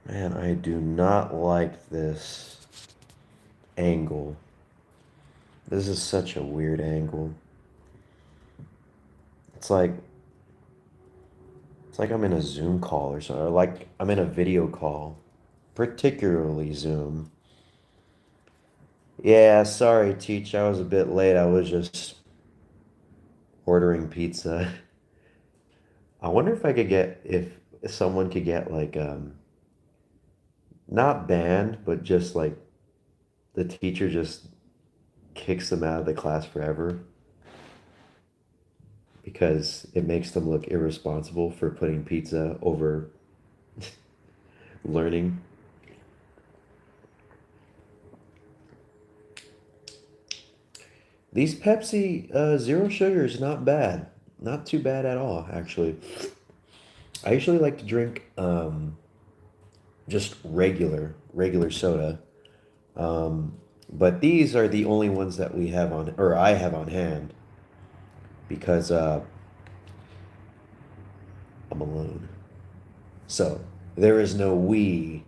Man, I do not like this angle. This is such a weird angle. It's like it's like I'm in a Zoom call or something, or like I'm in a video call, particularly Zoom. Yeah, sorry, Teach, I was a bit late. I was just ordering pizza. I wonder if I could get if someone could get like not banned, but just like the teacher just kicks them out of the class forever because it makes them look irresponsible for putting pizza over learning. These Pepsi Zero Sugar is not bad. Not too bad at all, actually. I usually like to drink just regular soda. Um, but these are the only ones that we have on, or I have on hand because I'm alone. So there is no we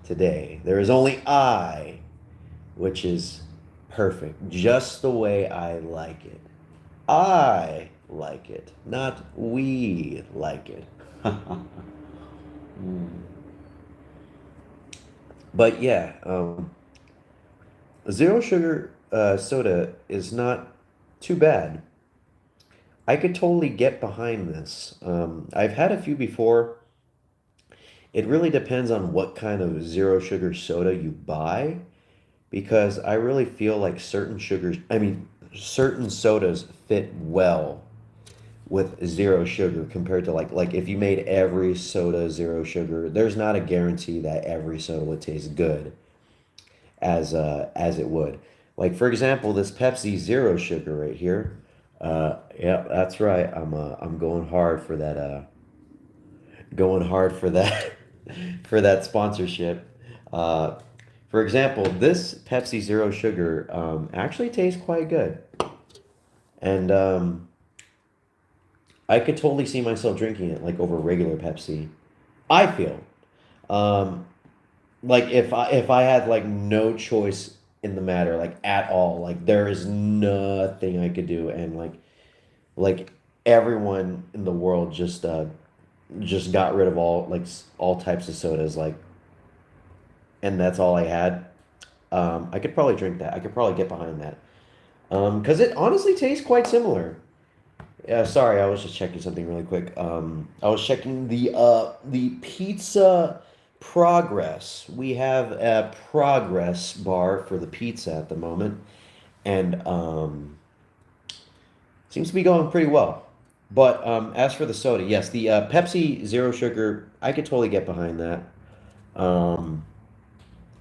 today. There is only I, which is perfect, just the way I like it. I like it, not we like it. But yeah, zero sugar soda is not too bad. I could totally get behind this. I've had a few before. It really depends on what kind of zero sugar soda you buy because I really feel like certain sodas fit well with zero sugar compared to like if you made every soda zero sugar, there's not a guarantee that every soda would taste good as it would. Like for example, this Pepsi Zero Sugar right here. Yeah, that's right. I'm going hard for that for that sponsorship. Uh, for example, this Pepsi Zero Sugar actually tastes quite good, and I could totally see myself drinking it like over regular Pepsi. I feel. Um, like if I had like no choice in the matter like at all, like there is nothing I could do, and like everyone in the world just got rid of all types of sodas, like, and that's all I had. I could probably drink that. I could probably get behind that. Because it honestly tastes quite similar. Yeah, sorry, I was just checking something really quick. I was checking the pizza progress. We have a progress bar for the pizza at the moment, and seems to be going pretty well. But as for the soda, yes, the Pepsi Zero Sugar, I could totally get behind that. Um,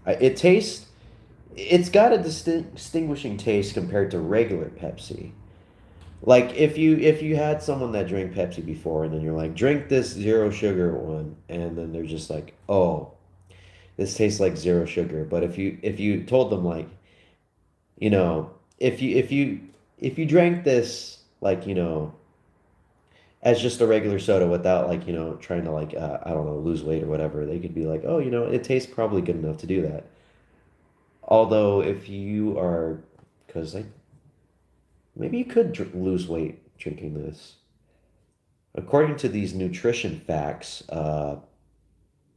it tastes, it's got a distinguishing taste compared to regular Pepsi. Like if you had someone that drank Pepsi before and then you're like, drink this zero sugar one, and then they're just like, oh, this tastes like zero sugar. But if you told them like, you know, if you drank this like, as just a regular soda without like, trying to like I don't know, lose weight or whatever, they could be like, oh, it tastes probably good enough to do that. Although if you are, because like maybe you could lose weight drinking this. According to these nutrition facts,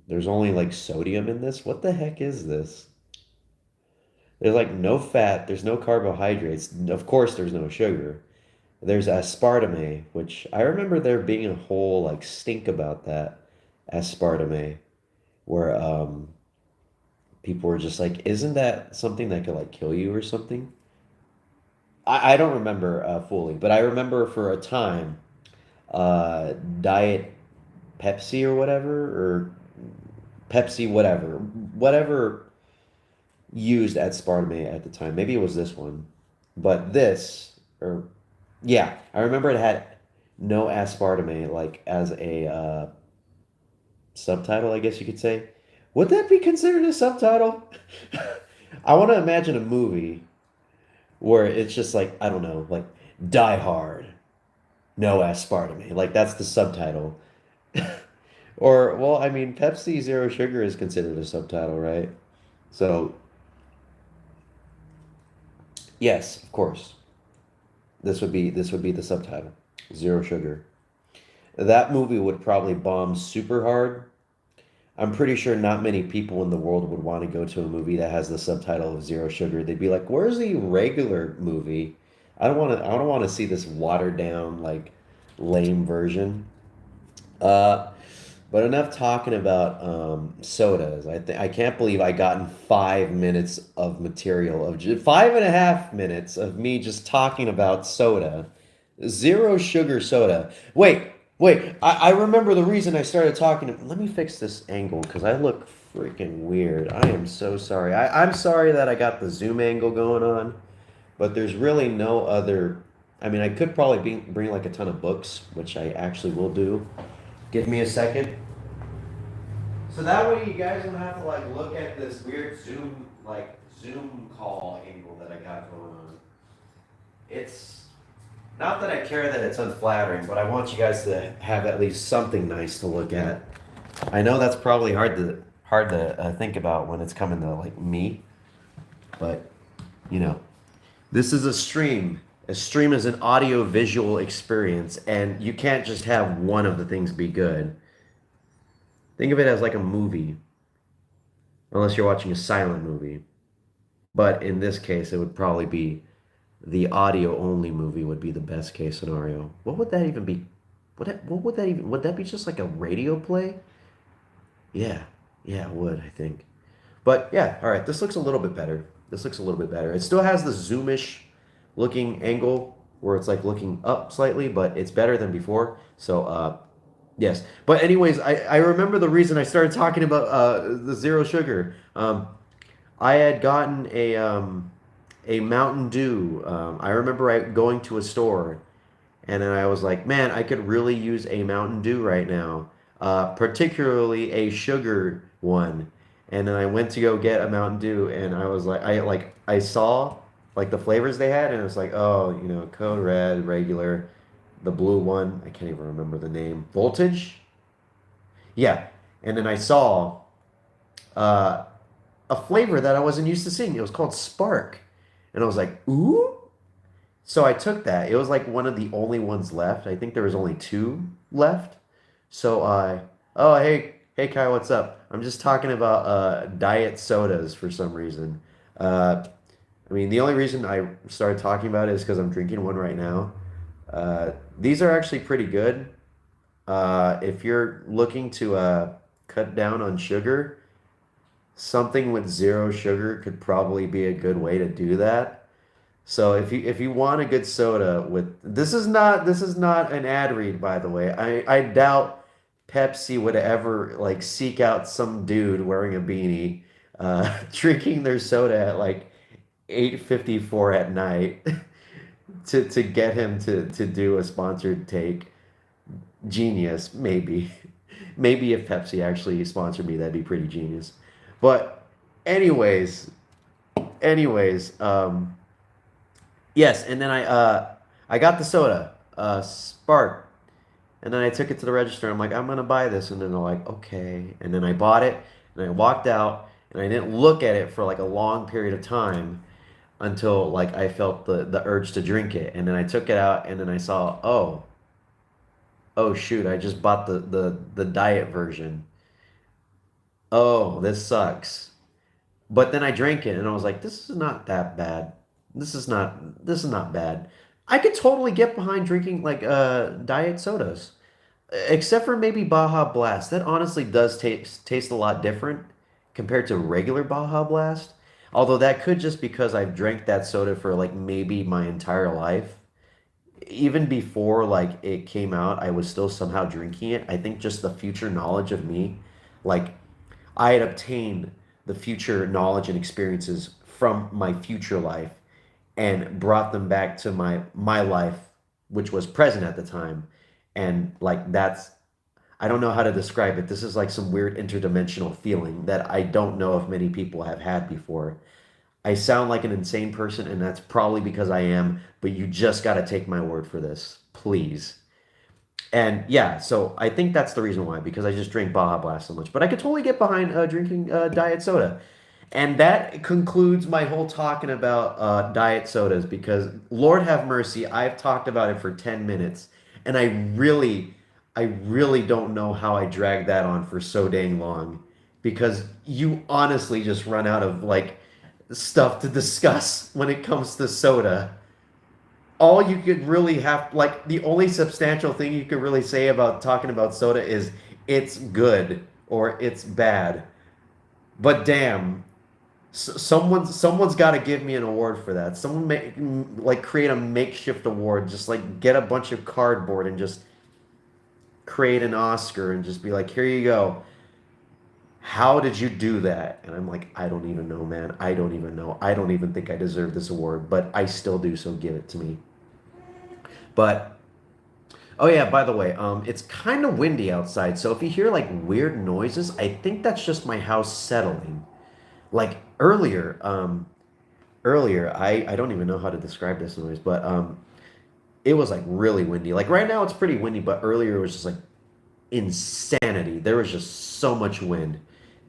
there's only like sodium in this. What the heck is this? There's like no fat, there's no carbohydrates. Of course, there's no sugar. There's aspartame, which I remember there being a whole like stink about that aspartame, where people were just like, "Isn't that something that could like kill you or something?" I don't remember fully, but I remember for a time, uh, Diet Pepsi or whatever, or Pepsi whatever used aspartame at the time. Maybe it was this one, but this, or yeah, I remember it had no aspartame, like as a subtitle, I guess you could say. Would that be considered a subtitle? I want to imagine a movie where it's just like, I don't know, like Die Hard, no aspartame. Like that's the subtitle. Or, well, I mean, Pepsi Zero Sugar is considered a subtitle, right? So, yes, of course. This would be the subtitle. Zero Sugar. That movie would probably bomb super hard. I'm pretty sure not many people in the world would want to go to a movie that has the subtitle of Zero Sugar. They'd be like, "Where's the regular movie? I don't want to see this watered down like lame version." Uh, but enough talking about sodas. I can't believe I gotten 5 minutes of material of just 5.5 minutes of me just talking about soda, zero sugar soda. Wait. I remember the reason I started talking. Let me fix this angle because I look freaking weird. I am so sorry. I'm sorry that I got the zoom angle going on, but there's really no other. I mean, I could probably bring like a ton of books, which I actually will do. Give me a second. So that way you guys don't have to like look at this weird Zoom call angle that I got going on. It's not that I care that it's unflattering, but I want you guys to have at least something nice to look at. I know that's probably hard to think about when it's coming to like me, but you know, this is a stream. A stream is an audio visual experience, and you can't just have one of the things be good. Think of it as like a movie, unless you're watching a silent movie. But in this case, it would probably be the audio only movie would be the best case scenario. What would that even be? What would that even, would that be just like a radio play? Yeah, yeah, it would, I think. But yeah, all right, this looks a little bit better. This looks a little bit better. It still has the zoomish looking angle where it's like looking up slightly, but it's better than before. So yes. But anyways, I remember the reason I started talking about the zero sugar. I had gotten a Mountain Dew. I remember going to a store and then I was like, man, I could really use a Mountain Dew right now, particularly a sugar one. And then I went to go get a Mountain Dew, and I was like, I saw like the flavors they had, and it was like, oh, Code Red, regular, the blue one. I can't even remember the name. Voltage, yeah. And then I saw uh, a flavor that I wasn't used to seeing. It was called Spark, and I was like, ooh. So I took that. It was like one of the only ones left. I think there was only two left. So oh hey Kai, what's up? I'm just talking about diet sodas for some reason. Uh, I mean, the only reason I started talking about it is because I'm drinking one right now. These are actually pretty good. If you're looking to cut down on sugar, something with zero sugar could probably be a good way to do that. So if you want a good soda with this is not an ad read, by the way. I doubt Pepsi would ever like seek out some dude wearing a beanie drinking their soda at like 8:54 at night to get him to do a sponsored take. Genius, maybe. Maybe if Pepsi actually sponsored me, that'd be pretty genius. But anyways, yes, and then I got the soda, Spark, and then I took it to the register. I'm like, I'm gonna buy this, and then they're like, okay, and then I bought it, and I walked out, and I didn't look at it for like a long period of time until like I felt the urge to drink it, and then I took it out, and then I saw, oh shoot, I just bought the diet version. Oh, this sucks. But then I drank it and I was like, this is not that bad. This is not bad. I could totally get behind drinking like diet sodas. Except for maybe Baja Blast. That honestly does taste a lot different compared to regular Baja Blast. Although that could just because I've drank that soda for like maybe my entire life. Even before like it came out, I was still somehow drinking it. I think just the future knowledge of me, like I had obtained the future knowledge and experiences from my future life and brought them back to my life, which was present at the time. And like that's I don't know how to describe it. This is like some weird interdimensional feeling that I don't know if many people have had before. I sound like an insane person, and that's probably because I am, but you just got to take my word for this, please. And yeah, so I think that's the reason why, because I just drink Baja Blast so much. But I could totally get behind drinking diet soda. And that concludes my whole talking about diet sodas because Lord have mercy, I've talked about it for 10 minutes. And I really don't know how I dragged that on for so dang long because you honestly just run out of like stuff to discuss when it comes to soda. All you could really have, like, the only substantial thing you could really say about talking about soda is it's good or it's bad. But damn, someone's got to give me an award for that. Someone make like create a makeshift award, just like get a bunch of cardboard and just create an Oscar and just be like, here you go. How did you do that? And I'm like, I don't even know, man. I don't even know. I don't even think I deserve this award, but I still do, so give it to me. But oh yeah, by the way, it's kind of windy outside, so if you hear like weird noises, I think that's just my house settling. Like earlier, I don't even know how to describe this noise, but it was like really windy. Like right now it's pretty windy, but earlier it was just like insanity. There was just so much wind.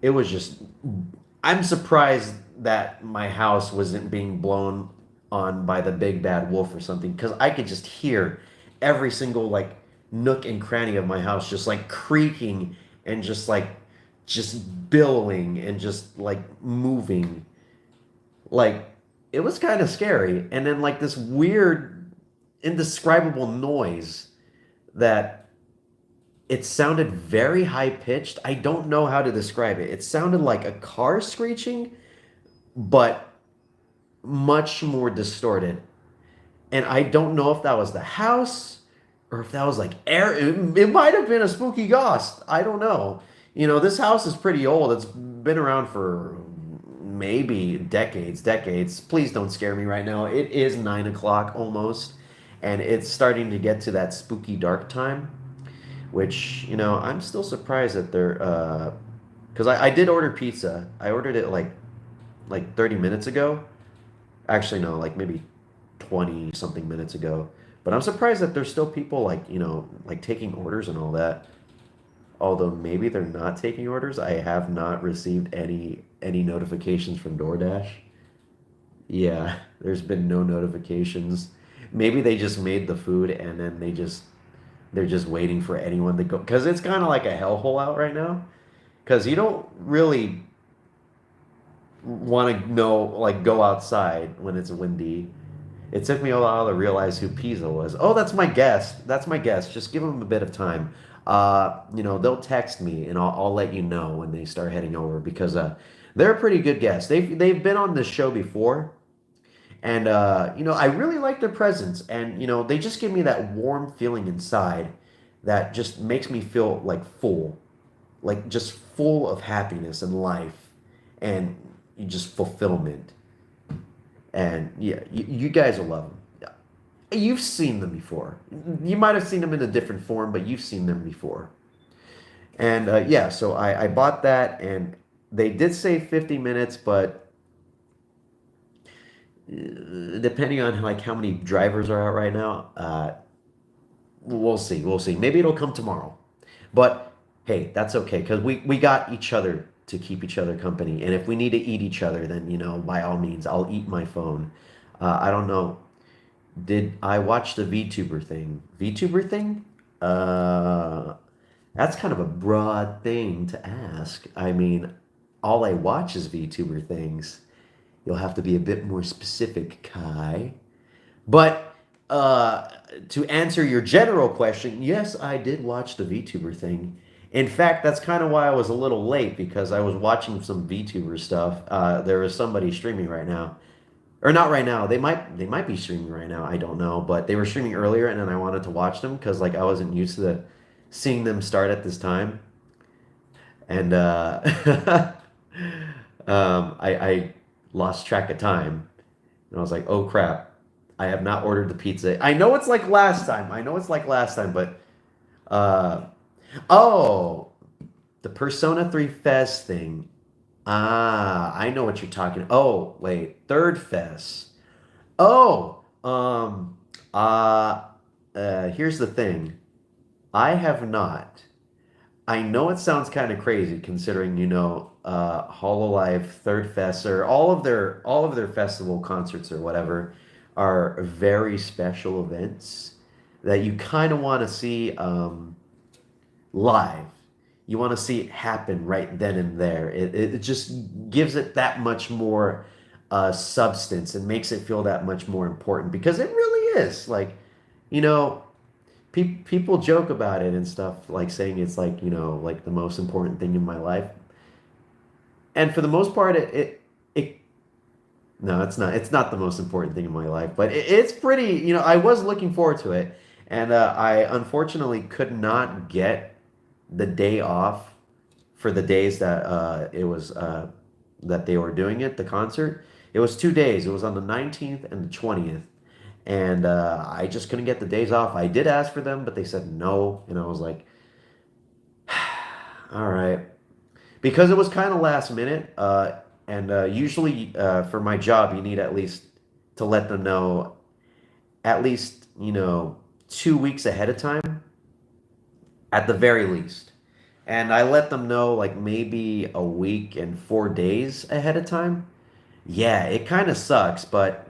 It was just I'm surprised that my house wasn't being blown on by the big bad wolf or something because I could just hear every single like nook and cranny of my house just like creaking and just billowing and just like moving. Like it was kind of scary. And then like this weird indescribable noise that it sounded very high pitched. I don't know how to describe it. It sounded like a car screeching, but much more distorted. And I don't know if that was the house or if that was like air. It might have been a spooky ghost. I don't know. This house is pretty old. It's been around for maybe decades, decades. Please don't scare me right now. It is 9 o'clock almost, and it's starting to get to that spooky dark time, which, I'm still surprised that they're, because I did order pizza. I ordered it like 30 minutes ago. Actually, no, like maybe 20 something minutes ago. But I'm surprised that there's still people like, like taking orders and all that. Although maybe they're not taking orders. I have not received any notifications from DoorDash. Yeah, there's been no notifications. Maybe they just made the food and then they're just waiting for anyone to go because it's kind of like a hellhole out right now. Because you don't really want to know like go outside when it's windy. It took me a while to realize who Pisa was. Oh, that's my guest. That's my guest. Just give them a bit of time. They'll text me and I'll let you know when they start heading over because they're a pretty good guest. They've been on this show before, and I really like their presence, and they just give me that warm feeling inside that just makes me feel like full, like just full of happiness and life, and just fulfillment. And yeah, you guys will love them. You've seen them before. You might have seen them in a different form, but you've seen them before. And yeah, so I bought that, and they did say 50 minutes, but depending on like how many drivers are out right now, we'll see. We'll see. Maybe it'll come tomorrow. But hey, that's okay because we got each other to keep each other company. And if we need to eat each other, then by all means, I'll eat my phone. I don't know. Did I watch the VTuber thing? VTuber thing? Uh, that's kind of a broad thing to ask. I mean, all I watch is VTuber things. You'll have to be a bit more specific, Kai. But uh, to answer your general question, yes, I did watch the VTuber thing. In fact, that's kind of why I was a little late because I was watching some VTuber stuff. There is somebody streaming right now, or not right now. They might be streaming right now. I don't know, but they were streaming earlier, and then I wanted to watch them because like I wasn't used to seeing them start at this time, and I lost track of time, and I was like, oh crap, I have not ordered the pizza. I know it's like last time. I know it's like last time, but uh, oh, the Persona 3 Fest thing. Ah, I know what you're talking. Oh, wait, Third Fest. Oh, here's the thing. I have not. I know it sounds kind of crazy considering, Hololive, Third Fest, or all of their festival concerts or whatever are very special events that you kind of want to see live. You want to see it happen right then and there. It just gives it that much more substance and makes it feel that much more important because it really is. Like, you know, people joke about it and stuff, like saying it's like, like the most important thing in my life. And for the most part, it no, it's not the most important thing in my life, but it's pretty, I was looking forward to it. And I unfortunately could not get the day off for the days that it was that they were doing it, the concert. It was 2 days. It was on the 19th and the 20th. And I just couldn't get the days off. I did ask for them, but they said no. And I was like, all right. Because it was kind of last minute. And usually for my job, you need at least to let them know at least, 2 weeks ahead of time, at the very least. And I let them know like maybe a week and 4 days ahead of time. Yeah, it kind of sucks, but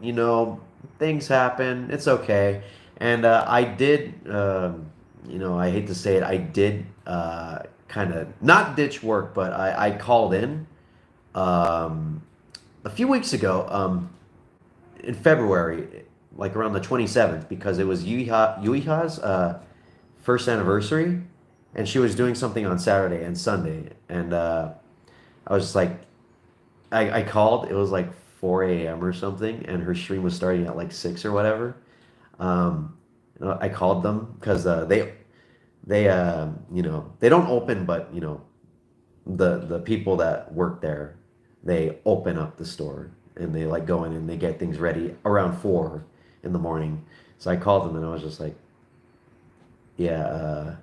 things happen. It's okay. And I did, I hate to say it, I did kind of not ditch work, but I called in um, a few weeks ago in February, like around the 27th, because it was Yuiha's first anniversary, and she was doing something on Saturday and Sunday. And I was just like, I called. It was like 4 a.m. or something, and her stream was starting at like 6 or whatever. I called them because they don't open, but the people that work there, they open up the store and they like go in and they get things ready around 4 in the morning. So I called them and I was just like, yeah,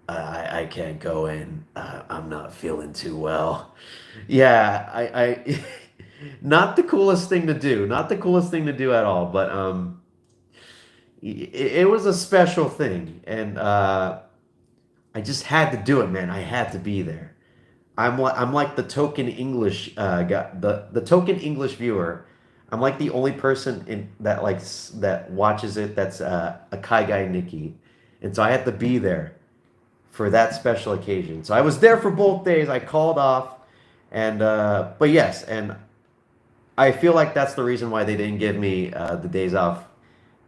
I can't go in. I'm not feeling too well. Yeah, I not the coolest thing to do. Not the coolest thing to do at all. But it was a special thing, and I just had to do it, man. I had to be there. I'm like the token English guy, the token English viewer. I'm like the only person in that that watches it that's a Kai guy Nikki, and so I had to be there for that special occasion. So I was there for both days. I called off, and but yes, and I feel like that's the reason why they didn't give me the days off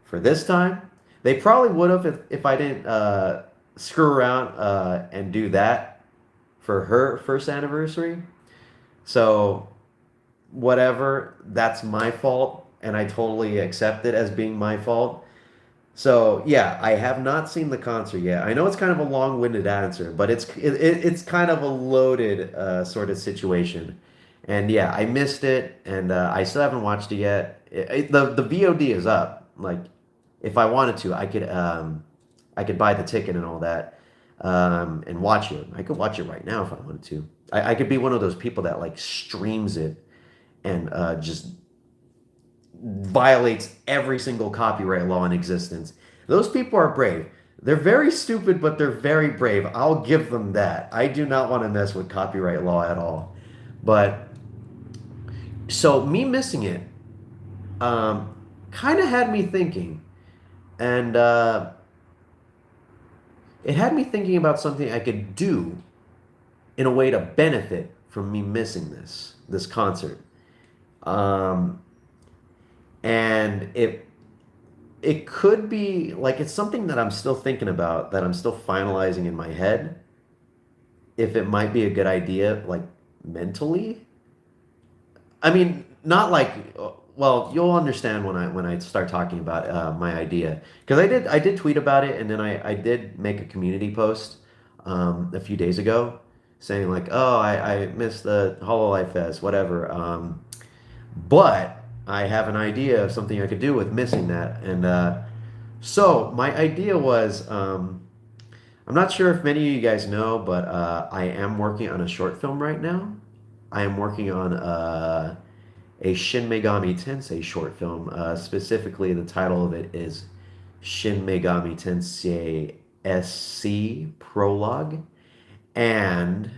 for this time. They probably would have if I didn't screw around and do that for her first anniversary. So whatever, that's my fault, and I totally accept it as being my fault. So yeah, I have not seen the concert yet. I know it's kind of a long-winded answer, but it's kind of a loaded sort of situation. And yeah, I missed it, and I still haven't watched it yet. The VOD is up. Like, if I wanted to, I could buy the ticket and all that, and watch it. I could watch it right now if I wanted to. I could be one of those people that like streams it and just violates every single copyright law in existence. Those people are brave. They're very stupid, but they're very brave. I'll give them that. I do not want to mess with copyright law at all. But so me missing it kind of had me thinking, and it had me thinking about something I could do in a way to benefit from me missing this concert. Um, and it could be like it's something that I'm still thinking about, that I'm still finalizing in my head. If it might be a good idea, like mentally. I mean, not like well, you'll understand when I start talking about my idea, because I did tweet about it, and then I did make a community post a few days ago saying like, oh, I missed the Hololive Fest, whatever. But I have an idea of something I could do with missing that. And so my idea was, I'm not sure if many of you guys know, but I am working on a short film right now. I am working on a Shin Megami Tensei short film. Specifically, the title of it is Shin Megami Tensei SC prologue, and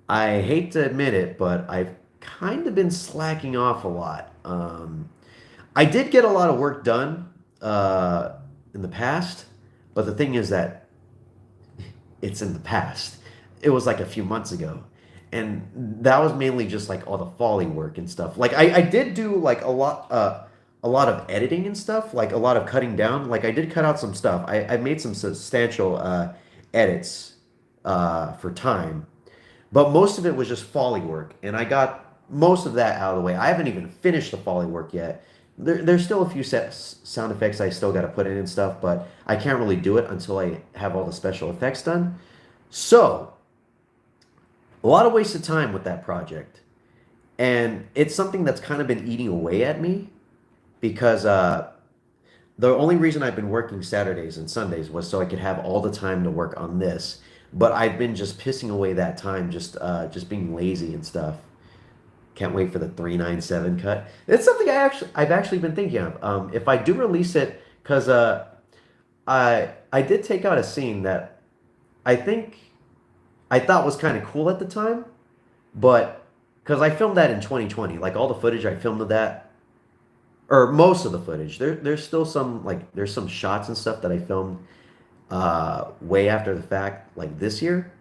I hate to admit it, but I've kind of been slacking off a lot. I did get a lot of work done in the past, but the thing is that it's in the past. It was like a few months ago. And that was mainly just like all the foley work and stuff. Like I did do like a lot of editing and stuff, like a lot of cutting down. Like I did cut out some stuff. I made some substantial edits for time. But most of it was just foley work, and I got most of that out of the way. I haven't even finished the foley work yet. There's still a few sound effects I still got to put in and stuff, but I can't really do it until I have all the special effects done. So, a lot of wasted time with that project. And it's something that's kind of been eating away at me because the only reason I've been working Saturdays and Sundays was so I could have all the time to work on this. But I've been just pissing away that time, just being lazy and stuff. Can't wait for the 397 cut. It's something I've actually been thinking of. If I do release it, because I did take out a scene that I think I thought was kind of cool at the time, but because I filmed that in 2020, like all the footage I filmed of that, or most of the footage. There's still some like there's some shots and stuff that I filmed way after the fact, like this year.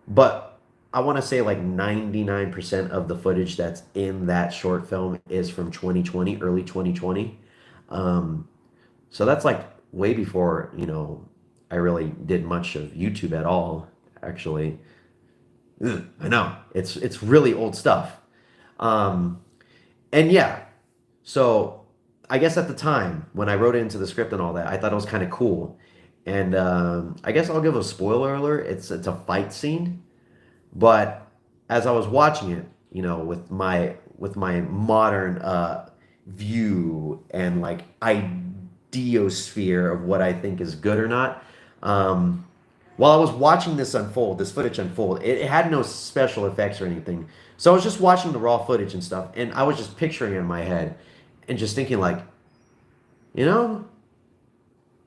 But I want to say like 99% of the footage that's in that short film is from 2020, early 2020. Um, so that's like way before, I really did much of YouTube at all, actually. Ugh, I know. It's really old stuff. Um, and yeah, so I guess at the time when I wrote it into the script and all that, I thought it was kind of cool. And I guess I'll give a spoiler alert. It's a fight scene, but as I was watching it, with my modern view and like ideosphere of what I think is good or not, um, while I was watching this footage unfold, it had no special effects or anything. So I was just watching the raw footage and stuff, and I was just picturing it in my head and just thinking like, you know,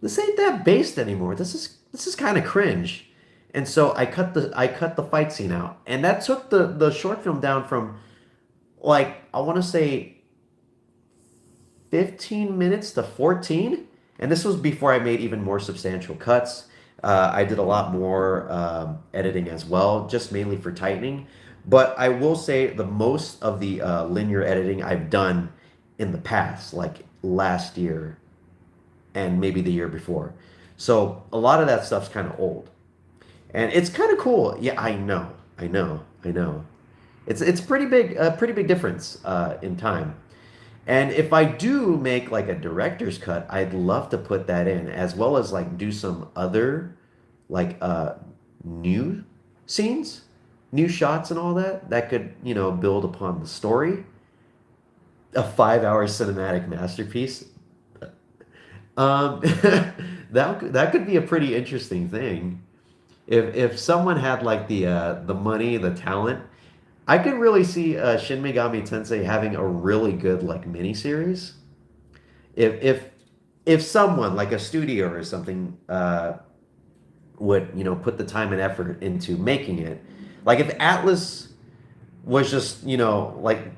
this ain't that based anymore. This is kind of cringe. And so I cut the fight scene out. And that took the short film down from like I want to say 15 minutes to 14. And this was before I made even more substantial cuts. I did a lot more editing as well, just mainly for tightening. But I will say the most of the linear editing I've done in the past, like last year and maybe the year before. So a lot of that stuff's kind of old. And it's kind of cool. Yeah, I know. It's pretty big difference in time. And if I do make like a director's cut, I'd love to put that in as well as like do some other like new scenes, new shots and all that that could, build upon the story. A 5 hour cinematic masterpiece. That could be a pretty interesting thing. If someone had like the money, the talent, I could really see Shin Megami Tensei having a really good like miniseries. If if someone like a studio or something would put the time and effort into making it, like if Atlas was just like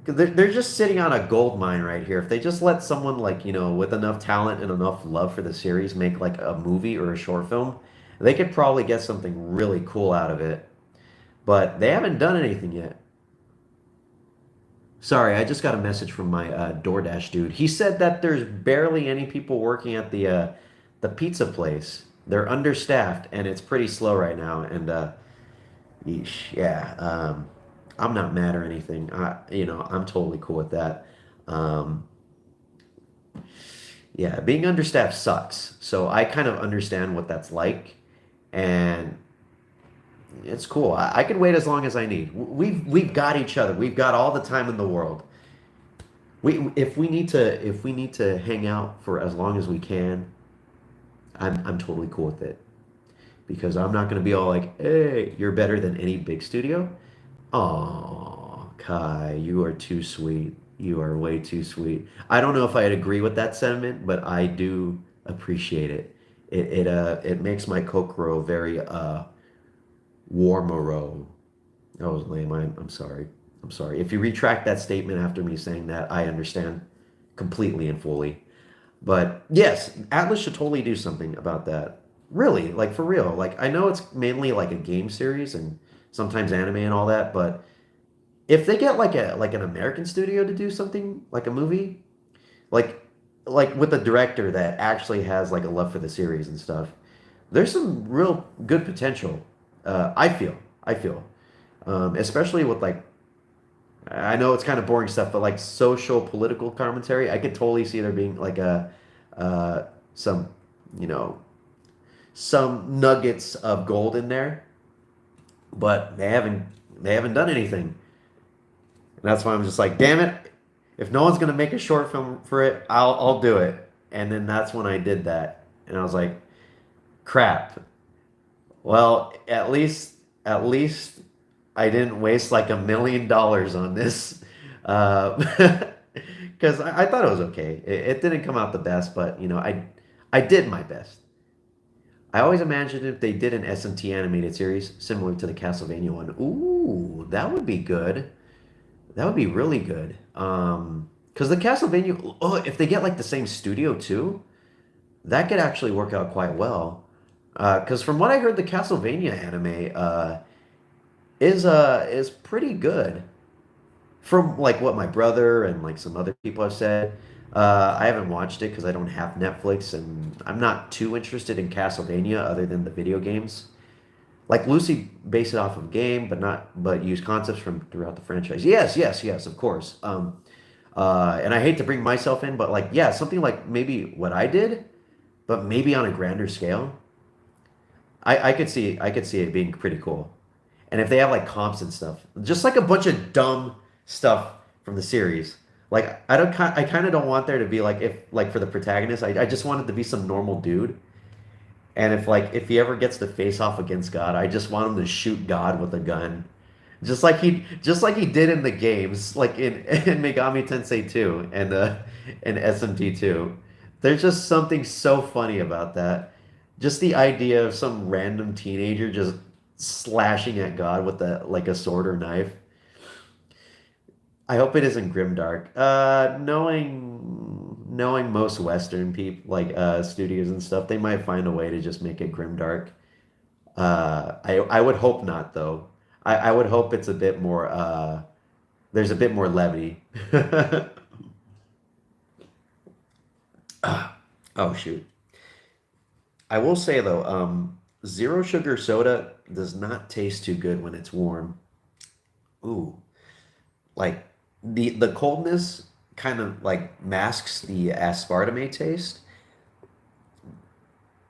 'cause they're just sitting on a gold mine right here. If they just let someone like, with enough talent and enough love for the series make like a movie or a short film, they could probably get something really cool out of it. But they haven't done anything yet. Sorry, I just got a message from my DoorDash dude. He said that there's barely any people working at the pizza place. They're understaffed and it's pretty slow right now. And yeesh, yeah. I'm not mad or anything. I'm totally cool with that. Um, yeah, being understaffed sucks. So I kind of understand what that's like, and it's cool. I can wait as long as I need. We've got each other. We've got all the time in the world. If we need to hang out for as long as we can, I'm totally cool with it because I'm not gonna be all like, "Hey, you're better than any big studio." Oh, Kai, you are too sweet. You are way too sweet. I don't know if I'd agree with that sentiment, but I do appreciate it. It makes my kokoro very warmero. That was lame. I'm sorry. I'm sorry. If you retract that statement after me saying that, I understand completely and fully. But yes, Atlas should totally do something about that. Really, like for real. Like I know it's mainly like a game series and sometimes anime and all that, but if they get like an American studio to do something like a movie, like like with a director that actually has like a love for the series and stuff, there's some real good potential. I feel, especially with like I know it's kind of boring stuff, but like social political commentary, I could totally see there being like a uh, some you know some nuggets of gold in there, but they haven't done anything, and that's why I'm just like, damn it! If no one's gonna make a short film for it, I'll do it. And then that's when I did that, and I was like, crap. Well, at least I didn't waste like $1 million on this, because I thought it was okay. It didn't come out the best, but I did my best. I always imagined if they did an SMT animated series similar to the Castlevania one. Ooh, that would be good. That would be really good. Because the Castlevania, oh, if they get like the same studio too, that could actually work out quite well. Because from what I heard, the Castlevania anime is pretty good. From like what my brother and like some other people have said. I haven't watched it because I don't have Netflix, and I'm not too interested in Castlevania other than the video games. Like Lucy based it off of a game, but use concepts from throughout the franchise. Yes, yes, yes, of course. And I hate to bring myself in, but like yeah, something like maybe what I did, but maybe on a grander scale. I could see it being pretty cool. And if they have like comps and stuff, just like a bunch of dumb stuff from the series. Like I kind of don't want there to be like if like for the protagonist, I just want it to be some normal dude. And if he ever gets to face off against God, I just want him to shoot God with a gun. Just like he did in the games, like in Megami Tensei 2 and SMT 2. There's just something so funny about that. Just the idea of some random teenager just slashing at God with a sword or knife. I hope it isn't grimdark. Knowing most Western people like studios and stuff, they might find a way to just make it grimdark. I would hope not though. I would hope it's a bit more. There's a bit more levity. Oh shoot! I will say though, zero sugar soda does not taste too good when it's warm. Ooh, like the coldness kind of like masks the aspartame taste,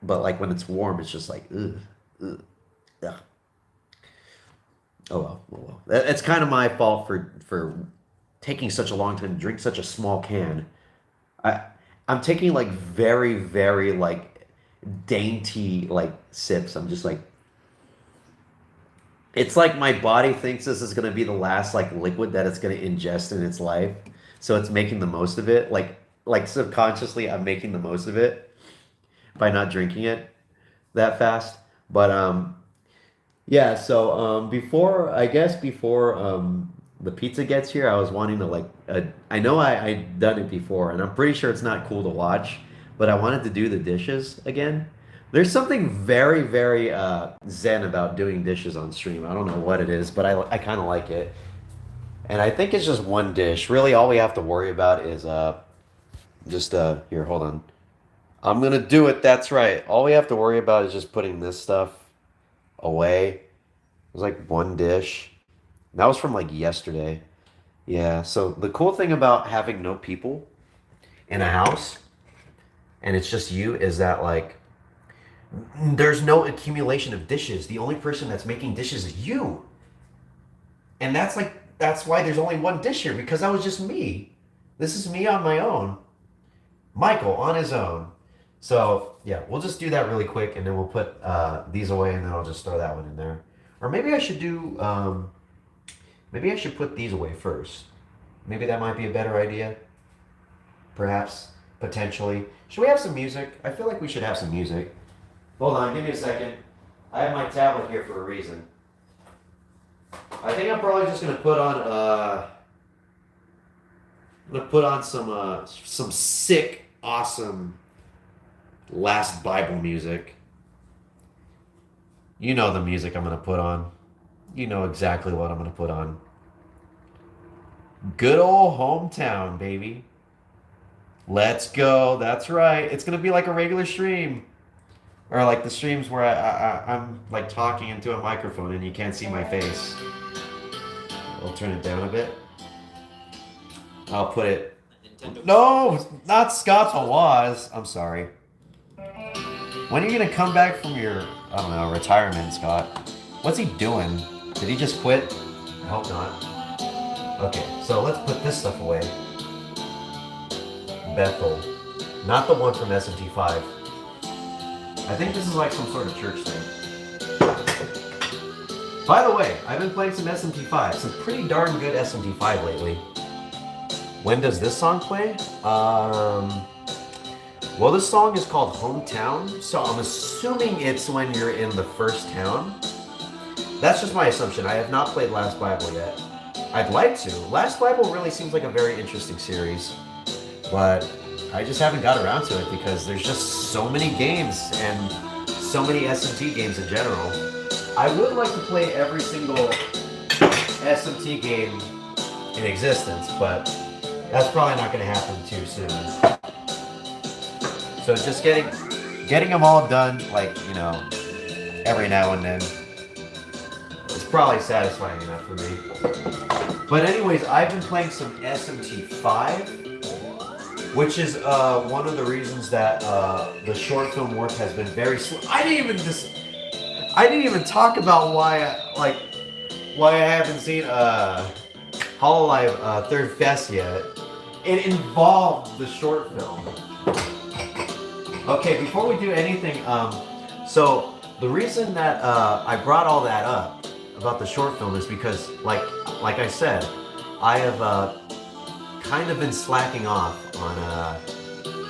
but like when it's warm, it's just like ugh, ugh, ugh. Oh well, oh well. It's kind of my fault for taking such a long time to drink such a small can. I I'm taking like very like dainty like sips. I'm just like it's like my body thinks this is gonna be the last like liquid that it's gonna ingest in its life, so it's making the most of it. Like subconsciously, I'm making the most of it by not drinking it that fast. But yeah. So before the pizza gets here, I was wanting to like I know I done it before, and I'm pretty sure it's not cool to watch, but I wanted to do the dishes again. There's something very zen about doing dishes on stream. I don't know what it is, but I kind of like it. And I think it's just one dish. Really, all we have to worry about is just here, hold on. I'm gonna do it. That's right. All we have to worry about is just putting this stuff away. It was like one dish. That was from like yesterday. Yeah. So the cool thing about having no people in a house and it's just you is that like there's no accumulation of dishes. The only person that's making dishes is you. And that's why there's only one dish here because that was just me. This is me on my own. Michael on his own. So yeah, we'll just do that really quick, and then we'll put these away, and then I'll just throw that one in there. Or maybe I should do. Maybe I should put these away first. Maybe that might be a better idea. Perhaps, potentially. Should we have some music? I feel like we should have some music. Hold on, give me a second. I have my tablet here for a reason. I think I'm probably just gonna put on some sick, awesome Last Bible music. You know the music I'm gonna put on. You know exactly what I'm gonna put on. Good old hometown, baby. Let's go. That's right. It's gonna be like a regular stream. Or like the streams where I'm like talking into a microphone and you can't see my face. I'll turn it down a bit. I'll put it. No, not Scott the Waz. I'm sorry. When are you gonna come back from your, I don't know, retirement, Scott? What's he doing? Did he just quit? I hope not. Okay, so let's put this stuff away. Bethel. Not the one from SMT5. I think this is like some sort of church thing. By the way, I've been playing some SMT5, some pretty darn good SMT5 lately. When does this song play? Well, this song is called Hometown, so I'm assuming it's when you're in the first town. That's just my assumption. I have not played Last Bible yet. I'd like to. Last Bible really seems like a very interesting series, but I just haven't got around to it because there's just so many games and so many SMT games in general. I would like to play every single SMT game in existence, but that's probably not going to happen too soon. So just getting them all done, like, you know, every now and then, it's probably satisfying enough for me. But anyways, I've been playing some SMT5. Which is one of the reasons that the short film work has been very slow. I didn't even talk about why I haven't seen Hololive Third Fest yet. It involved the short film. Okay, before we do anything, so the reason that I brought all that up about the short film is because, like I said, I have kind of been slacking off on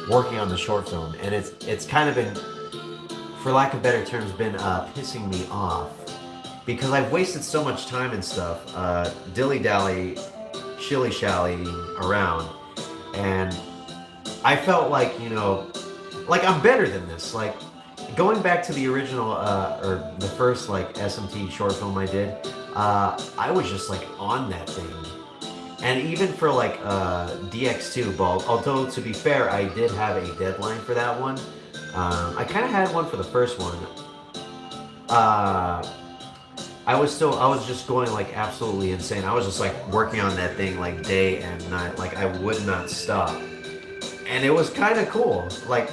working on the short film, and it's kind of been, for lack of better terms, been pissing me off because I've wasted so much time and stuff dilly-dally, shilly-shally around, and I felt like, you know, like I'm better than this. Like going back to the original or the first like SMT short film I did, I was just like on that thing. And even for like DX2, although to be fair, I did have a deadline for that one. I kind of had one for the first one. I was just going like absolutely insane. I was just like working on that thing like day and night. Like I would not stop. And it was kind of cool. Like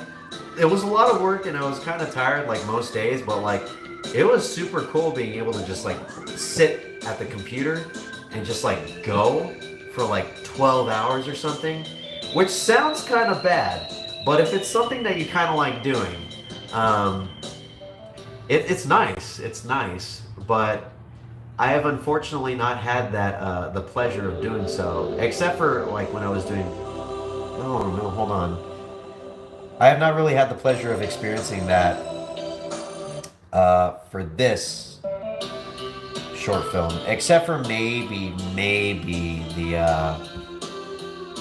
it was a lot of work and I was kind of tired like most days, but like it was super cool being able to just like sit at the computer and just like go for like 12 hours or something, which sounds kind of bad, but if it's something that you kind of like doing, it's nice, but I have unfortunately not had that the pleasure of doing so, except for like when I was doing, oh no, hold on, I have not really had the pleasure of experiencing that for this short film, except for maybe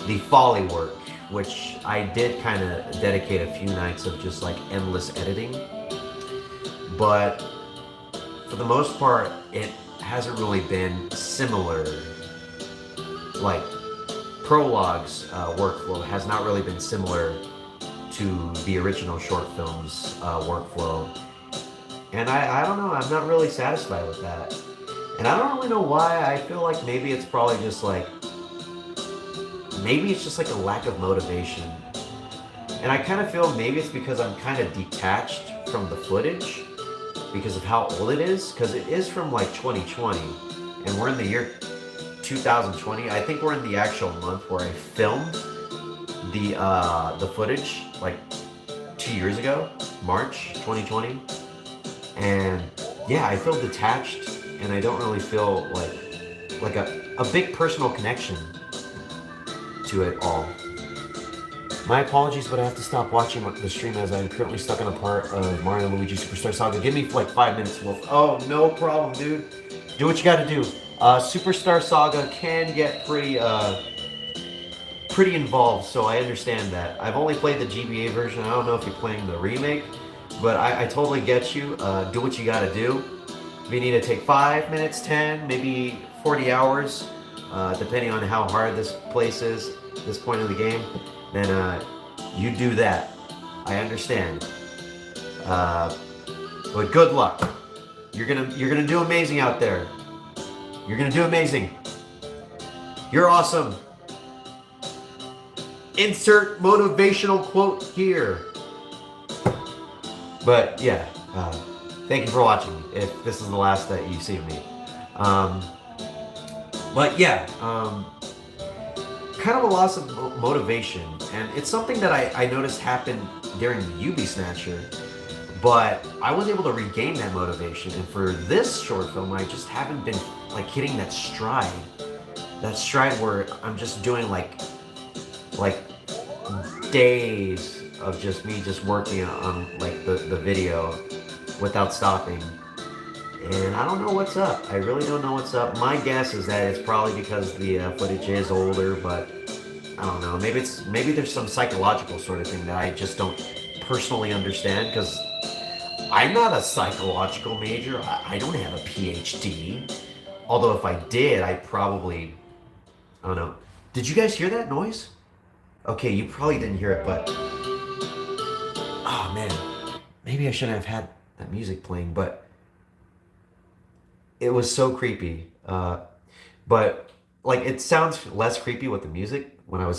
the Folly work, which I did kind of dedicate a few nights of just like endless editing. But for the most part, it hasn't really been similar. Like Prologue's workflow has not really been similar to the original short film's workflow. And I don't know, I'm not really satisfied with that. And I don't really know why. I feel like maybe it's probably just like, maybe it's just like a lack of motivation. And I kind of feel maybe it's because I'm kind of detached from the footage because of how old it is. Because it is from like 2020 and we're in the year 2020. I think we're in the actual month where I filmed the footage like 2 years ago, March 2020. And yeah, I feel detached. And I don't really feel like a big personal connection to it all. My apologies, but I have to stop watching the stream as I'm currently stuck on a part of Mario and Luigi Superstar Saga. Give me like 5 minutes, Wolf. Oh, no problem, dude. Do what you gotta do. Superstar Saga can get pretty involved, so I understand that. I've only played the GBA version. I don't know if you're playing the remake, but I totally get you. Do what you gotta do. If you need to take 5 minutes, 10, maybe 40 hours, depending on how hard this place is, this point of the game, then you do that. I understand. But good luck. You're gonna do amazing out there. You're gonna do amazing. You're awesome. Insert motivational quote here. But yeah, thank you for watching. If this is the last that you see of me, but yeah, kind of a loss of motivation, and it's something that I noticed happened during the UB Snatcher. But I was able to regain that motivation, and for this short film, I just haven't been like hitting that stride where I'm just doing like days of just me just working on like the video without stopping. And I don't know what's up. I really don't know what's up. My guess is that it's probably because the footage is older, but I don't know. Maybe there's some psychological sort of thing that I just don't personally understand, because I'm not a psychological major. I don't have a PhD. Although if I did, I probably, I don't know. Did you guys hear that noise? Okay, you probably didn't hear it, but oh man, maybe I shouldn't have had that music playing, but it was so creepy. But like it sounds less creepy with the music when I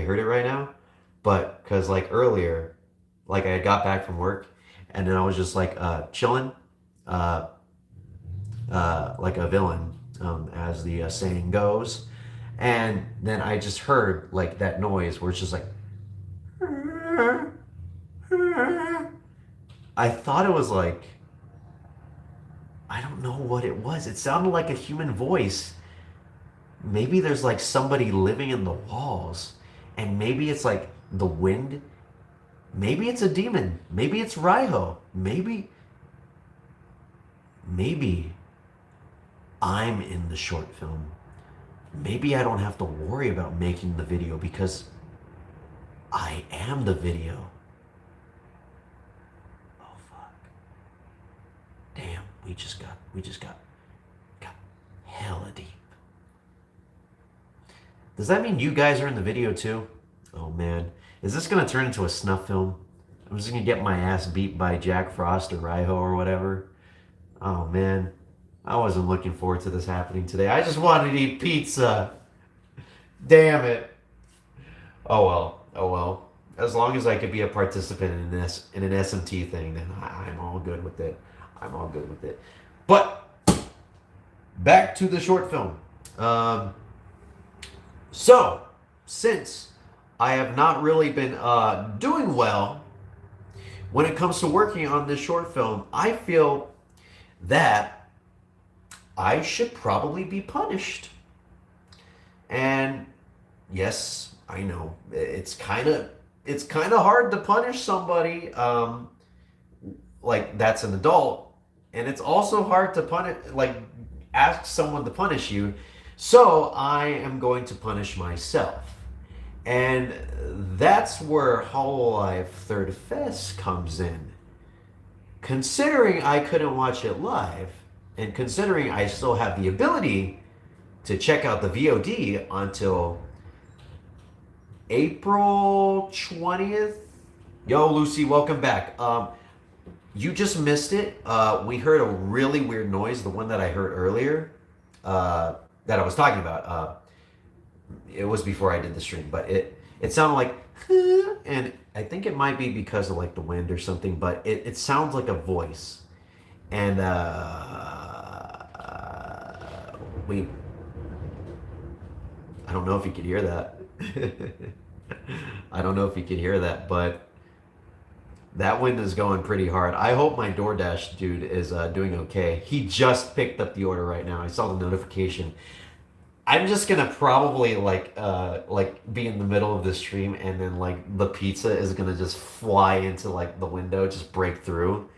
heard it right now, but because like earlier, like I got back from work and then I was just like chilling, like a villain, as the saying goes. And then I just heard like that noise where it's just like, I thought it was like, I don't know what it was. It sounded like a human voice. Maybe there's like somebody living in the walls, and maybe it's like the wind. Maybe it's a demon. Maybe it's Raiho. Maybe I'm in the short film. Maybe I don't have to worry about making the video because I am the video. Oh fuck. Damn, we just got hella deep. Does that mean you guys are in the video too? Oh man. Is this gonna turn into a snuff film? I'm just gonna get my ass beat by Jack Frost or Raiho or whatever. Oh man. I wasn't looking forward to this happening today. I just wanted to eat pizza. Damn it. Oh well. Oh well. As long as I could be a participant in this in an SMT thing, then I'm all good with it. I'm all good with it. But back to the short film. So since I have not really been doing well when it comes to working on this short film, I feel that I should probably be punished. And yes, I know it's kind of hard to punish somebody like that's an adult, and it's also hard to punish ask someone to punish you. So I am going to punish myself. And that's where Hololive Third Fest comes in. Considering I couldn't watch it live, and considering I still have the ability to check out the VOD until April 20th. Yo, Lucy, welcome back. You just missed it. We heard a really weird noise, the one that I heard earlier, that I was talking about. It was before I did the stream, but it sounded like, and I think it might be because of like the wind or something, but it sounds like a voice. And I don't know if you could hear that. I don't know if you could hear that, but that wind is going pretty hard. I hope my DoorDash dude is doing okay. He just picked up the order right now. I saw the notification. I'm just gonna probably like be in the middle of the stream and then like the pizza is gonna just fly into like the window, just break through.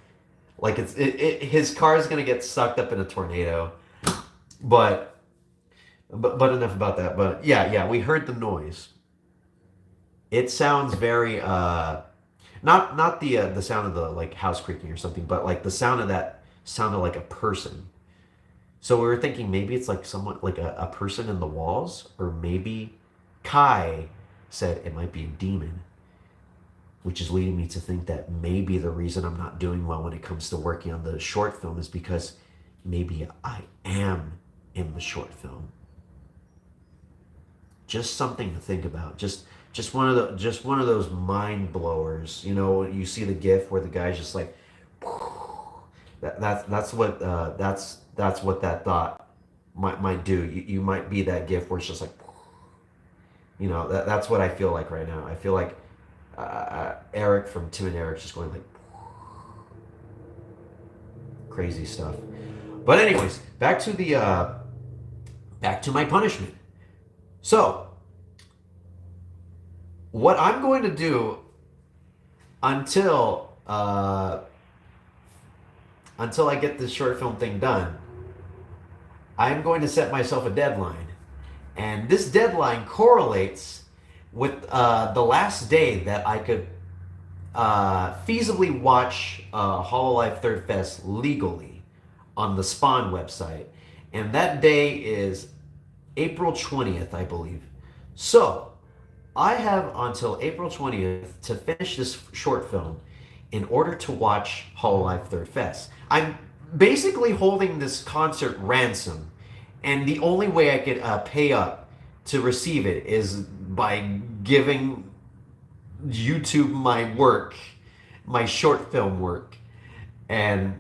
Like his car is gonna get sucked up in a tornado. But but enough about that. But yeah, we heard the noise. It sounds very not the sound of the like house creaking or something, but like the sound of that sounded like a person. So we were thinking maybe it's like someone like a person in the walls, or maybe Kai said it might be a demon, which is leading me to think that maybe the reason I'm not doing well when it comes to working on the short film is because maybe I am in the short film. Just something to think about. Just one of those mind blowers. You know, you see the GIF where the guy's just like that's what that thought might do. You might be that GIF where it's just like, you know, that's what I feel like right now. I feel like Eric from Tim and Eric just going like crazy stuff. But anyways, back to my punishment. So what I'm going to do until until I get this short film thing done, I'm going to set myself a deadline. And this deadline correlates with the last day that I could feasibly watch Hololive Third Fest legally on the Spawn website. And that day is April 20th, I believe. So I have until April 20th to finish this short film in order to watch Hololive Third Fest. I'm basically holding this concert ransom, and the only way I could pay up to receive it is by giving YouTube my work, my short film work. And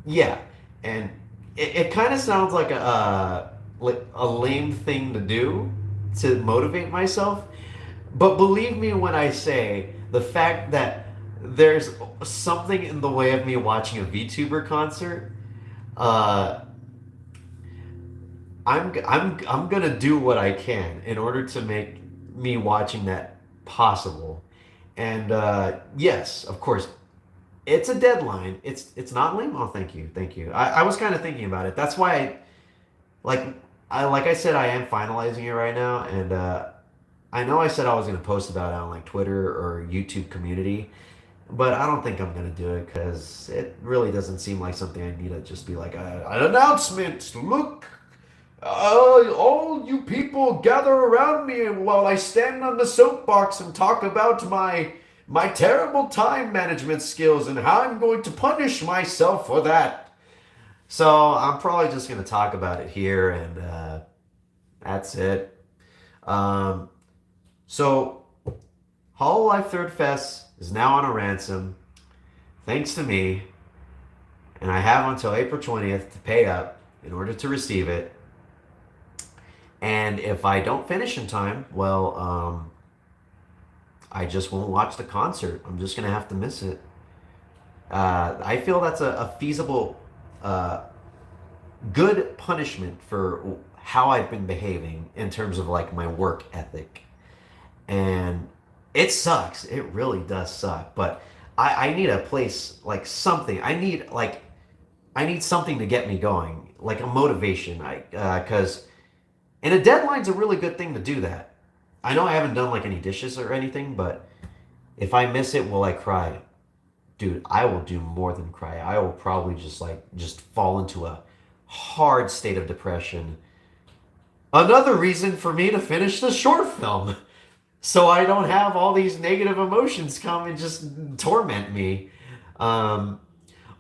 yeah, and it kind of sounds like a lame thing to do to motivate myself, but believe me when I say the fact that there's something in the way of me watching a VTuber concert. uh, I'm gonna do what I can in order to make me watching that possible. And yes, of course, it's a deadline. It's not lame. Oh, thank you, thank you. I was kind of thinking about it. That's why like like I said, I am finalizing it right now, and I know I said I was gonna post about it on like Twitter or YouTube community, but I don't think I'm gonna do it because it really doesn't seem like something I need to just be like an announcement. Look, all you people gather around me while I stand on the soapbox and talk about my terrible time management skills and how I'm going to punish myself for that. So I'm probably just gonna talk about it here, and that's it. Um, so Hololive Third Fest is now on a ransom, thanks to me, and I have until April 20th to pay up in order to receive it. And if I don't finish in time, well, I just won't watch the concert. I'm just gonna have to miss it. I feel that's a feasible, uh, good punishment for how I've been behaving in terms of like my work ethic. And it sucks. It really does suck. But I need a place like something. I need something to get me going, like a motivation. I because and a deadline's a really good thing to do that. I know I haven't done like any dishes or anything, but if I miss it, will I cry? Dude, I will do more than cry. I will probably just fall into a hard state of depression. Another reason for me to finish the short film, so I don't have all these negative emotions come and just torment me. Um,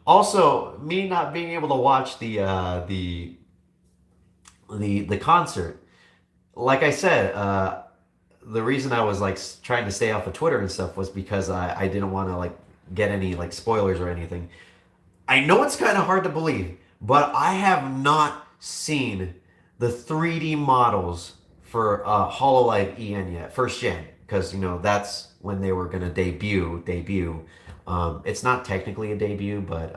Also, me not being able to watch the concert. Like I said, the reason I was like trying to stay off of Twitter and stuff was because I didn't want to like get any like spoilers or anything. I know it's kind of hard to believe, but I have not seen the 3D models for Hololive EN yet, first gen, because you know that's when they were gonna debut. It's not technically a debut, but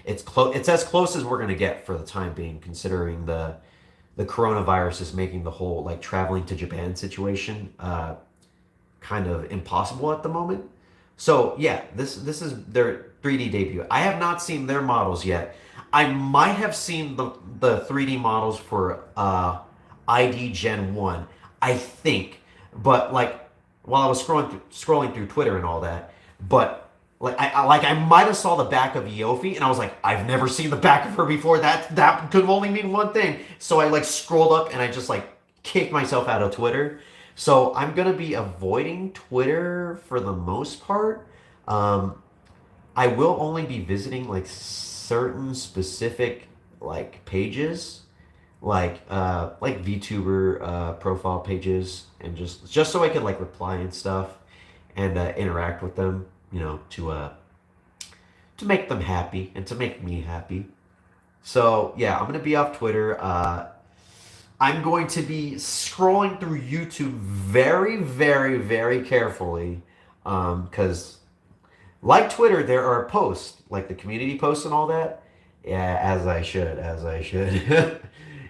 it's close. It's as close as we're gonna get for the time being, considering the coronavirus is making the whole like traveling to Japan situation kind of impossible at the moment. So yeah, this is their 3D debut. I have not seen their models yet. I might have seen the 3D models for ID Gen 1, I think. But like while I was scrolling through Twitter and all that, but I might have saw the back of Yofi and I was like, I've never seen the back of her before. That could only mean one thing. So I like scrolled up and I just like kicked myself out of Twitter. So I'm gonna be avoiding Twitter for the most part. Um, I will only be visiting like certain specific like pages, like VTuber profile pages, and just so I can like reply and stuff, and interact with them, you know, to make them happy and to make me happy. So yeah, I'm gonna be off Twitter. I'm going to be scrolling through YouTube very, very, very carefully, because like Twitter, there are posts, like the community posts and all that. Yeah, as I should.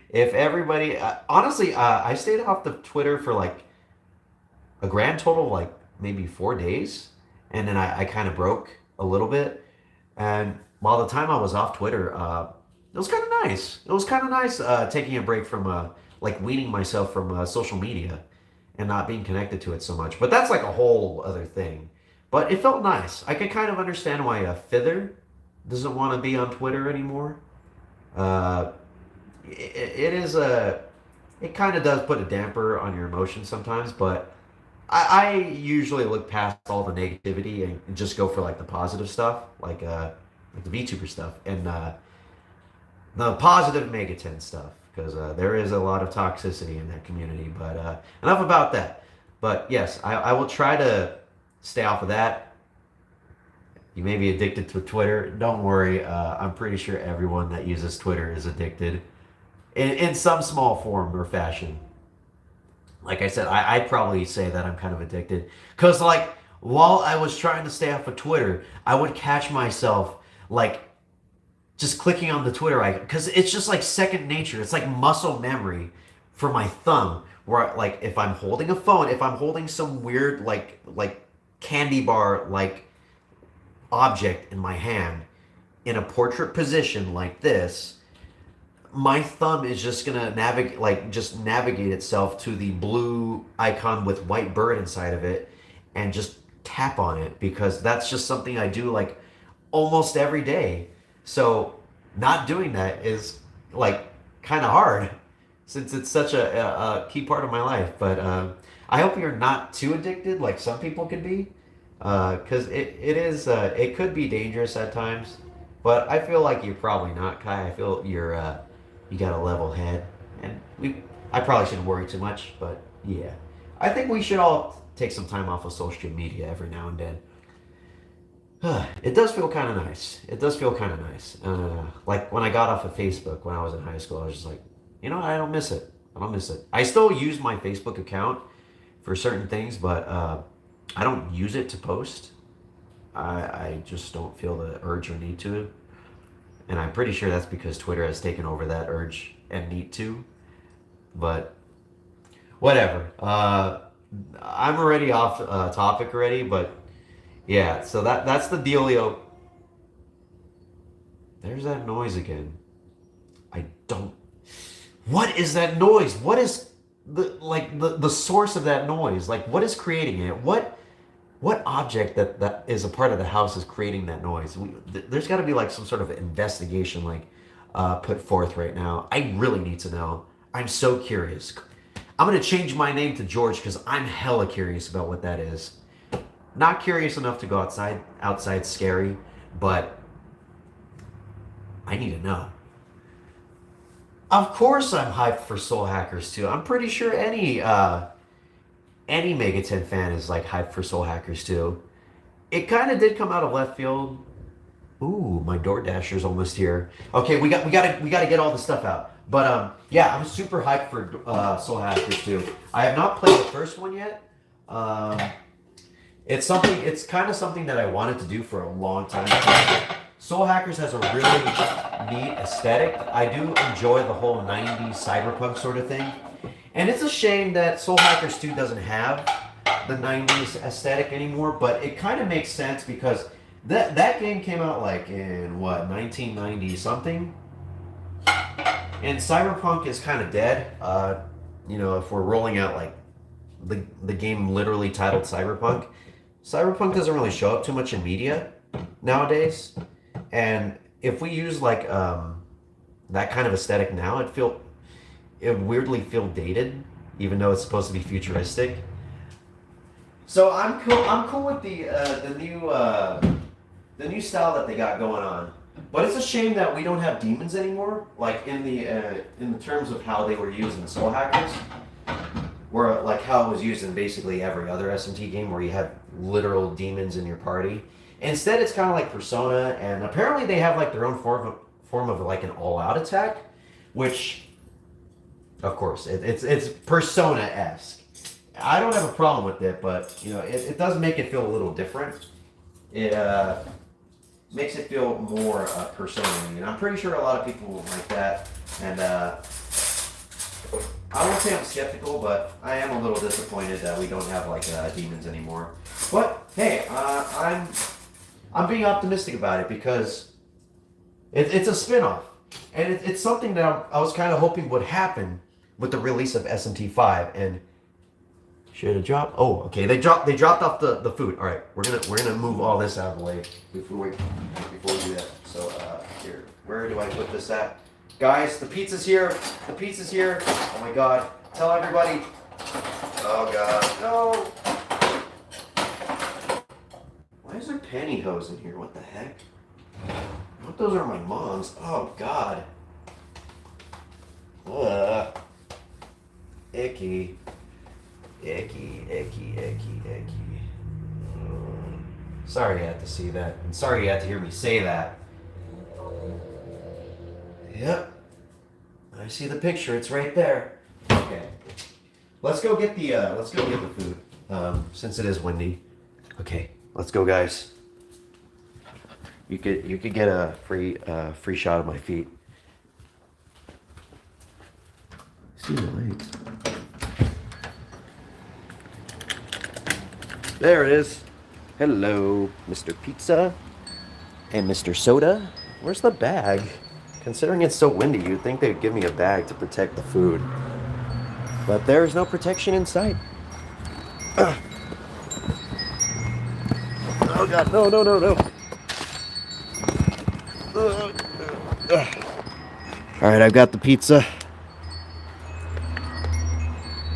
If everybody, honestly, I stayed off the Twitter for like a grand total of like maybe 4 days, and then I kind of broke a little bit. And while the time I was off Twitter, it was kind of nice. It was kind of nice taking a break from like weaning myself from social media and not being connected to it so much. But that's like a whole other thing. But it felt nice. I could kind of understand why Fither doesn't want to be on Twitter anymore. Uh, it is a, it kind of does put a damper on your emotions sometimes, but I usually look past all the negativity and just go for like the positive stuff, like the VTuber stuff and the positive Megaten stuff, because there is a lot of toxicity in that community. But enough about that. But yes, I will try to stay off of that. You may be addicted to Twitter. Don't worry. I'm pretty sure everyone that uses Twitter is addicted in some small form or fashion. Like I said, I'd probably say that I'm kind of addicted. Because, like, while I was trying to stay off of Twitter, I would catch myself, like, just clicking on the Twitter icon. Because it's just, like, second nature. It's like muscle memory for my thumb. Where, like, if I'm holding a phone, if I'm holding some weird, like candy bar, like, object in my hand in a portrait position like this, my thumb is just gonna navigate itself to the blue icon with white bird inside of it and just tap on it, because that's just something I do like almost every day. So not doing that is like kind of hard since it's such a key part of my life. But I hope you're not too addicted like some people could be, because it could be dangerous at times. But I feel like you're probably not, Kai. I feel you got a level head, and I probably shouldn't worry too much. But yeah, I think we should all take some time off of social media every now and then. It does feel kind of nice. It does feel kind of nice. Like when I got off of Facebook when I was in high school, I was just like, you know, I don't miss it. I don't miss it. I still use my Facebook account for certain things, but I don't use it to post. I just don't feel the urge or need to. And I'm pretty sure that's because Twitter has taken over that urge and need to. But whatever. I'm already off topic already, but yeah, so that's the dealio. There's that noise again. I don't. What is that noise? What is the source of that noise? Like, what is creating it? What object that is a part of the house is creating that noise? There's got to be like some sort of investigation like put forth right now. I really need to know. I'm so curious. I'm gonna change my name to George because I'm hella curious about what that is. Not curious enough to go outside. Outside scary, but I need to know. Of course, I'm hyped for Soul Hackers 2. I'm pretty sure any Mega 10 fan is like hyped for Soul Hackers 2. It kind of did come out of left field. Ooh, my DoorDasher's almost here. Okay, we gotta get all the stuff out. But yeah, I'm super hyped for Soul Hackers 2. I have not played the first one yet. It's kind of something that I wanted to do for a long time. Soul Hackers has a really neat aesthetic. I do enjoy the whole 90s cyberpunk sort of thing. And it's a shame that Soul Hackers 2 doesn't have the 90s aesthetic anymore, but it kind of makes sense because that game came out like in what, 1990 something? And cyberpunk is kind of dead. If we're rolling out like the game literally titled Cyberpunk, Cyberpunk doesn't really show up too much in media nowadays. And if we use like that kind of aesthetic now, it would weirdly feel dated, even though it's supposed to be futuristic. So I'm cool with the new style that they got going on. But it's a shame that we don't have demons anymore, like in the terms of how they were used in Soul Hackers, where like how it was used in basically every other SMT game, where you have literal demons in your party. Instead, it's kind of like Persona, and apparently they have like their own form of like an all-out attack, which, of course, it's Persona-esque. I don't have a problem with it, but it does make it feel a little different. It makes it feel more Persona-y, and I'm pretty sure a lot of people will like that. And I won't say I'm skeptical, but I am a little disappointed that we don't have like demons anymore. But hey, I'm being optimistic about it because it's a spin-off. And it's something that I was kind of hoping would happen with the release of SMT5. And should have dropped. Oh, okay. They dropped off the food. All right, we're gonna move all this out of the way before we do that. So here, where do I put this at? Guys, the pizza's here. The pizza's here. Oh my God! Tell everybody. Oh God, no! Why is there pantyhose in here? What the heck? I hope those are my mom's. Oh God. Ugh. Icky. Icky, icky, icky, icky. Sorry you had to see that. And sorry you had to hear me say that. Yep. I see the picture. It's right there. Okay. Let's go get the food. Since it is windy. Okay. Let's go, guys. You could get a free shot of my feet. See the legs. There it is. Hello, Mr. Pizza and Mr. Soda. Where's the bag? Considering it's so windy, you'd think they'd give me a bag to protect the food. But there's no protection in sight. Oh God, no. All right, I've got the pizza.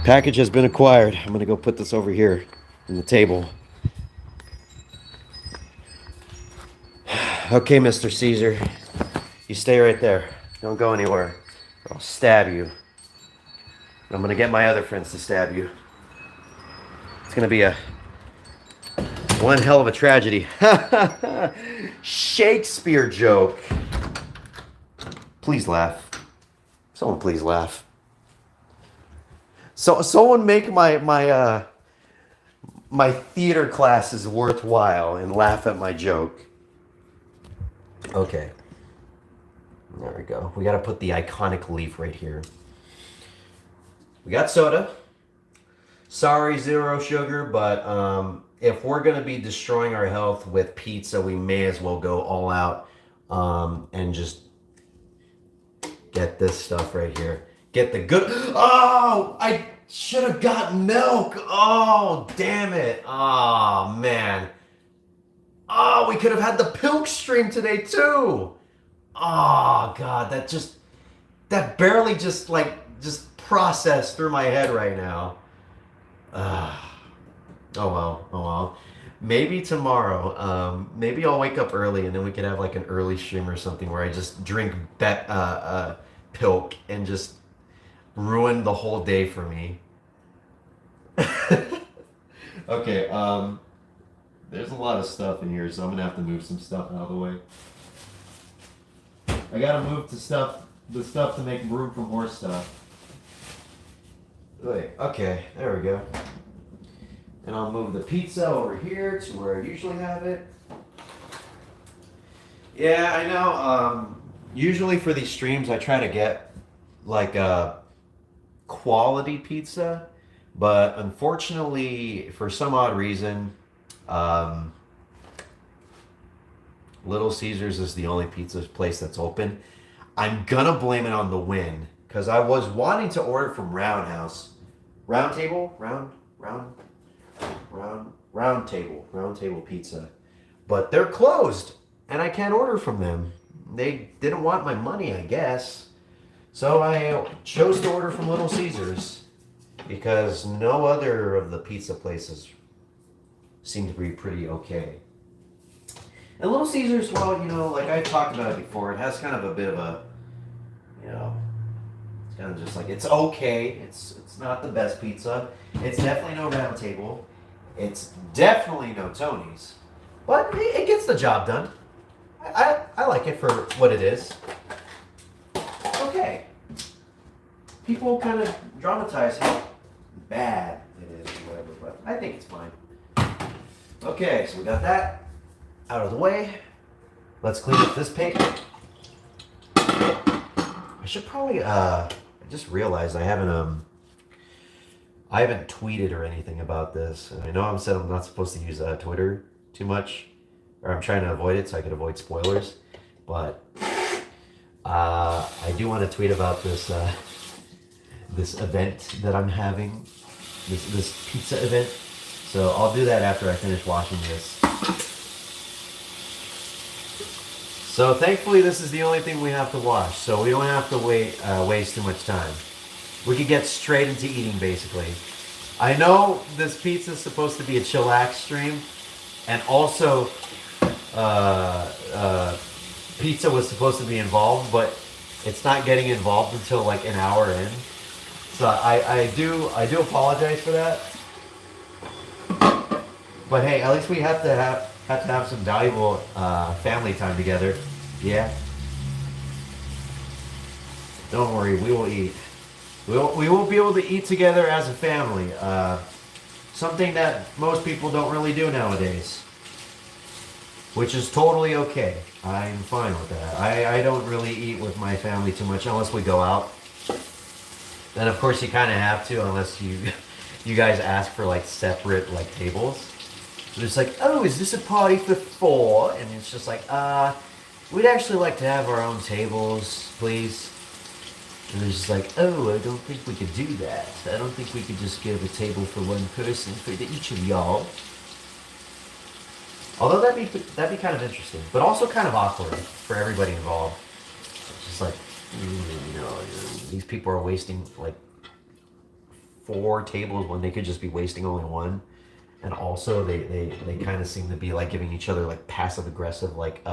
Package has been acquired. I'm gonna go put this over here on the table. Okay, Mr. Caesar. You stay right there. Don't go anywhere, or I'll stab you. I'm gonna get my other friends to stab you. It's gonna be one hell of a tragedy. Shakespeare joke. Please laugh. Someone please laugh. So someone make my theater classes worthwhile and laugh at my joke. Okay. There we go. We got to put the iconic leaf right here. We got soda. Sorry, zero sugar, but if we're going to be destroying our health with pizza, we may as well go all out and just get this stuff right here. Get the good... Oh! I should have got milk! Oh, damn it. Oh, man. Oh, we could have had the pilk stream today, too. Oh, God. That barely just processed through my head right now. Oh, well. Maybe tomorrow. Maybe I'll wake up early and then we could have like an early stream or something where I just drink pilk and just ruin the whole day for me. Okay, there's a lot of stuff in here, so I'm gonna have to move some stuff out of the way. I gotta move the stuff to make room for more stuff. Wait, okay, there we go. And I'll move the pizza over here to where I usually have it. Yeah, I know. Usually for these streams, I try to get like a quality pizza, but unfortunately, for some odd reason, um, Little Caesars is the only pizza place that's open. I'm gonna blame it on the wind because I was wanting to order from Roundhouse, Round Table, Round Table Pizza, but they're closed and I can't order from them. They didn't want my money, I guess. So I chose to order from Little Caesars because no other of the pizza places seem to be pretty okay. And Little Caesars, well, like I've talked about it before, it has kind of a bit of a, you know, it's kind of just like it's okay. It's not the best pizza. It's definitely no Round Table. It's definitely no Tony's, but it gets the job done. I like it for what it is. Okay. People kind of dramatize how bad it is or whatever, but I think it's fine. Okay, so we got that out of the way. Let's clean up this paper. I should probably I just realized I haven't tweeted or anything about this. And I know I'm not supposed to use Twitter too much, or I'm trying to avoid it so I can avoid spoilers. But I do want to tweet about this event that I'm having, this pizza event. So I'll do that after I finish washing this. So thankfully this is the only thing we have to wash, so we don't have to waste too much time. We could get straight into eating basically. I know this pizza is supposed to be a chillax stream, and also pizza was supposed to be involved, but it's not getting involved until like an hour in. So I do apologize for that. But hey, at least we have to have some valuable family time together. Yeah. Don't worry, we will eat. We will be able to eat together as a family. Something that most people don't really do nowadays. Which is totally okay. I'm fine with that. I don't really eat with my family too much unless we go out. Then of course you kind of have to unless you guys ask for like separate like tables. So it's like, oh, is this a party for four? And it's just like, we'd actually like to have our own tables, please. And it's just like, oh, I don't think we could do that. I don't think we could just give a table for one person for each of y'all. Although that'd be kind of interesting, but also kind of awkward for everybody involved. It's just like, these people are wasting like 4 tables when they could just be wasting only one. And also they kind of seem to be like giving each other like passive aggressive like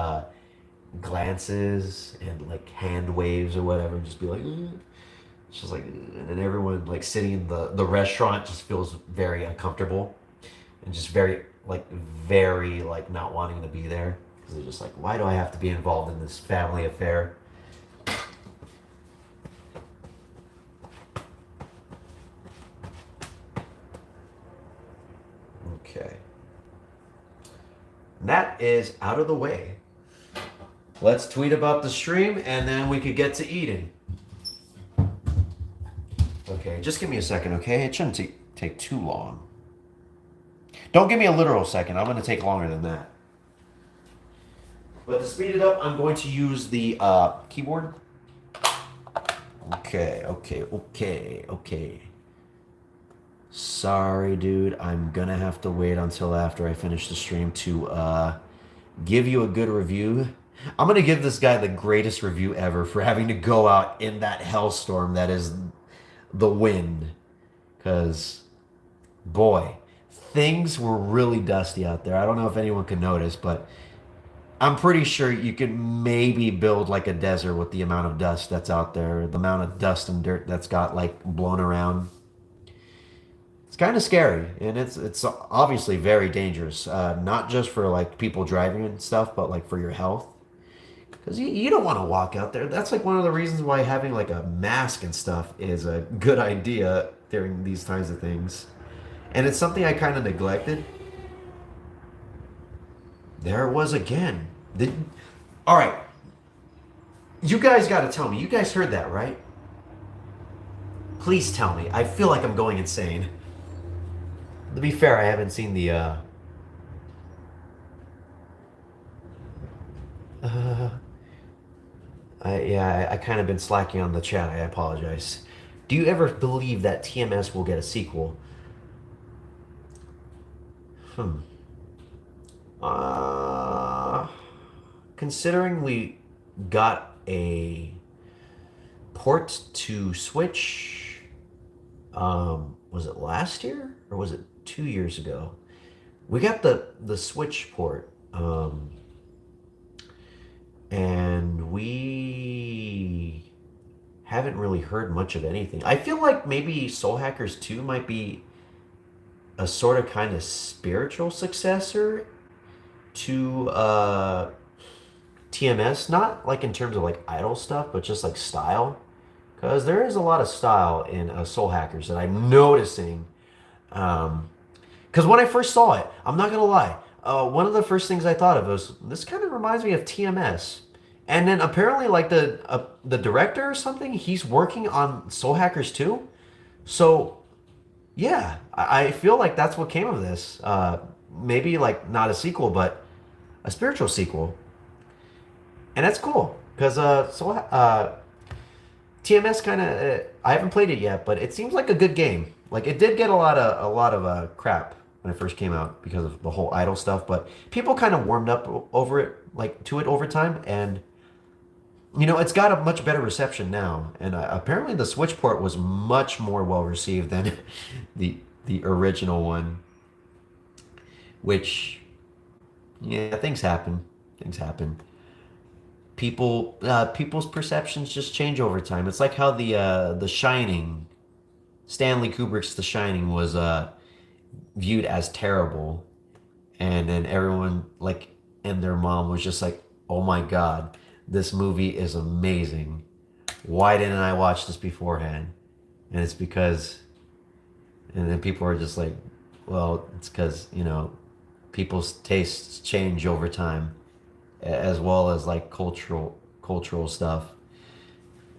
glances and like hand waves or whatever, and just be like, it's just like, and then everyone like sitting in the restaurant just feels very uncomfortable and just very like not wanting to be there because they're just like, why do I have to be involved in this family affair? Okay. And that is out of the way. Let's tweet about the stream and then we could get to eating. Okay, just give me a second, okay? It shouldn't take too long. Don't give me a literal second. I'm going to take longer than that. But to speed it up, I'm going to use the keyboard. Okay. Sorry, dude. I'm going to have to wait until after I finish the stream to give you a good review. I'm going to give this guy the greatest review ever for having to go out in that hellstorm that is the wind. Because, boy, things were really dusty out there. I don't know if anyone can notice, but I'm pretty sure you could maybe build like a desert with the amount of dust that's out there, the amount of dust and dirt that's got like blown around. It's kind of scary, and it's obviously very dangerous, not just for like people driving and stuff, but like for your health. Because you don't want to walk out there. That's like one of the reasons why having like a mask and stuff is a good idea during these kinds of things. And it's something I kind of neglected. There it was again. All right, you guys got to tell me. You guys heard that, right? Please tell me. I feel like I'm going insane. To be fair, I haven't seen the. Uh, I kind of been slacking on the chat. I apologize. Do you ever believe that TMS will get a sequel? Hmm. Uh, Considering we got a port to Switch, was it last year or was it 2 years ago? We got the Switch port, and we haven't really heard much of anything. I feel like maybe Soul Hackers 2 might be a sort of kind of spiritual successor to TMS, not like in terms of like idol stuff, but just like style. Because there is a lot of style in Soul Hackers that I'm noticing. Because when I first saw it, I'm not gonna lie, one of the first things I thought of was this kind of reminds me of TMS. And then apparently, like the director or something, he's working on Soul Hackers 2. So yeah, I feel like that's what came of this. Maybe like not a sequel, but a spiritual sequel, and that's cool because TMS kind of I haven't played it yet, but it seems like a good game. Like it did get a lot of crap when it first came out because of the whole idol stuff, but people kind of warmed up over it, like to it over time, and it's got a much better reception now. And apparently the Switch port was much more well received than the original one, which yeah, things happen. Things happen. People's perceptions just change over time. It's like how the Shining, Stanley Kubrick's The Shining was viewed as terrible, and then everyone like and their mom was just like, "Oh my God, this movie is amazing. Why didn't I watch this beforehand?" And it's because, and then people are just like, "Well, it's because people's tastes change over time, as well as like cultural stuff."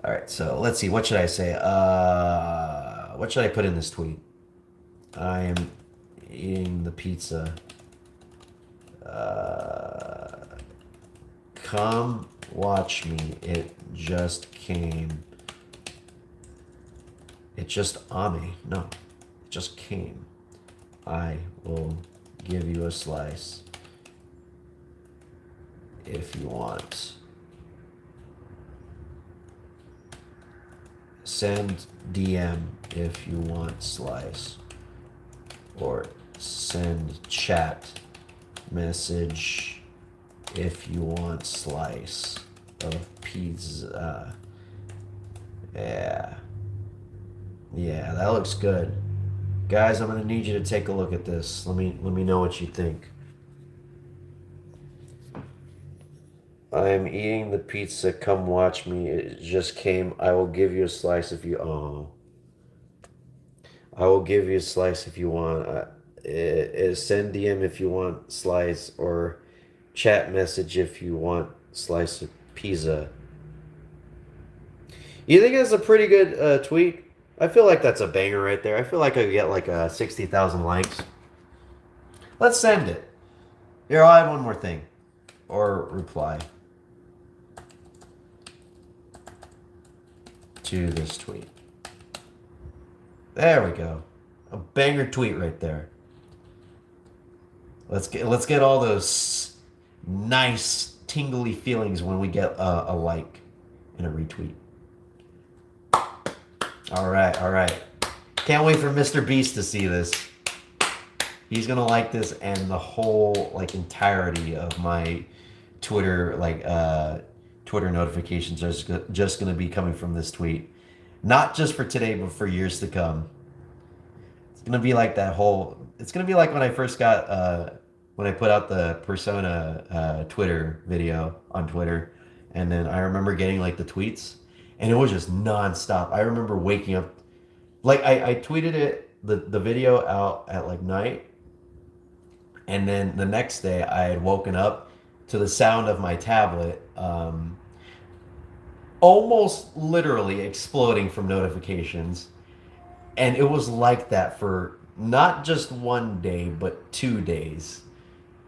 All right, so let's see. What should I say? What should I put in this tweet? I am eating the pizza. Come watch me. It just came. It just Ami. No, it just came. I will give you a slice if you want. Send DM if you want slice, or send chat message if you want slice of pizza. Yeah, that looks good, guys. I'm gonna need you to take a look at this. Let me know what you think. I am eating the pizza. Come watch me. It just came. I will give you a slice if you. Oh. I will give you a slice if you want. Send DM if you want slice, or chat message if you want slice of pizza. You think that's a pretty good tweet? I feel like that's a banger right there. I feel like I could get like 60,000 likes. Let's send it. Here, I'll add one more thing. Or reply to this tweet. There we go. A banger tweet right there. Let's get all those nice tingly feelings when we get a like and a retweet. All right. Can't wait for Mr. Beast to see this. He's gonna like this, and the whole like entirety of my Twitter Twitter notifications are just gonna be coming from this tweet. Not just for today, but for years to come. It's gonna be like that whole. It's gonna be like when I first got when I put out the Persona Twitter video on Twitter, and then I remember getting like the tweets, and it was just nonstop. I remember waking up, like I tweeted the video out at like night, and then the next day I had woken up to the sound of my tablet um, almost literally exploding from notifications. And it was like that for not just one day, but 2 days.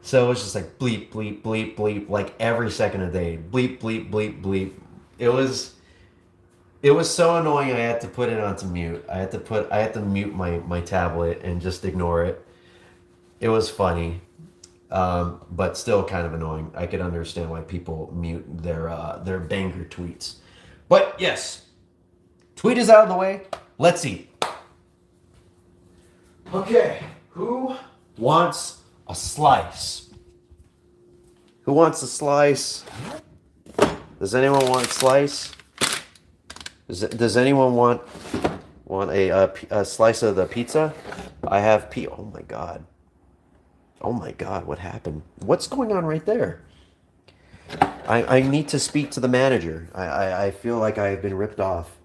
So it was just like bleep, bleep, bleep, bleep, like every second of the day. Bleep, bleep, bleep, bleep. It was it was so annoying I had to put it onto mute. I had to mute my tablet and just ignore it. It was funny. But still kind of annoying. I could understand why people mute their banger tweets. But yes, tweet is out of the way. Let's see. Okay, who wants a slice? Who wants a slice? Does anyone want a slice? Does anyone want a slice of the pizza? I have Oh my god. Oh my god, what happened? What's going on right there? I need to speak to the manager. I feel like I have been ripped off.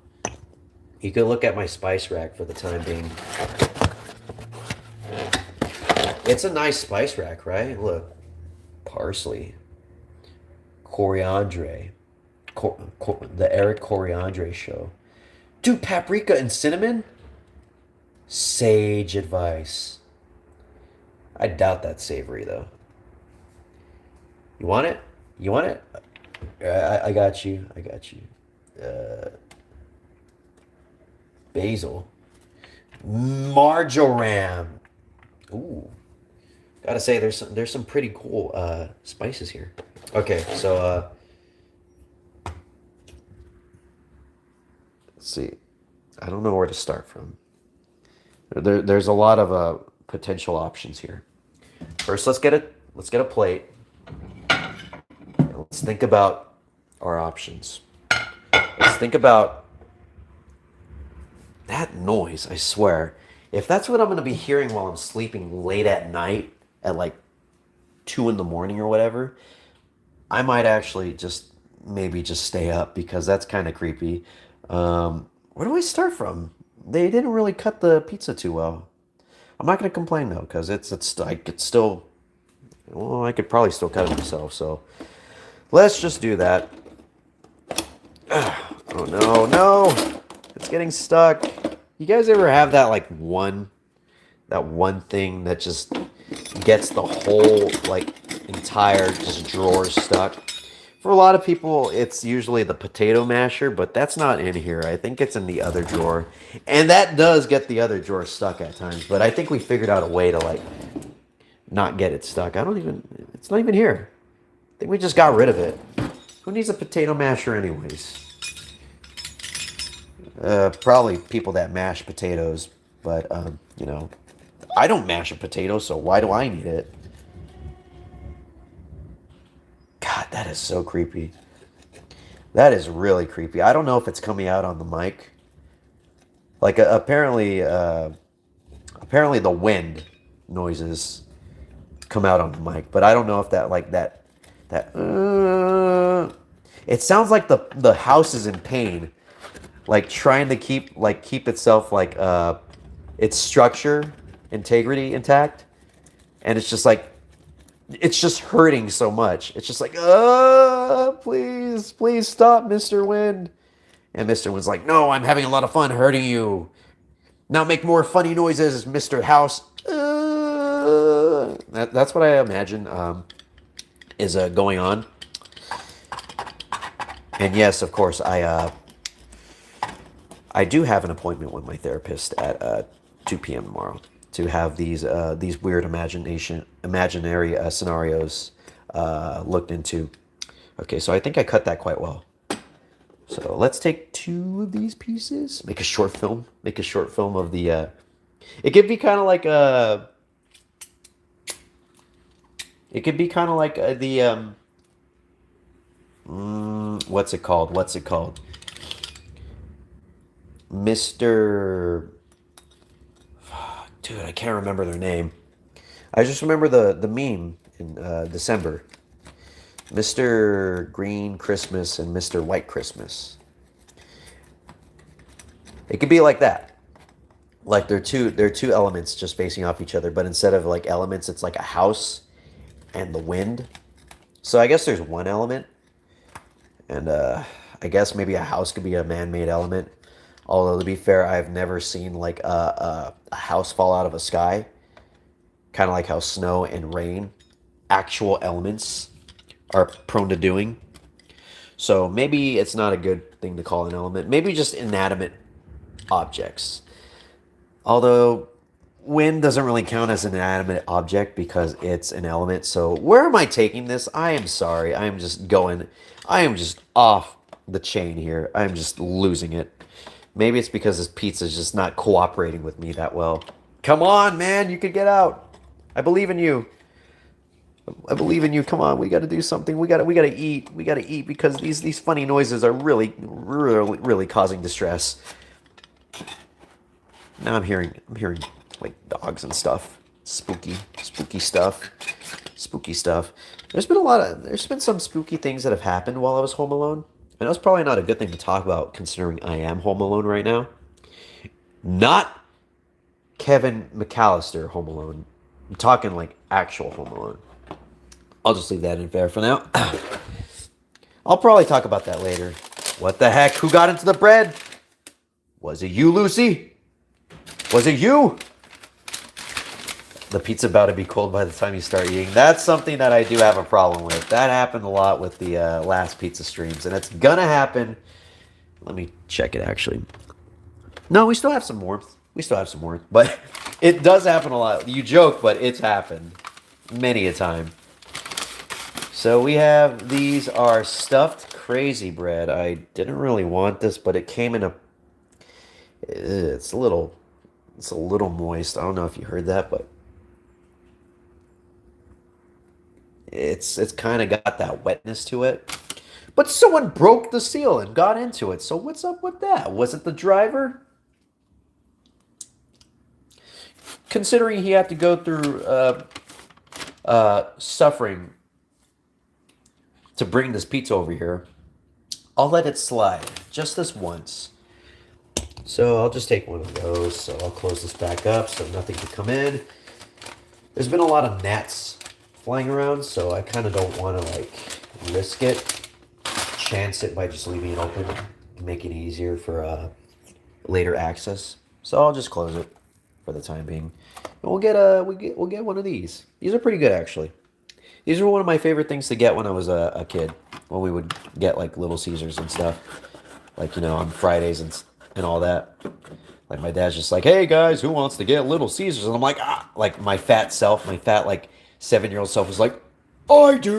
You could look at my spice rack for the time being. It's a nice spice rack, right? Look. Parsley. Coriandre. The Eric Coriandre show. Dude, paprika and cinnamon? Sage advice. I doubt that's savory, though. You want it? You want it? I got you. I got you. Uh, Basil. Marjoram. Ooh. Gotta say, there's some pretty cool spices here. Okay, so let's see. I don't know where to start from. There's a lot of potential options here. First, let's get a plate. And let's think about our options. Let's think about that noise. I swear, if that's what I'm going to be hearing while I'm sleeping late at night at like 2 in the morning or whatever, I might actually maybe just stay up because that's kind of creepy. Where do I start from? They didn't really cut the pizza too well. I'm not gonna complain though, because I could still, well, I could probably still cut it myself. So let's just do that. Oh no, no, it's getting stuck. You guys ever have that that one thing that just gets the whole entire just drawer stuck? For a lot of people, it's usually the potato masher, but that's not in here. I think it's in the other drawer. And that does get the other drawer stuck at times, but I think we figured out a way to not get it stuck. It's not even here. I think we just got rid of it. Who needs a potato masher anyways? Probably people that mash potatoes, but I don't mash a potato, so why do I need it? God, that is so creepy. That is really creepy. I don't know if it's coming out on the mic. Apparently the wind noises come out on the mic, but I don't know if it sounds like the house is in pain, trying to keep itself its structure integrity intact, and it's just hurting so much. It's just please, please stop, Mr. Wind. And Mr. Wind's like, no, I'm having a lot of fun hurting you. Now make more funny noises, Mr. House. That's what I imagine is going on. And yes, of course, I do have an appointment with my therapist at 2 p.m. tomorrow to have these weird imaginary scenarios looked into. Okay, so I think I cut that quite well. So let's take 2 of these pieces, make a short film of the. It could be kind of like a. It could be kind of like the. What's it called? Mr. Dude, I can't remember their name. I just remember the meme in December. Mr. Green Christmas and Mr. White Christmas. It could be like that. They're two elements just facing off each other, but instead of elements, it's like a house and the wind. So I guess there's one element, And I guess maybe a house could be a man-made element. Although to be fair, I've never seen like a house fall out of a sky. Kind of like how snow and rain, actual elements, are prone to doing. So maybe it's not a good thing to call an element. Maybe just inanimate objects. Although wind doesn't really count as an inanimate object because it's an element. So where am I taking this? I am sorry. I am just off the chain here. I am just losing it. Maybe it's because this pizza is just not cooperating with me that well. Come on, man. You could get out. I believe in you. I believe in you. Come on, we got to do something. We got to eat. We got to eat because these funny noises are really causing distress. Now I'm hearing like dogs and stuff. Spooky stuff. Spooky stuff. There's been some spooky things that have happened while I was home alone. I know it's probably not a good thing to talk about considering I am home alone right now. Not Kevin McAllister home alone. I'm talking like actual home alone. I'll just leave that in there for now. I'll probably talk about that later. What the heck? Who got into the bread? Was it you, Lucy? Was it you? The pizza about to be cold by the time you start eating. That's something that I do have a problem with. That happened a lot with the last pizza streams. And it's going to happen. Let me check it, actually. No, we still have some warmth. We still have some warmth. But it does happen a lot. You joke, but it's happened many a time. So we have, these are stuffed crazy bread. I didn't really want this, but it came in a, it's a little moist. I don't know if you heard that, but it's kind of got that wetness to it. But someone broke the seal and got into it. So what's up with that? Was it the driver? Considering he had to go through suffering to bring this pizza over here, I'll let it slide just this once. So I'll just take one of those. So I'll close this back up so nothing can come in. There's been a lot of gnats flying around, so I kind of don't want to like risk it. Chance it by just leaving it open, make it easier for later access. So I'll just close it for the time being. And we'll get one of these. These are pretty good actually. These were one of my favorite things to get when I was a kid. When we would get like Little Caesars and stuff, like on Fridays and all that. Like my dad's just like, "Hey guys, who wants to get Little Caesars?" And I'm like, ah, like my fat like 7-year-old self was like, "I do."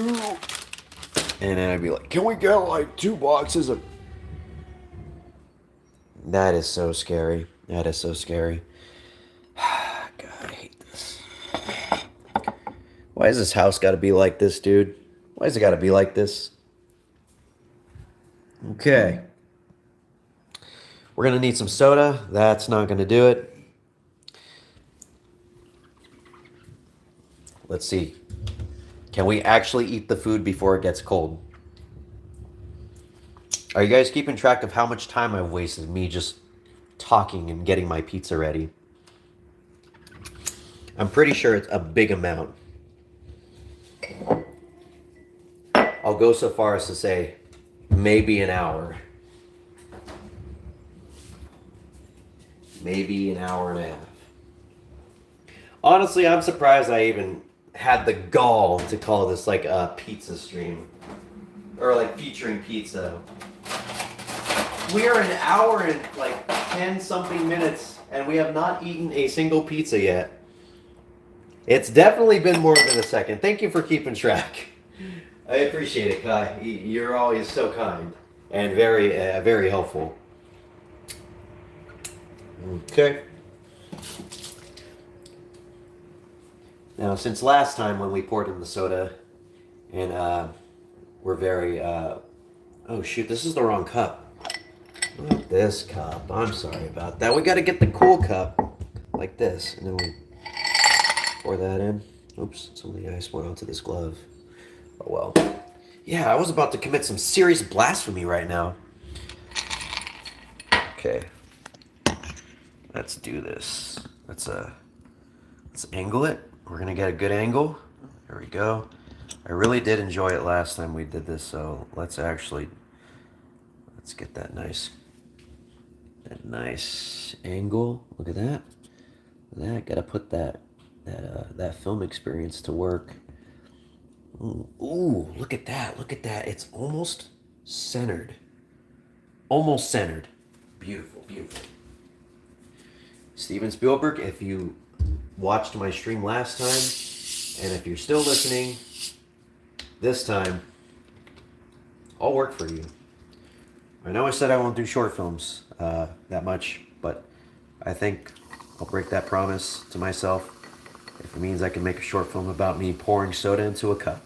And then I'd be like, "Can we get like 2 boxes of?" That is so scary. That is so scary. God, I hate this. Why has this house got to be like this, dude? Why has it got to be like this? Okay. We're going to need some soda. That's not going to do it. Let's see. Can we actually eat the food before it gets cold? Are you guys keeping track of how much time I've wasted me just talking and getting my pizza ready? I'm pretty sure it's a big amount. I'll go so far as to say maybe an hour. Maybe an hour and a half. Honestly, I'm surprised I even had the gall to call this like a pizza stream. Or like featuring pizza. We are an hour and like 10 something minutes and we have not eaten a single pizza yet. It's definitely been more than a second. Thank you for keeping track. I appreciate it, Kai. You're always so kind and very helpful. Okay. Now, since last time when we poured in the soda, and we're very, oh shoot, this is the wrong cup. Not this cup. I'm sorry about that. We got to get the cool cup, like this, and then we pour that in. Oops, some of the ice went onto this glove. Oh well. Yeah, I was about to commit some serious blasphemy right now. Okay. Let's do this. Let's angle it. We're gonna get a good angle. There we go. I really did enjoy it last time we did this, so let's actually Let's get that nice angle. Look at that. Look at that. Gotta put that film experience to work. Ooh, look at that. Look at that. It's almost centered. Almost centered. Beautiful, beautiful. Steven Spielberg, if you watched my stream last time, and if you're still listening this time, I'll work for you. I know I said I won't do short films that much, but I think I'll break that promise to myself if it means I can make a short film about me pouring soda into a cup.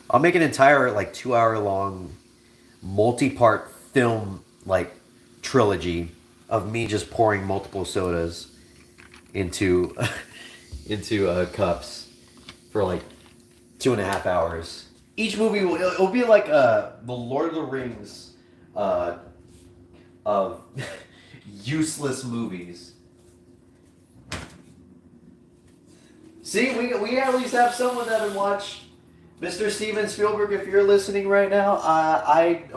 I'll make an entire 2 hour long multi-part film trilogy of me just pouring multiple sodas into cups for 2.5 hours. Each movie it'll be like the Lord of the Rings of useless movies. See, we at least have someone that would watch Mr. Steven Spielberg. If you're listening right now, I'd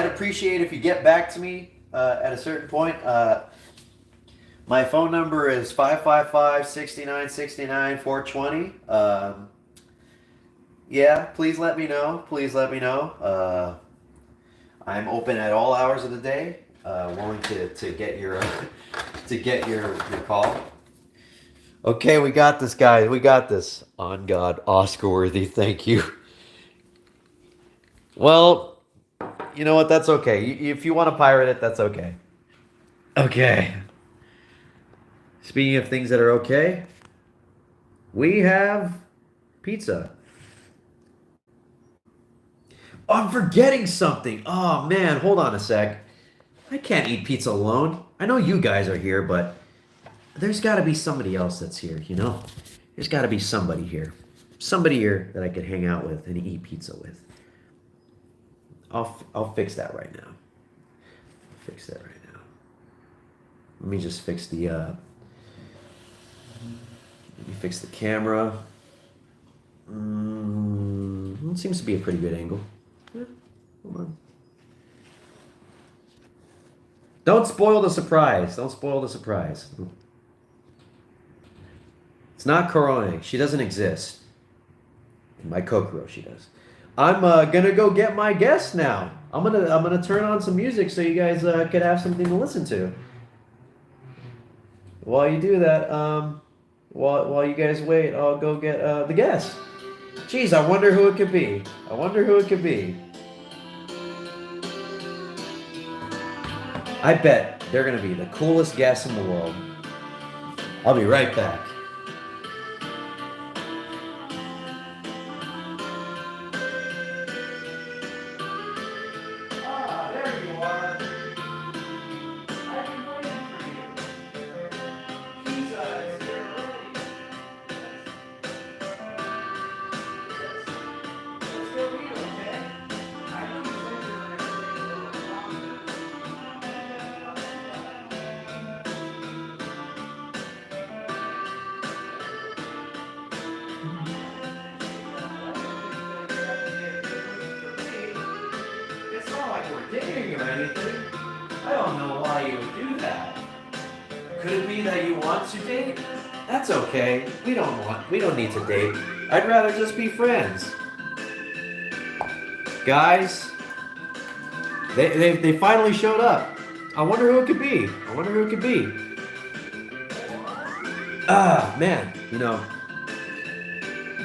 appreciate if you get back to me at a certain point. My phone number is 555-6969-420. Yeah, please let me know. Please let me know. I'm open at all hours of the day. Willing to get your call. Okay, we got this, guys. We got this. On God, Oscar worthy. Thank you. Well, you know what? That's okay. If you want to pirate it, that's okay. Okay. Speaking of things that are okay, we have pizza. Oh, I'm forgetting something. Oh, man. Hold on a sec. I can't eat pizza alone. I know you guys are here, but there's got to be somebody else that's here, you know? There's got to be somebody here. Somebody here that I could hang out with and eat pizza with. I'll fix that right now. Fix that right now. Let me just fix the camera. It seems to be a pretty good angle. Yeah, hold on. Don't spoil the surprise. Don't spoil the surprise. It's not Corone. She doesn't exist. In my Kokoro, she does. I'm gonna go get my guest now. I'm gonna turn on some music so you guys could have something to listen to. While you do that, while you guys wait, I'll go get the guest. Jeez, I wonder who it could be. I wonder who it could be. I bet they're gonna be the coolest guests in the world. I'll be right back. Dating or anything. I don't know why you would do that. Could it be that you want to date? That's okay. We don't need to date. I'd rather just be friends. Guys, they finally showed up. I wonder who it could be. I wonder who it could be. Ah, man, you know,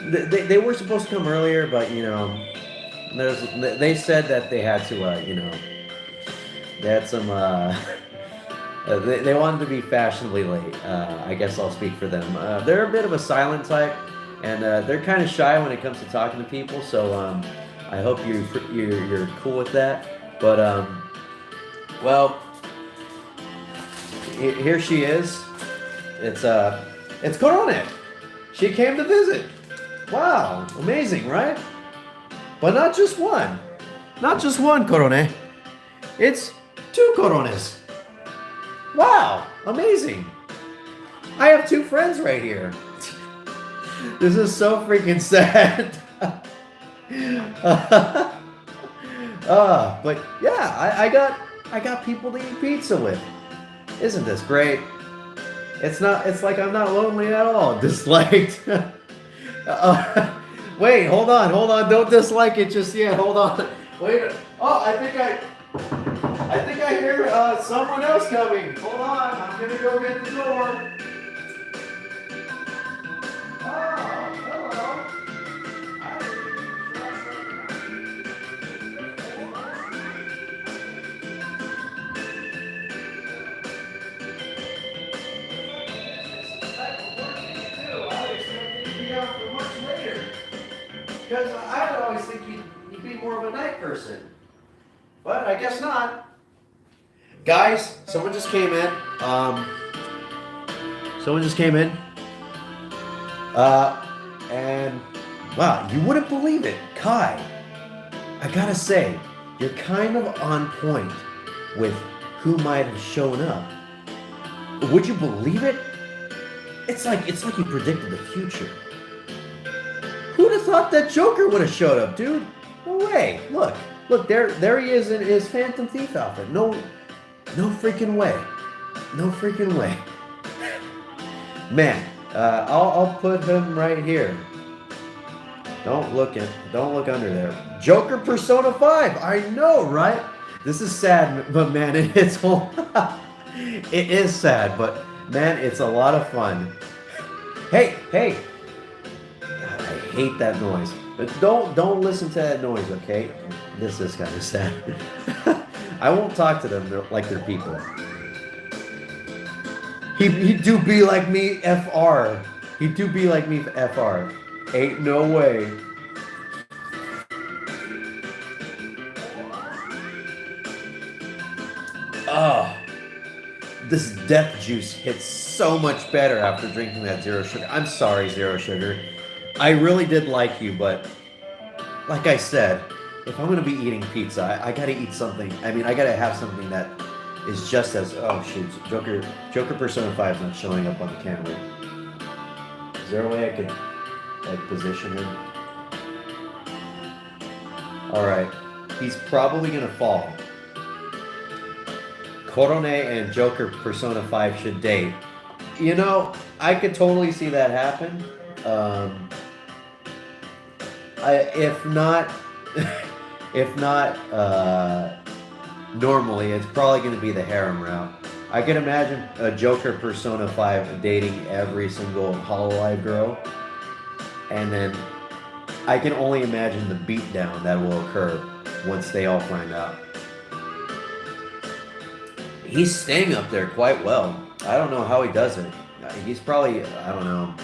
they were supposed to come earlier, but you know, they said that they had to, you know, they had some, they wanted to be fashionably late. I guess I'll speak for them. They're a bit of a silent type, and they're kind of shy when it comes to talking to people. So I hope you're cool with that. But well, here she is. It's Corone. She came to visit. Wow, amazing, right? But not just one. Not just one Corone. It's 2 Corones. Wow, amazing. I have 2 friends right here. This is so freaking sad. But yeah, I got people to eat pizza with. Isn't this great? It's like I'm not lonely at all. Disliked. Wait, hold on. Don't dislike it just yet. Hold on. Wait. Oh, I think I hear someone else coming. Hold on. I'm gonna go get the door. Oh, hello. Because I would always think you'd be more of a night person. But I guess not. Guys, someone just came in. Someone just came in. And wow, you wouldn't believe it. Kai, I gotta say, you're kind of on point with who might have shown up. Would you believe it? It's like you predicted the future. Who'd have thought that Joker would have showed up, dude? No way. Look, there he is in his Phantom Thief outfit. No freaking way. No freaking way. Man, I'll put him right here. Don't look under there. Joker Persona 5. I know, right? This is sad, but man, it's whole. It is sad, but man, it's a lot of fun. Hey. God, I hate that noise. But don't listen to that noise, okay? This is kind of sad. I won't talk to them like they're people. He do be like me, FR. He do be like me, FR. Ain't no way. Oh, this death juice hits so much better after drinking that zero sugar. I'm sorry, zero sugar. I really did like you, but like I said, if I'm gonna be eating pizza, I gotta eat something. I mean, I gotta have something that is just as, oh shoot, Joker Persona 5 is not showing up on the camera. Is there a way I could like position him? Alright, he's probably gonna fall. Korone and Joker Persona 5 should date. You know, I could totally see that happen. If not, normally it's probably going to be the harem route. I can imagine a Joker Persona 5 dating every single Hololive girl, and then I can only imagine the beatdown that will occur once they all find out. He's staying up there quite well. I don't know how he does it. He's probably, I don't know.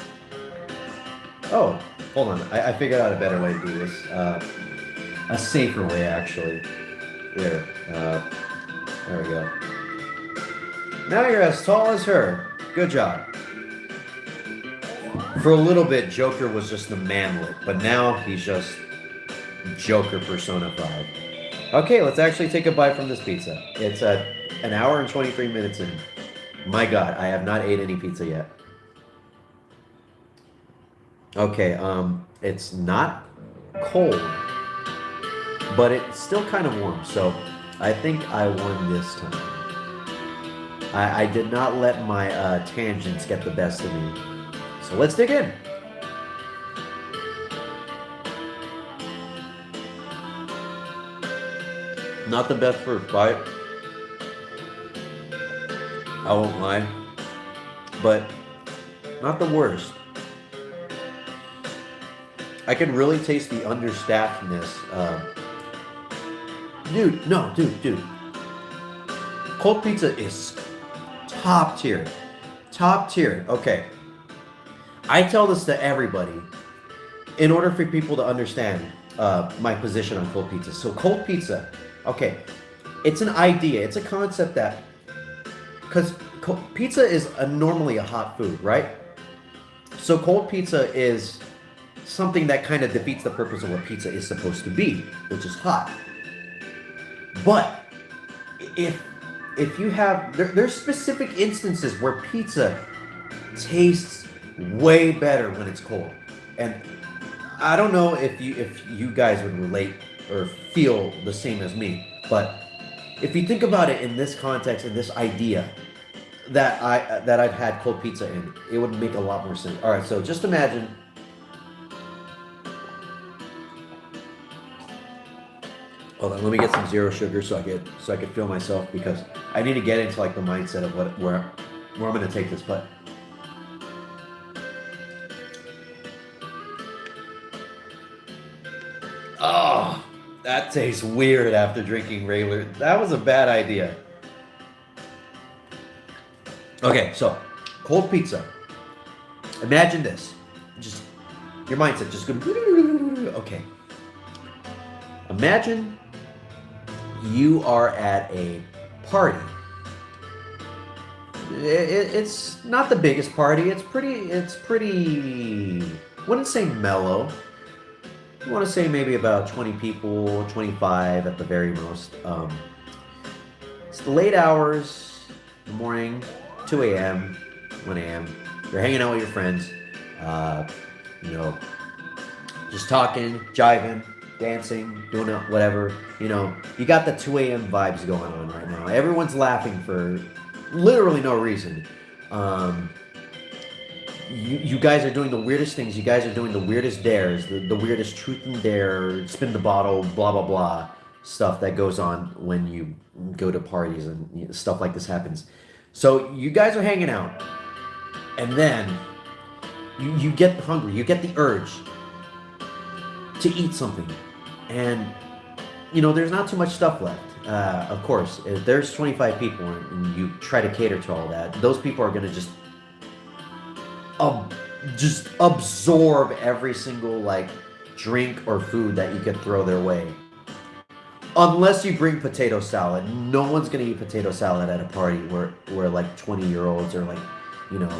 Oh, hold on. I figured out a better way to do this. A safer way, actually. There. There we go. Now you're as tall as her. Good job. For a little bit, Joker was just a manlet, but now he's just Joker Persona 5. Okay, let's actually take a bite from this pizza. It's an hour and 23 minutes in. My God, I have not ate any pizza yet. Okay, it's not cold, but it's still kind of warm, so I think I won this time. I did not let my tangents get the best of me. So let's dig in. Not the best first bite. I won't lie. But not the worst. I can really taste the understaffedness. Dude. Cold pizza is top tier. Top tier. Okay. I tell this to everybody in order for people to understand my position on cold pizza. So cold pizza, okay, it's an idea. It's a concept that, because pizza is normally a hot food, right? So cold pizza is something that kind of defeats the purpose of what pizza is supposed to be, which is hot. But if you have, there's specific instances where pizza tastes way better when it's cold. And I don't know if you guys would relate or feel the same as me. But if you think about it in this context, in this idea that I've had cold pizza in, it would make a lot more sense. All right, so just imagine. Hold on, let me get some zero sugar so I could feel myself, because I need to get into like the mindset of where I'm gonna take this. But oh, that tastes weird after drinking regular. That was a bad idea. Okay, so cold pizza. Imagine this. Just your mindset just go. Okay. Imagine you are at a party. It's not the biggest party. It's pretty. Wouldn't say mellow. I want to say maybe about 20 people, 25 at the very most. It's the late hours, the morning, 2 a.m., 1 a.m. You're hanging out with your friends, you know, just talking, jiving, dancing, doing whatever. You know, you got the 2 a.m. vibes going on right now. Everyone's laughing for literally no reason. You guys are doing the weirdest things. You guys are doing the weirdest dares, the weirdest truth and dare, spin the bottle, blah, blah, blah stuff that goes on when you go to parties and stuff like this happens. So you guys are hanging out, and then you get hungry. You get the urge to eat something. And, you know, there's not too much stuff left. Of course, if there's 25 people and you try to cater to all that, those people are going to just absorb every single like drink or food that you could throw their way. Unless you bring potato salad. No one's gonna eat potato salad at a party where like 20-year-olds or like, you know,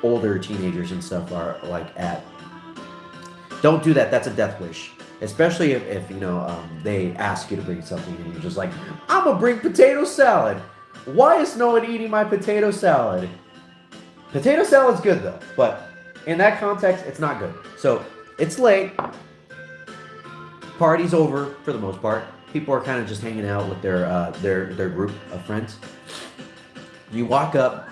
older teenagers and stuff are like at. Don't do that. That's a death wish. Especially if you know they ask you to bring something and you're just like, I'm gonna bring potato salad. Why is no one eating my potato salad? Potato salad's good though, but in that context, it's not good. So it's late. Party's over for the most part. People are kind of just hanging out with their group of friends. You walk up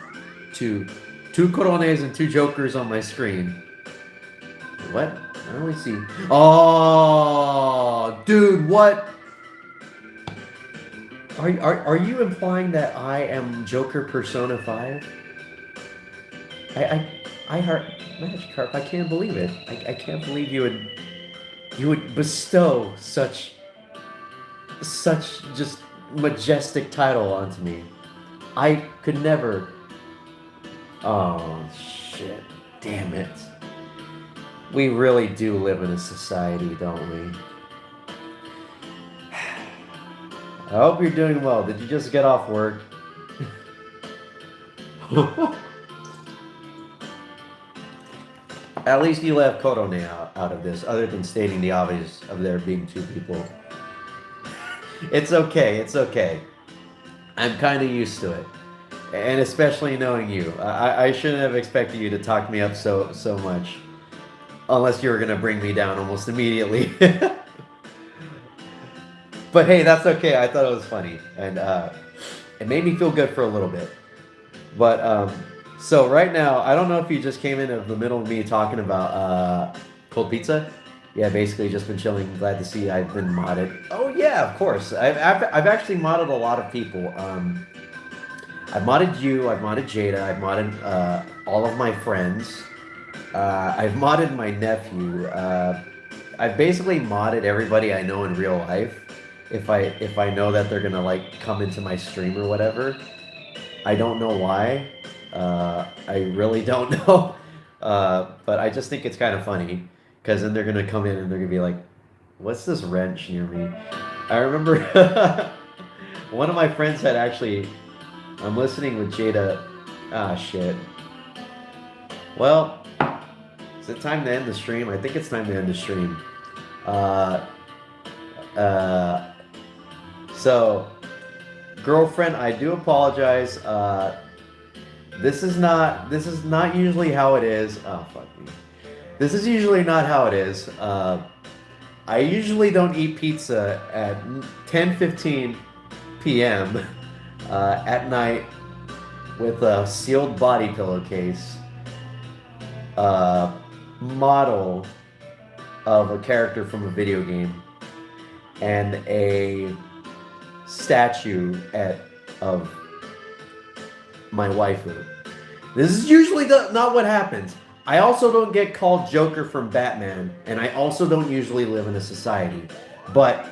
to two corones and two jokers on my screen. What? I don't really see. Oh, dude, what? Are you implying that I am Joker Persona 5? I heart Magikarp. I can't believe it. I can't believe you would bestow such just majestic title onto me. I could never. Oh shit! Damn it. We really do live in a society, don't we? I hope you're doing well. Did you just get off work? At least you left Korone out of this, other than stating the obvious of there being two people. It's okay, it's okay. I'm kind of used to it. And especially knowing you. I shouldn't have expected you to talk me up so much. Unless you were going to bring me down almost immediately. But hey, that's okay. I thought it was funny. And it made me feel good for a little bit. But, so right now, I don't know if you just came in the middle of me talking about cold pizza. Yeah, basically just been chilling. Glad to see I've been modded. Oh yeah, of course. I've actually modded a lot of people. I've modded you. I've modded Jada. I've modded all of my friends. I've modded my nephew. I've basically modded everybody I know in real life. If I know that they're gonna like come into my stream or whatever. I don't know why. I really don't know. But I just think it's kind of funny. Because then they're going to come in and they're going to be like, what's this wrench near me? I remember one of my friends had actually, I'm listening with Jada. Ah, shit. Well, is it time to end the stream? I think it's time to end the stream. So, girlfriend, I do apologize. This is not usually how it is. Oh, fuck me. This is usually not how it is. I usually don't eat pizza at 10:15 p.m. At night with a sealed body pillowcase, a model of a character from a video game, and a statue of my waifu. This is usually not what happens. I also don't get called Joker from Batman, and I also don't usually live in a society. But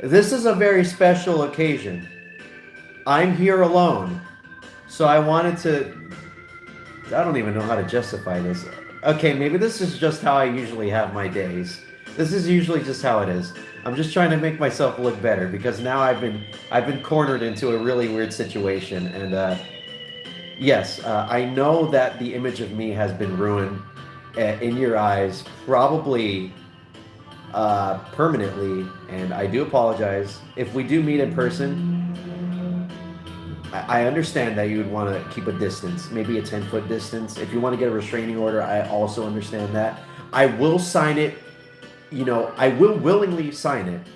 this is a very special occasion. I'm here alone, so I wanted to... I don't even know how to justify this. Okay, maybe this is just how I usually have my days. This is usually just how it is. I'm just trying to make myself look better, because now I've been cornered into a really weird situation, and yes, I know that the image of me has been ruined in your eyes, probably permanently, and I do apologize. If we do meet in person, I understand that you would want to keep a distance, maybe a 10-foot distance. If you want to get a restraining order, I also understand that. I will sign it, I will willingly sign it.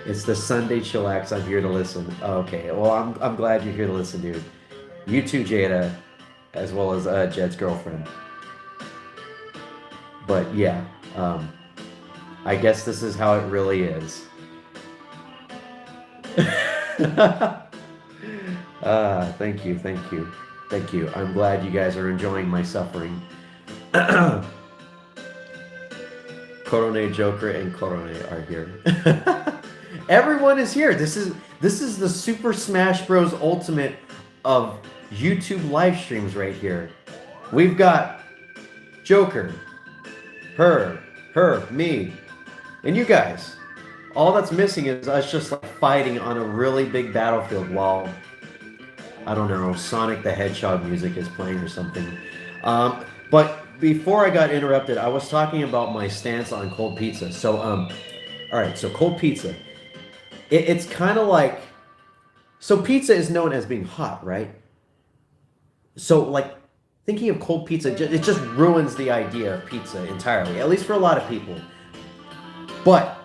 It's the Sunday Chillax. I'm here to listen. Okay, well, I'm glad you're here to listen, dude. You too, Jada, as well as Jed's girlfriend. But yeah, I guess this is how it really is. Thank you, thank you, thank you. I'm glad you guys are enjoying my suffering. Korone Joker and Korone are here. Everyone is here. This is the Super Smash Bros. Ultimate of YouTube live streams right here. We've got Joker, her, me, and you guys. All that's missing is us just like fighting on a really big battlefield while, I don't know, Sonic the Hedgehog music is playing or something. But before I got interrupted, I was talking about my stance on cold pizza. So, all right, so cold pizza. It's kind of like, so pizza is known as being hot, right? So, like, thinking of cold pizza, it just ruins the idea of pizza entirely, at least for a lot of people. But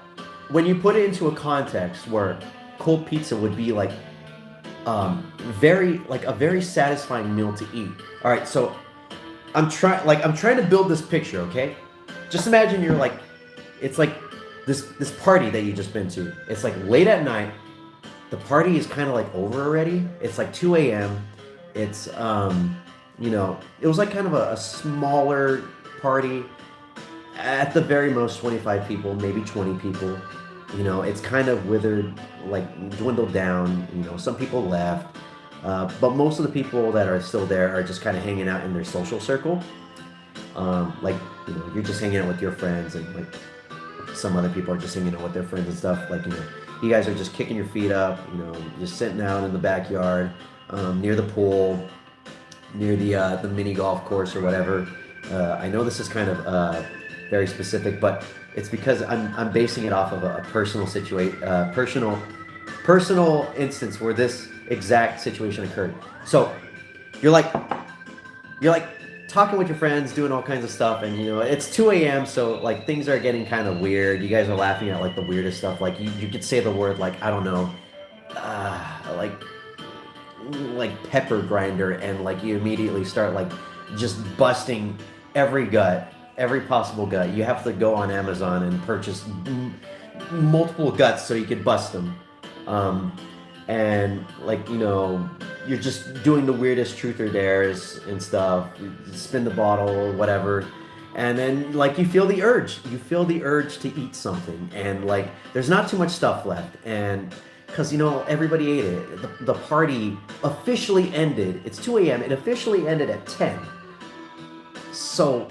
when you put it into a context where cold pizza would be like, a very satisfying meal to eat. All right, so I'm trying to build this picture, okay? Just imagine you're like, it's like this party that you just been to. It's like late at night. The party is kind of like over already. It's like 2 a.m. It's it was like kind of a smaller party. At the very most 25 people, maybe 20 people. It's kind of withered, like dwindled down. Some people left. But most of the people that are still there are just kind of hanging out in their social circle. You're just hanging out with your friends, and like some other people are just hanging out with their friends and stuff. You guys are just kicking your feet up, just sitting out in the backyard, near the pool, near the mini golf course or whatever. I know this is kind of very specific, but it's because I'm basing it off of a personal situation, personal instance where this exact situation occurred. So you're like talking with your friends, doing all kinds of stuff, and it's 2 a.m. so like things are getting kind of weird. You guys are laughing at like the weirdest stuff. Like you could say the word like, I don't know, like pepper grinder, and like you immediately start like just busting every possible gut. You have to go on Amazon and purchase multiple guts so you could bust them. And you're just doing the weirdest truth or dares and stuff. You spin the bottle or whatever, and then like you feel the urge to eat something, and like there's not too much stuff left, and because everybody ate it. The party officially ended. It's 2 a.m. It officially ended at 10. So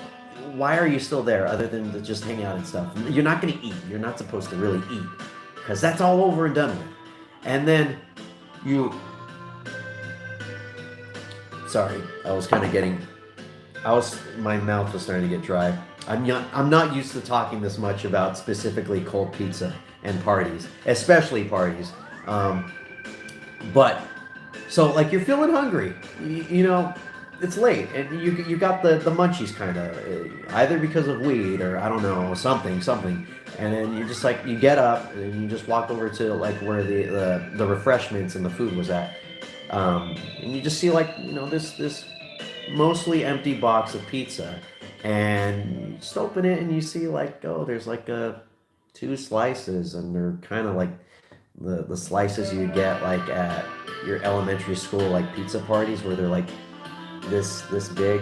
why are you still there other than to just hang out and stuff? You're not going to eat. You're not supposed to really eat, because that's all over and done with. And then sorry, my mouth was starting to get dry. I'm not used to talking this much about specifically cold pizza and parties, especially parties. But so like you're feeling hungry, it's late, and you got the munchies kind of, either because of weed or I don't know, something, and then you just like you get up and you just walk over to like where the refreshments and the food was at, and you just see like this mostly empty box of pizza, and you just open it and you see like, oh, there's like two slices, and they're kind of like the slices you get like at your elementary school like pizza parties where they're like this big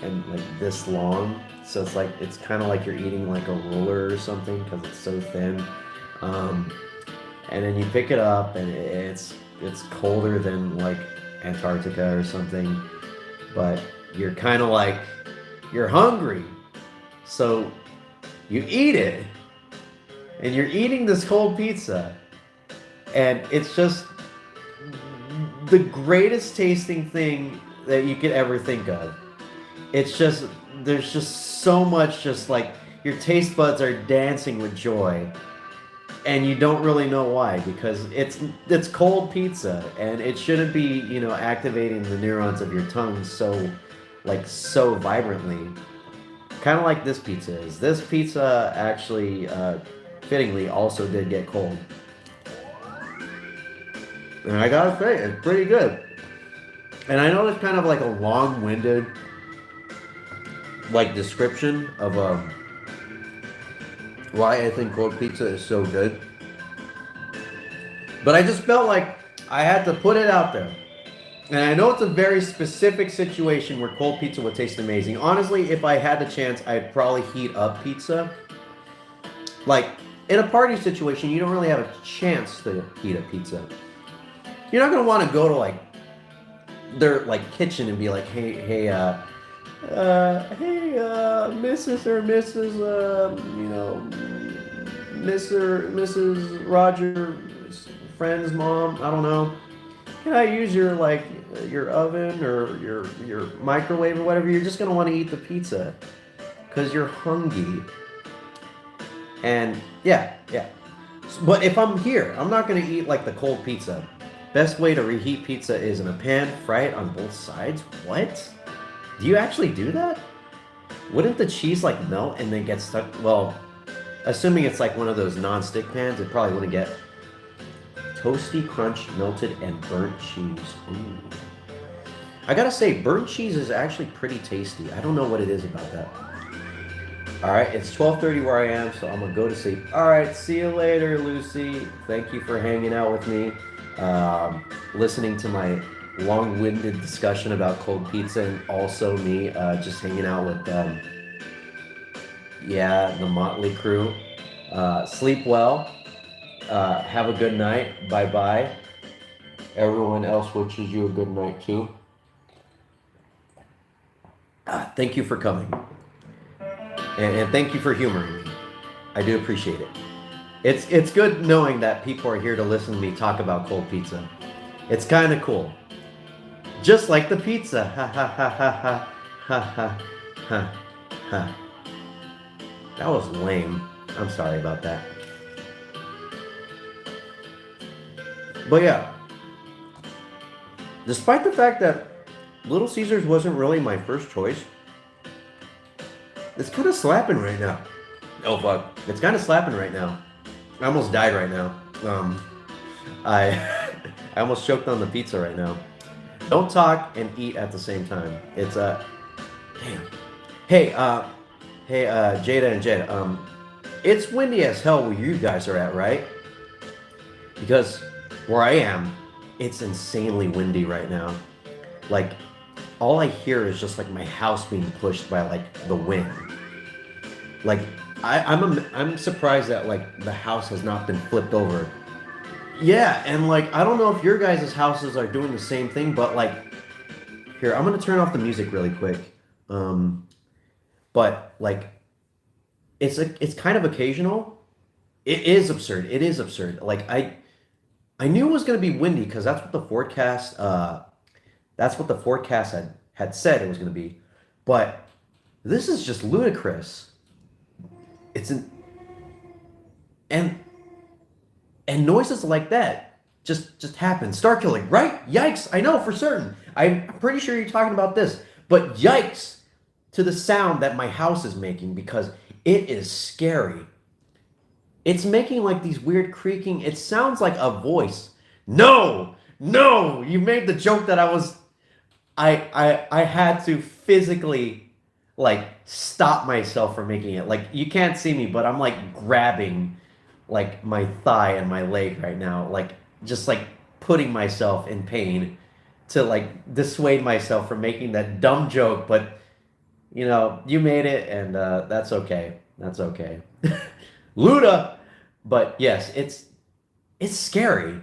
and like this long. So it's like it's kind of like you're eating like a roller or something because it's so thin. Um, and then you pick it up and it's colder than like Antarctica or something, but you're kind of like you're hungry, so you eat it, and you're eating this cold pizza, and it's just the greatest tasting thing that you could ever think of. It's just there's just so much just like your taste buds are dancing with joy and you don't really know why because it's cold pizza and it shouldn't be, activating the neurons of your tongue so vibrantly. Kind of like this pizza is. This pizza actually fittingly also did get cold. And I gotta say, it's pretty good. And I know it's kind of like a long-winded like description of why I think cold pizza is so good. But I just felt like I had to put it out there. And I know it's a very specific situation where cold pizza would taste amazing. Honestly, if I had the chance, I'd probably heat up pizza. Like, in a party situation, you don't really have a chance to heat up pizza. You're not going to want to go to, like, their, like, kitchen and be like, hey, Mrs. or Mrs., Mrs. Roger's friend's mom, I don't know. Can I use your like your oven or your microwave or whatever? You're just gonna want to eat the pizza because you're hungry. And yeah. But if I'm here, I'm not gonna eat like the cold pizza. Best way to reheat pizza is in a pan, fry it on both sides. What? Do you actually do that? Wouldn't the cheese like melt and then get stuck? Well, assuming it's like one of those non-stick pans, it probably wouldn't get toasty crunch, melted, and burnt cheese. Ooh. I gotta say, burnt cheese is actually pretty tasty. I don't know what it is about that. All right, it's 12:30 where I am, so I'm gonna go to sleep. All right, see you later, Lucy. Thank you for hanging out with me, listening to my long-winded discussion about cold pizza, and also me just hanging out with, the Motley crew. Sleep well. Have a good night. Bye-bye. Everyone else wishes you a good night, too. Thank you for coming. And thank you for humoring me. I do appreciate it. It's good knowing that people are here to listen to me talk about cold pizza. It's kind of cool. Just like the pizza. Ha ha ha ha ha ha ha ha ha. That was lame. I'm sorry about that. But yeah, despite the fact that Little Caesars wasn't really my first choice, it's kind of slapping right now. Oh fuck, it's kind of slapping right now. I almost died right now. I I almost choked on the pizza right now. Don't talk and eat at the same time. It's damn. Hey, Jada and Jada. It's windy as hell where you guys are at, right? Because where I am, it's insanely windy right now. Like, all I hear is just like my house being pushed by like the wind. Like, I'm surprised that like the house has not been flipped over. Yeah, and like I don't know if your guys' houses are doing the same thing, but like, here I'm gonna turn off the music really quick. But like, it's kind of occasional. It is absurd. It is absurd. Like I knew it was going to be windy because that's what the forecast had said it was going to be. But this is just ludicrous. It's an and noises like that just happened. Star killing, right? Yikes! I know for certain. I'm pretty sure you're talking about this. But yikes to the sound that my house is making because it is scary. It's making like these weird creaking. It sounds like a voice. No, no, you made the joke that I had to physically like stop myself from making it. Like you can't see me, but I'm like grabbing like my thigh and my leg right now, like just like putting myself in pain to like dissuade myself from making that dumb joke. But you made it, and that's okay. That's okay. Luda. But yes, it's scary.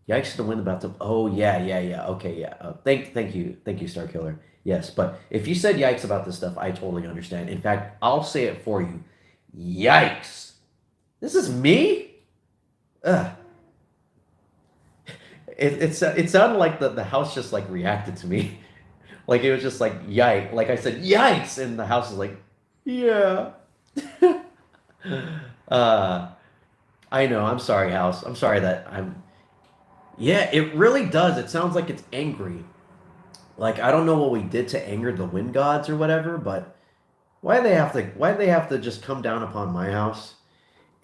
Yikes to the wind about to. Oh yeah, yeah, yeah. Okay, yeah. Thank you, Star Killer. Yes, but if you said yikes about this stuff, I totally understand. In fact, I'll say it for you. Yikes! This is me. Ugh. It sounded like the house just like reacted to me, like it was just like yike. Like I said yikes, and the house is like, yeah. uh, I know. I'm sorry, house. I'm sorry that I'm. Yeah, it really does. It sounds like it's angry. Like I don't know what we did to anger the wind gods or whatever, but why they have to just come down upon my house?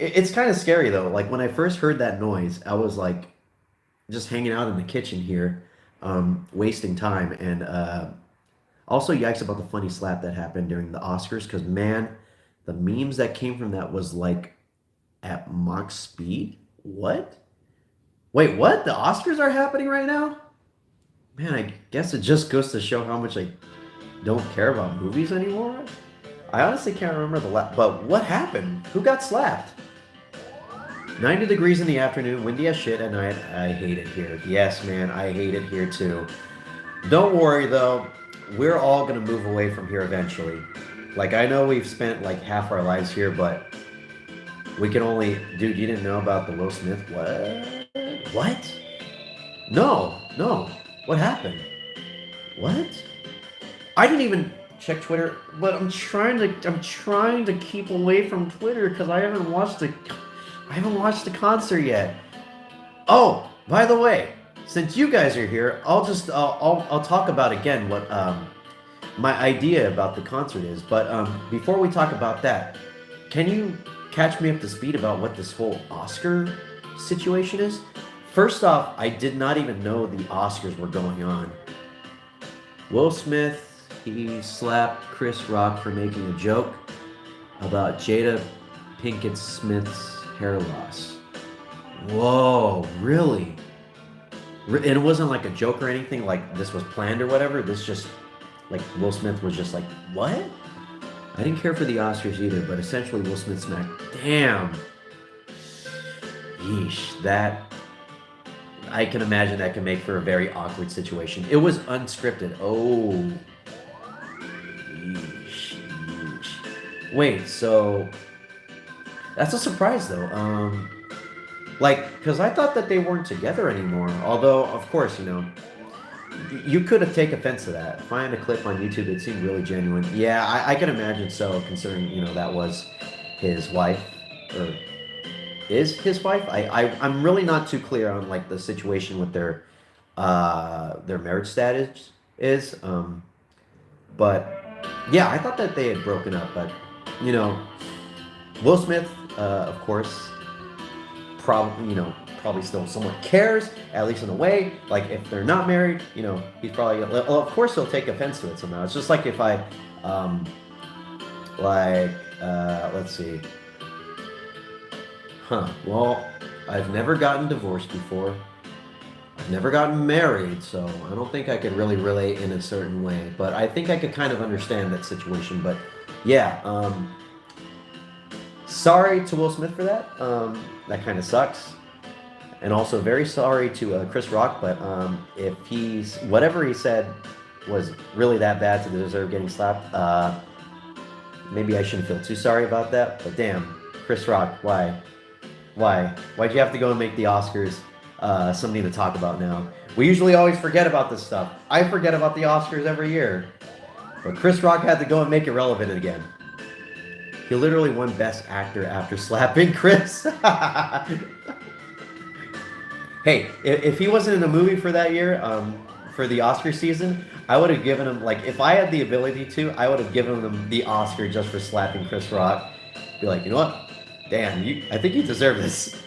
It's kind of scary though. Like when I first heard that noise, I was like just hanging out in the kitchen here, wasting time, and also yikes about the funny slap that happened during the Oscars. Because man, the memes that came from that was like at Mach speed. What? Wait, what? The Oscars are happening right now? Man, I guess it just goes to show how much I don't care about movies anymore. I honestly can't remember but what happened? Who got slapped? 90 degrees in the afternoon, windy as shit at night. I hate it here. Yes, man, I hate it here too. Don't worry though, we're all gonna move away from here eventually. Like I know we've spent like half our lives here, but we can only. Dude, you didn't know about the Will Smith? What? What? No, no. What happened? What? I didn't even check Twitter, but I'm trying to keep away from Twitter because I haven't watched the concert yet. Oh, by the way, since you guys are here, I'll talk about again what my idea about the concert is. But before we talk about that, can you catch me up to speed about what this whole Oscar situation is? First off, I did not even know the Oscars were going on. Will Smith, he slapped Chris Rock for making a joke about Jada Pinkett Smith's hair loss. Whoa, really? And it wasn't like a joke or anything, like this was planned or whatever. This just, like, Will Smith was just like, what? I didn't care for the Oscars either, but essentially Will Smith smacked. Damn. Yeesh, that. I can imagine that can make for a very awkward situation. It was unscripted. Oh. Yeesh, yeesh. Wait, so that's a surprise though. Because I thought that they weren't together anymore. Although, of course, you could have taken offense to that. Find a clip on YouTube. It seemed really genuine. Yeah, I can imagine so, considering that was his wife, or is his wife. I'm really not too clear on like the situation with their marriage status is. But yeah, I thought that they had broken up. But Will Smith, of course, probably still somewhat cares, at least in a way. Like if they're not married, he's probably, well, of course he'll take offense to it somehow. It's just like if I, let's see. Well, I've never gotten divorced before. I've never gotten married, so I don't think I could really relate in a certain way. But I think I could kind of understand that situation. But yeah, sorry to Will Smith for that. That kind of sucks. And also very sorry to Chris Rock, but if whatever he said was really that bad to deserve getting slapped, maybe I shouldn't feel too sorry about that. But damn, Chris Rock, why? Why'd you have to go and make the Oscars something to talk about now? We usually always forget about this stuff. I forget about the Oscars every year. But Chris Rock had to go and make it relevant again. He literally won Best Actor after slapping Chris. Hey, if he wasn't in the movie for that year, for the Oscar season, I would have given him like if I had the ability to, I would have given him the Oscar just for slapping Chris Rock. Be like, you know what? Damn, I think you deserve this.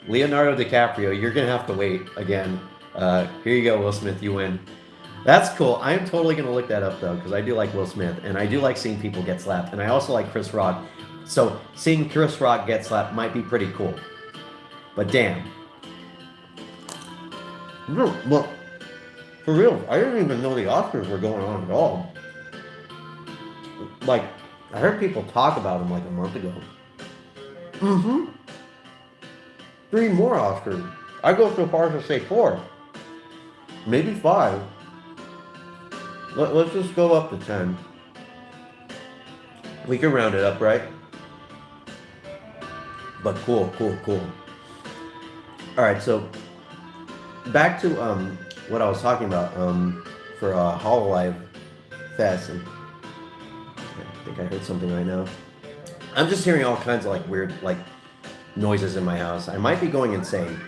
Leonardo DiCaprio, you're gonna have to wait again. Here you go, Will Smith, you win. That's cool. I am totally gonna look that up though, because I do like Will Smith, and I do like seeing people get slapped, and I also like Chris Rock. So seeing Chris Rock get slapped might be pretty cool. But damn. No, look, for real, I didn't even know the Oscars were going on at all. Like, I heard people talk about them like a month ago. Mm-hmm. 3 more Oscars. I go so far as to say 4. Maybe 5. Let's just go up to 10. We can round it up, right? But cool. Alright, so back to what I was talking about for Hololive Fest, and I think I heard something right now. I'm just hearing all kinds of like weird like noises in my house. I might be going insane.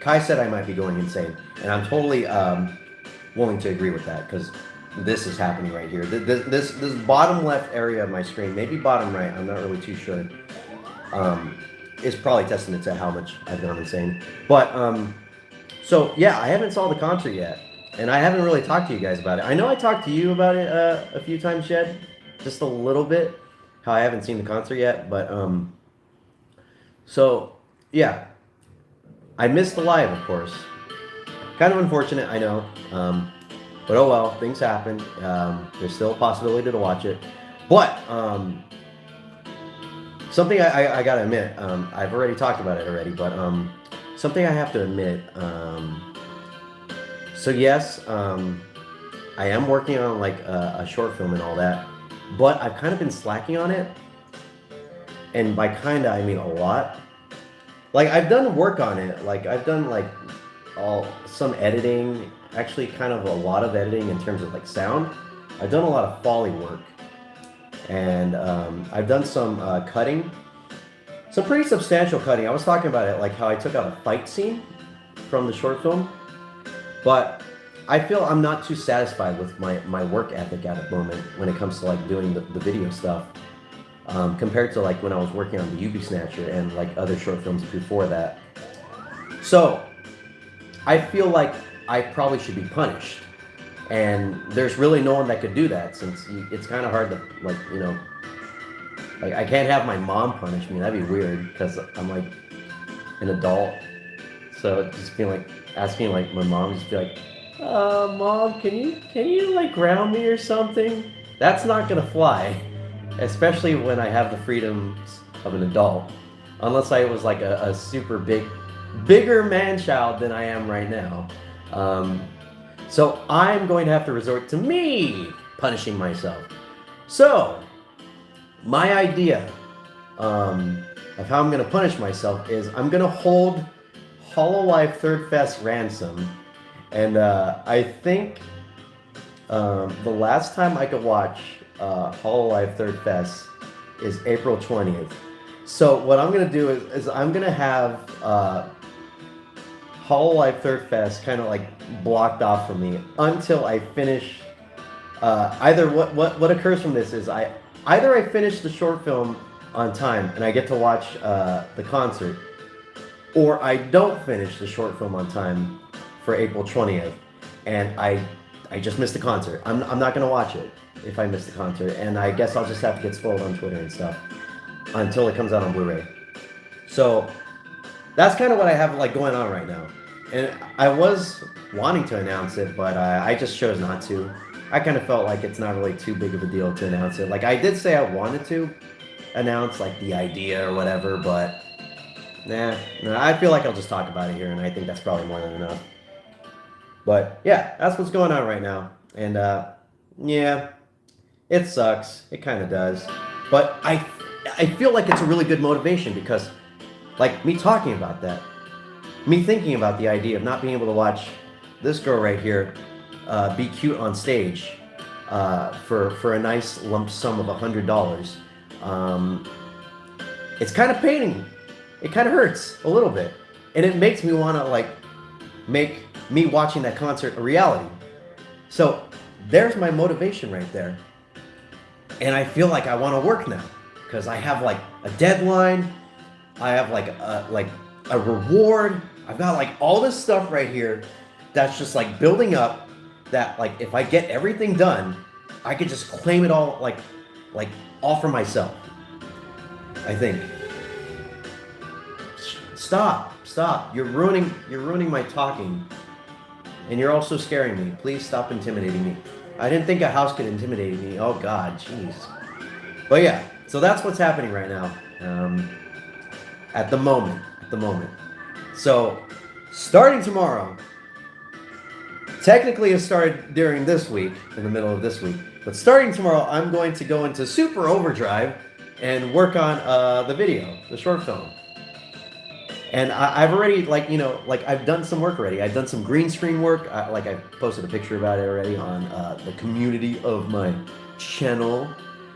Kai said I might be going insane, and I'm totally willing to agree with that because this is happening right here. This bottom left area of my screen, maybe bottom right, I'm not really too sure, is probably testament to how much I've gone insane. But so yeah, I haven't saw the concert yet, and I haven't really talked to you guys about it. I know I talked to you about it a few times, Jed, just a little bit. How I haven't seen the concert yet, but so yeah, I missed the live, of course. Kind of unfortunate, I know, but oh well, things happen. There's still a possibility to watch it, but something I gotta admit, I've already talked about it already, but something I have to admit. So yes, I am working on like a short film and all that, but I've kind of been slacking on it, and by kinda I mean a lot. Like I've done work on it, like I've done like some editing, actually kind of a lot of editing in terms of like sound. I've done a lot of Foley work, and I've done some cutting, some pretty substantial cutting. I was talking about it, like how I took out a fight scene from the short film, but I feel I'm not too satisfied with my work ethic at the moment when it comes to like doing the video stuff, compared to like when I was working on the UB Snatcher and like other short films before that. So I feel like I probably should be punished, and there's really no one that could do that, since it's kind of hard to like, you know, like I can't have my mom punish me. That'd be weird because I'm like an adult. So just being like asking like my mom, just be like, Mom, can you like ground me or something? That's not gonna fly, especially when I have the freedoms of an adult. Unless I was like a super bigger man-child than I am right now. So I'm going to have to resort to me punishing myself. So my idea of how I'm going to punish myself is I'm going to hold Hololive Third Fest ransom. And I think the last time I could watch Hololive Third Fest is April 20th. So what I'm going to do is I'm going to have Hololive Third Fest kind of like blocked off for me until I finish. Either what occurs from this is either I finish the short film on time and I get to watch the concert, or I don't finish the short film on time for April 20th, and I just missed the concert. I'm not gonna watch it if I miss the concert, and I guess I'll just have to get spoiled on Twitter and stuff until it comes out on Blu-ray. So that's kind of what I have like going on right now, and I was wanting to announce it, but I just chose not to. I kind of felt like it's not really too big of a deal to announce it. Like I did say I wanted to announce like the idea or whatever, but nah, I feel like I'll just talk about it here, and I think that's probably more than enough. But yeah, that's what's going on right now, and yeah, it sucks. It kind of does, but I feel like it's a really good motivation because, like, me talking about that, me thinking about the idea of not being able to watch this girl right here be cute on stage for a nice lump sum of $100. It's kind of paining. It kind of hurts a little bit. and it makes me want to like make me watching that concert a reality. So there's my motivation right there. And I feel like I want to work now because I have like a deadline. I have like a reward. I've got like all this stuff right here that's just like building up that like if I get everything done, I could just claim it all like all for myself. I think. Stop. You're ruining my talking. And you're also scaring me. Please stop intimidating me. I didn't think a house could intimidate me. Oh God, jeez. But yeah, so that's what's happening right now. At the moment. So, starting tomorrow, technically it started during this week, in the middle of this week, but starting tomorrow, I'm going to go into super overdrive and work on the video, the short film. And I've already, I've done some work already. I've done some green screen work. I posted a picture about it already on the community of my channel.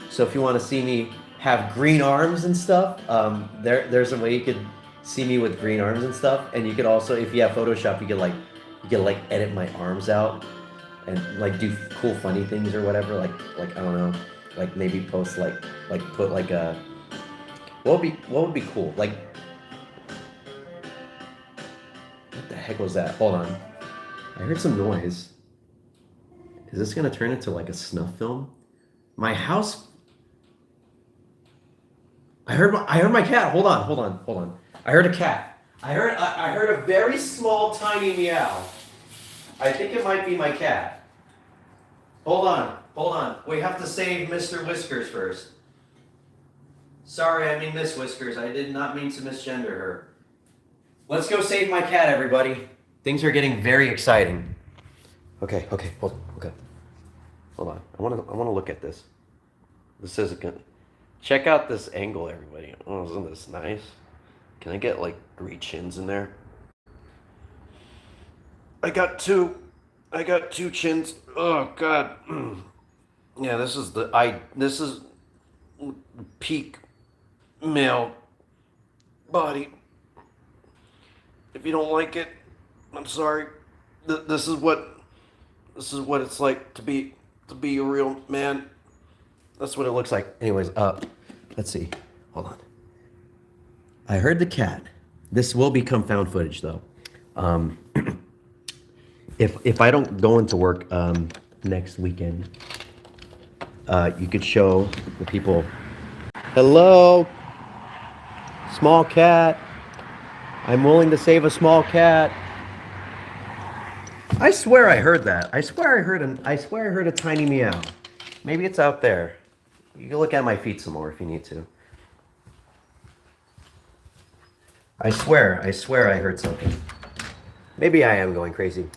So if you want to see me have green arms and stuff, there's a way you could see me with green arms and stuff. And you could also, if you have Photoshop, you could edit my arms out and like do cool funny things or whatever. Like I don't know, like maybe post put like a what would be cool like. What the heck was that? Hold on. I heard some noise. Is this gonna turn into like a snuff film? My house. I heard my cat. Hold on. I heard a cat. I heard a very small, tiny meow. I think it might be my cat. Hold on. We have to save Mr. Whiskers first. Sorry, I mean Miss Whiskers. I did not mean to misgender her. Let's go save my cat, everybody. Things are getting very exciting. Okay. Hold on. I want to look at this. This is good. Check out this angle, everybody. Oh, isn't this nice? Can I get like 3 chins in there? I got two chins. Oh God. Yeah, this is peak male body. If you don't like it, I'm sorry. This is what it's like to be a real man. That's what it looks like. Anyways, let's see. Hold on. I heard the cat. This will become found footage though. If I don't go into work next weekend, you could show the people. Hello, small cat. I'm willing to save a small cat. I swear I heard that. I swear I heard a tiny meow. Maybe it's out there. You can look at my feet some more if you need to. I swear I heard something. Maybe I am going crazy.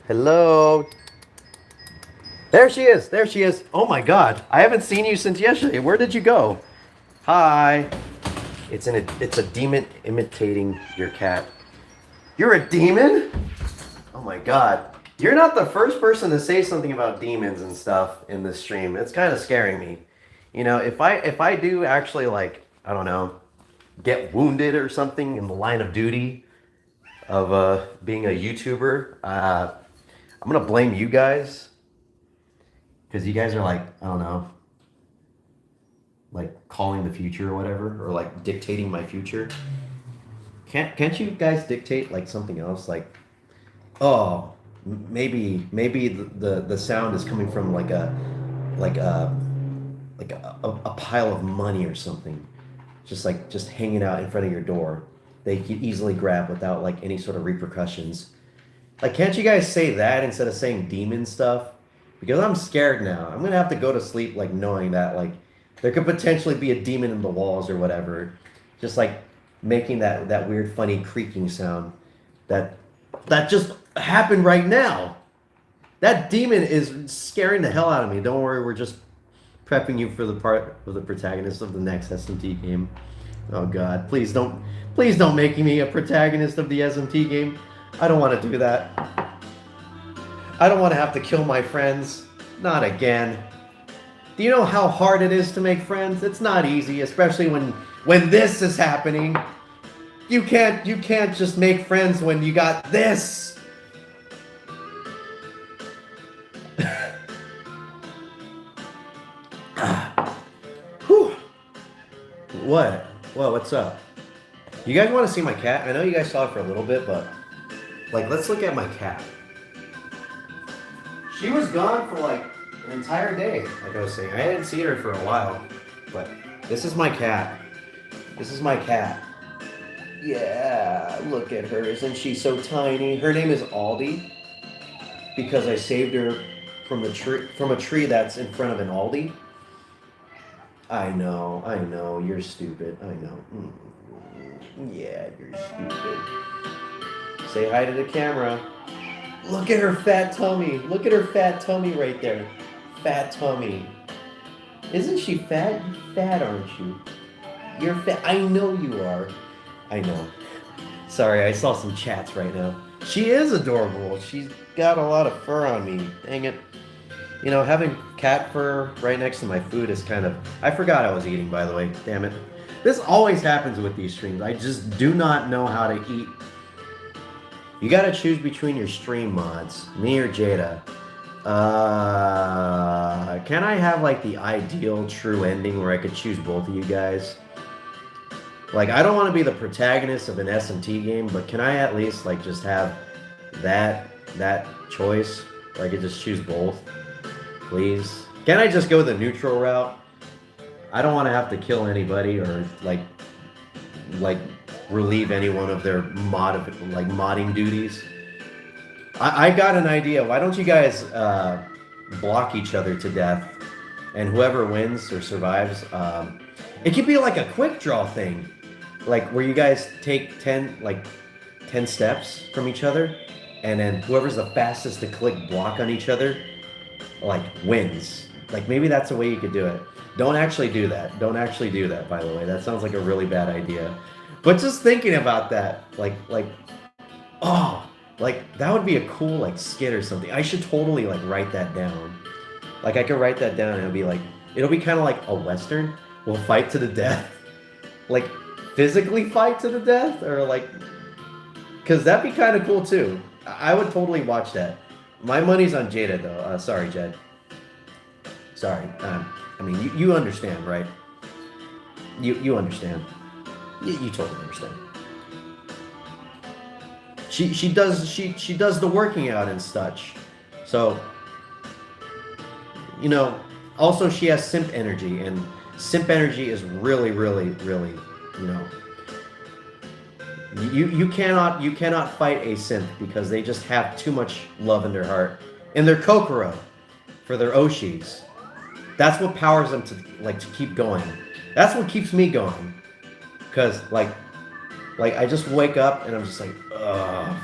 Hello. There she is. Oh my God. I haven't seen you since yesterday. Where did you go? Hi. It's a demon imitating your cat. You're a demon? Oh my God. You're not the first person to say something about demons and stuff in this stream. It's kind of scaring me. You know, if I do actually like, I don't know, get wounded or something in the line of duty of being a YouTuber, I'm gonna blame you guys. Because you guys are like, I don't know, like calling the future or whatever, or like dictating my future. Can't you guys dictate like something else? Like, oh, maybe the sound is coming from like a pile of money or something, just hanging out in front of your door. They could easily grab without like any sort of repercussions. Like, can't you guys say that instead of saying demon stuff? Because I'm scared now. I'm gonna have to go to sleep like knowing that like there could potentially be a demon in the walls or whatever, just like making that weird funny creaking sound that just happened right now. That demon is scaring the hell out of me. Don't worry, we're just prepping you for the part of the protagonist of the next SMT game. Oh God, please don't make me a protagonist of the SMT game. I don't want to do that. I don't want to have to kill my friends. Not again. Do you know how hard it is to make friends? It's not easy, especially when this is happening. You can't just make friends when you got this. Whew. What? What's up? You guys want to see my cat? I know you guys saw it for a little bit, but like, let's look at my cat. She was gone for like an entire day, like I was saying. I hadn't seen her for a while, but this is my cat. This is my cat. Yeah, look at her. Isn't she so tiny? Her name is Aldi because I saved her from a tree that's in front of an Aldi. I know. You're stupid. I know. Yeah, you're stupid. Say hi to the camera. Look at her fat tummy. Look at her fat tummy right there. Fat tummy. Isn't she fat? You're fat, aren't you? You're fat. I know you are. I know. Sorry, I saw some chats right now. She is adorable. She's got a lot of fur on me. Dang it. You know, having cat fur right next to my food is kind of... I forgot I was eating, by the way. Damn it. This always happens with these streams. I just do not know how to eat. You gotta choose between your stream mods, me or Jada. Can I have like the ideal true ending where I could choose both of you guys? Like, I don't want to be the protagonist of an SMT game, but can I at least like just have that choice where I could just choose both? Please? Can I just go the neutral route? I don't want to have to kill anybody or like relieve anyone of their modding duties. I got an idea. Why don't you guys block each other to death, and whoever wins or survives, it could be like a quick draw thing, like where you guys take 10 steps from each other, and then whoever's the fastest to click block on each other, like, wins. Like, maybe that's a way you could do it. Don't actually do that. Don't actually do that, by the way. That sounds like a really bad idea. But just thinking about that, that would be a cool, like, skit or something. I should totally, like, write that down. Like, I could write that down and it'll be kind of like a Western. We'll fight to the death. Like, physically fight to the death? Or, like, because that'd be kind of cool, too. I would totally watch that. My money's on Jada, though. Sorry, Jed. Sorry. I mean, you understand, right? You understand. You totally understand. She does the working out and such. So, you know, also she has simp energy, and simp energy is really, really, really, you know, you cannot fight a simp because they just have too much love in their heart, in their kokoro, for their oshis. That's what powers them to keep going. That's what keeps me going. Cause like I just wake up and I'm just like, ugh,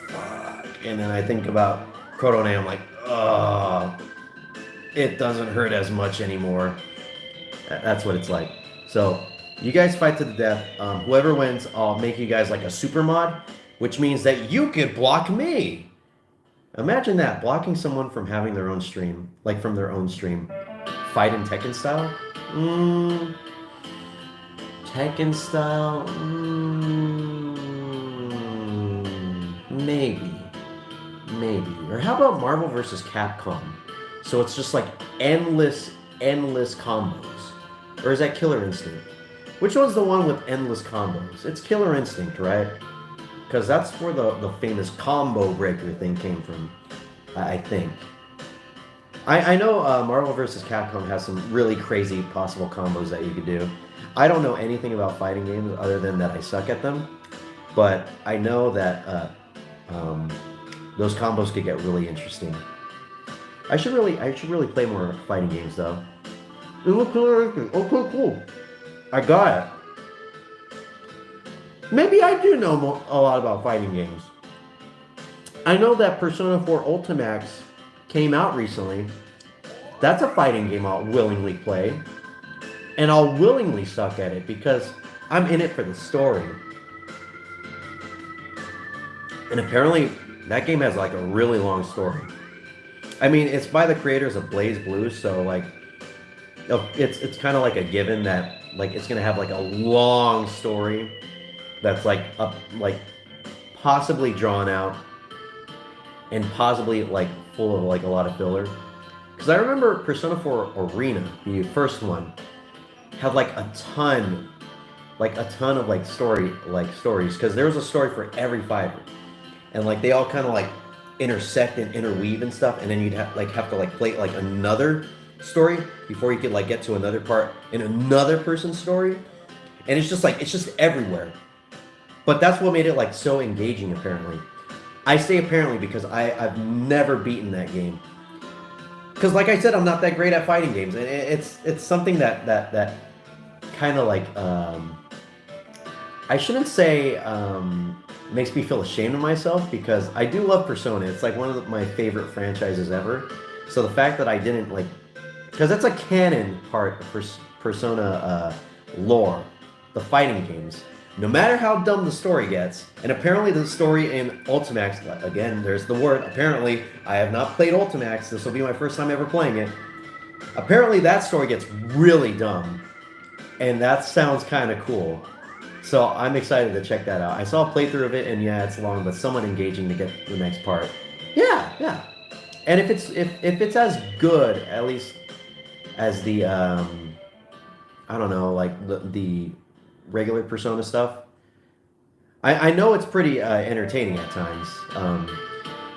fuck. And then I think about Krotone, I'm like, ugh, it doesn't hurt as much anymore. That's what it's like. So you guys fight to the death. Whoever wins, I'll make you guys like a super mod, which means that you could block me. Imagine that, blocking someone from having their own stream, like from their own stream. Fight in Tekken style? Tekken style? Maybe. Or how about Marvel vs. Capcom? So it's just like endless combos. Or is that Killer Instinct? Which one's the one with endless combos? It's Killer Instinct, right? Because that's where the famous combo breaker thing came from, I think. I know Marvel vs. Capcom has some really crazy possible combos that you could do. I don't know anything about fighting games other than that I suck at them. But I know that those combos could get really interesting. I should really play more fighting games though. It looks interesting. Okay, cool. I got it. Maybe I do know a lot about fighting games. I know that Persona 4 Ultimax came out recently. That's a fighting game I'll willingly play. And I'll willingly suck at it because I'm in it for the story. And apparently that game has like a really long story. I mean, it's by the creators of Blaze Blue, so like it's kind of like a given that like it's gonna have like a long story. that's like up, like possibly drawn out and possibly like full of like a lot of filler. Because I remember Persona 4 Arena, the first one, had like a ton of like stories. Because there was a story for every fighter, and like they all kind of like intersect and interweave and stuff, and then you'd have to like play like another story before you could like get to another part in another person's story, and it's just everywhere. But that's what made it like so engaging. Apparently, I say apparently because I've never beaten that game. Because like I said, I'm not that great at fighting games, and it's something that kind of like I shouldn't say makes me feel ashamed of myself because I do love Persona. It's like one of my favorite franchises ever. So the fact that I didn't like, because that's a canon part of Persona lore, the fighting games. No matter how dumb the story gets, and apparently the story in Ultimax, again, there's the word, apparently, I have not played Ultimax, this will be my first time ever playing it. Apparently that story gets really dumb, and that sounds kind of cool. So I'm excited to check that out. I saw a playthrough of it, and yeah, it's long, but somewhat engaging to get the next part. Yeah, yeah. And if it's as good, at least as the I don't know, like the regular Persona stuff, I know it's pretty entertaining at times.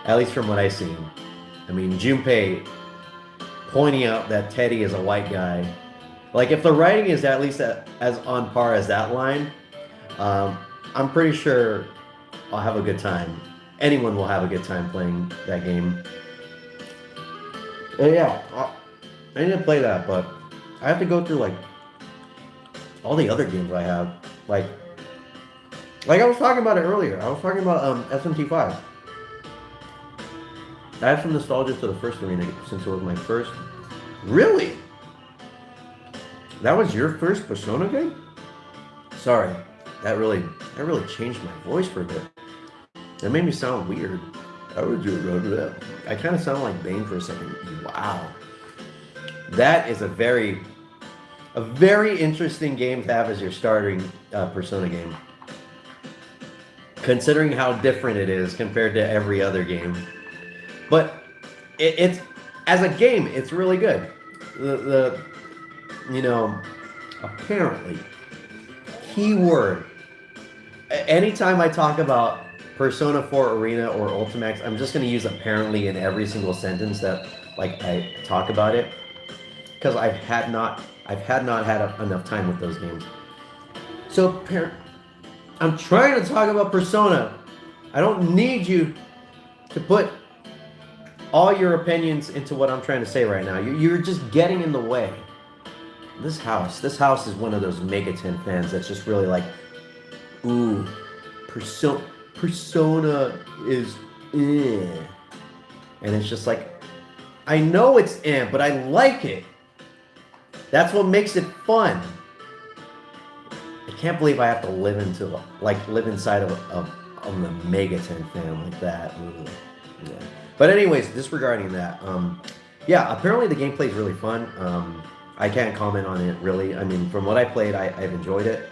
At least from what I've seen. I mean, Junpei pointing out that Teddy is a white guy. Like, if the writing is at least as on par as that line, I'm pretty sure I'll have a good time. Anyone will have a good time playing that game. Yeah, I need to play that, but I have to go through, like, all the other games I have. Like I was talking about it earlier. I was talking about SMT5. I have some nostalgia to the first arena since it was my first. Really? That was your first Persona game? Sorry, that really changed my voice for a bit. That made me sound weird. I kind of sound like Bane for a second. Wow. That is a very interesting game to have as your starting Persona game. Considering how different it is compared to every other game. But it's as a game, it's really good. The apparently, keyword. Anytime I talk about Persona 4 Arena or Ultimax, I'm just going to use apparently in every single sentence that like I talk about it, because I've had not had enough time with those games. So I'm trying to talk about Persona. I don't need you to put all your opinions into what I'm trying to say right now. You're just getting in the way. This house is one of those Megaten fans that's just really like, ooh, Persona is and it's just like, I know it's but I like it. That's what makes it fun. I can't believe I have to live inside of the Megaten fan like that. Yeah. But anyways, disregarding that, yeah, apparently the gameplay is really fun. I can't comment on it really. I mean, from what I played, I've enjoyed it.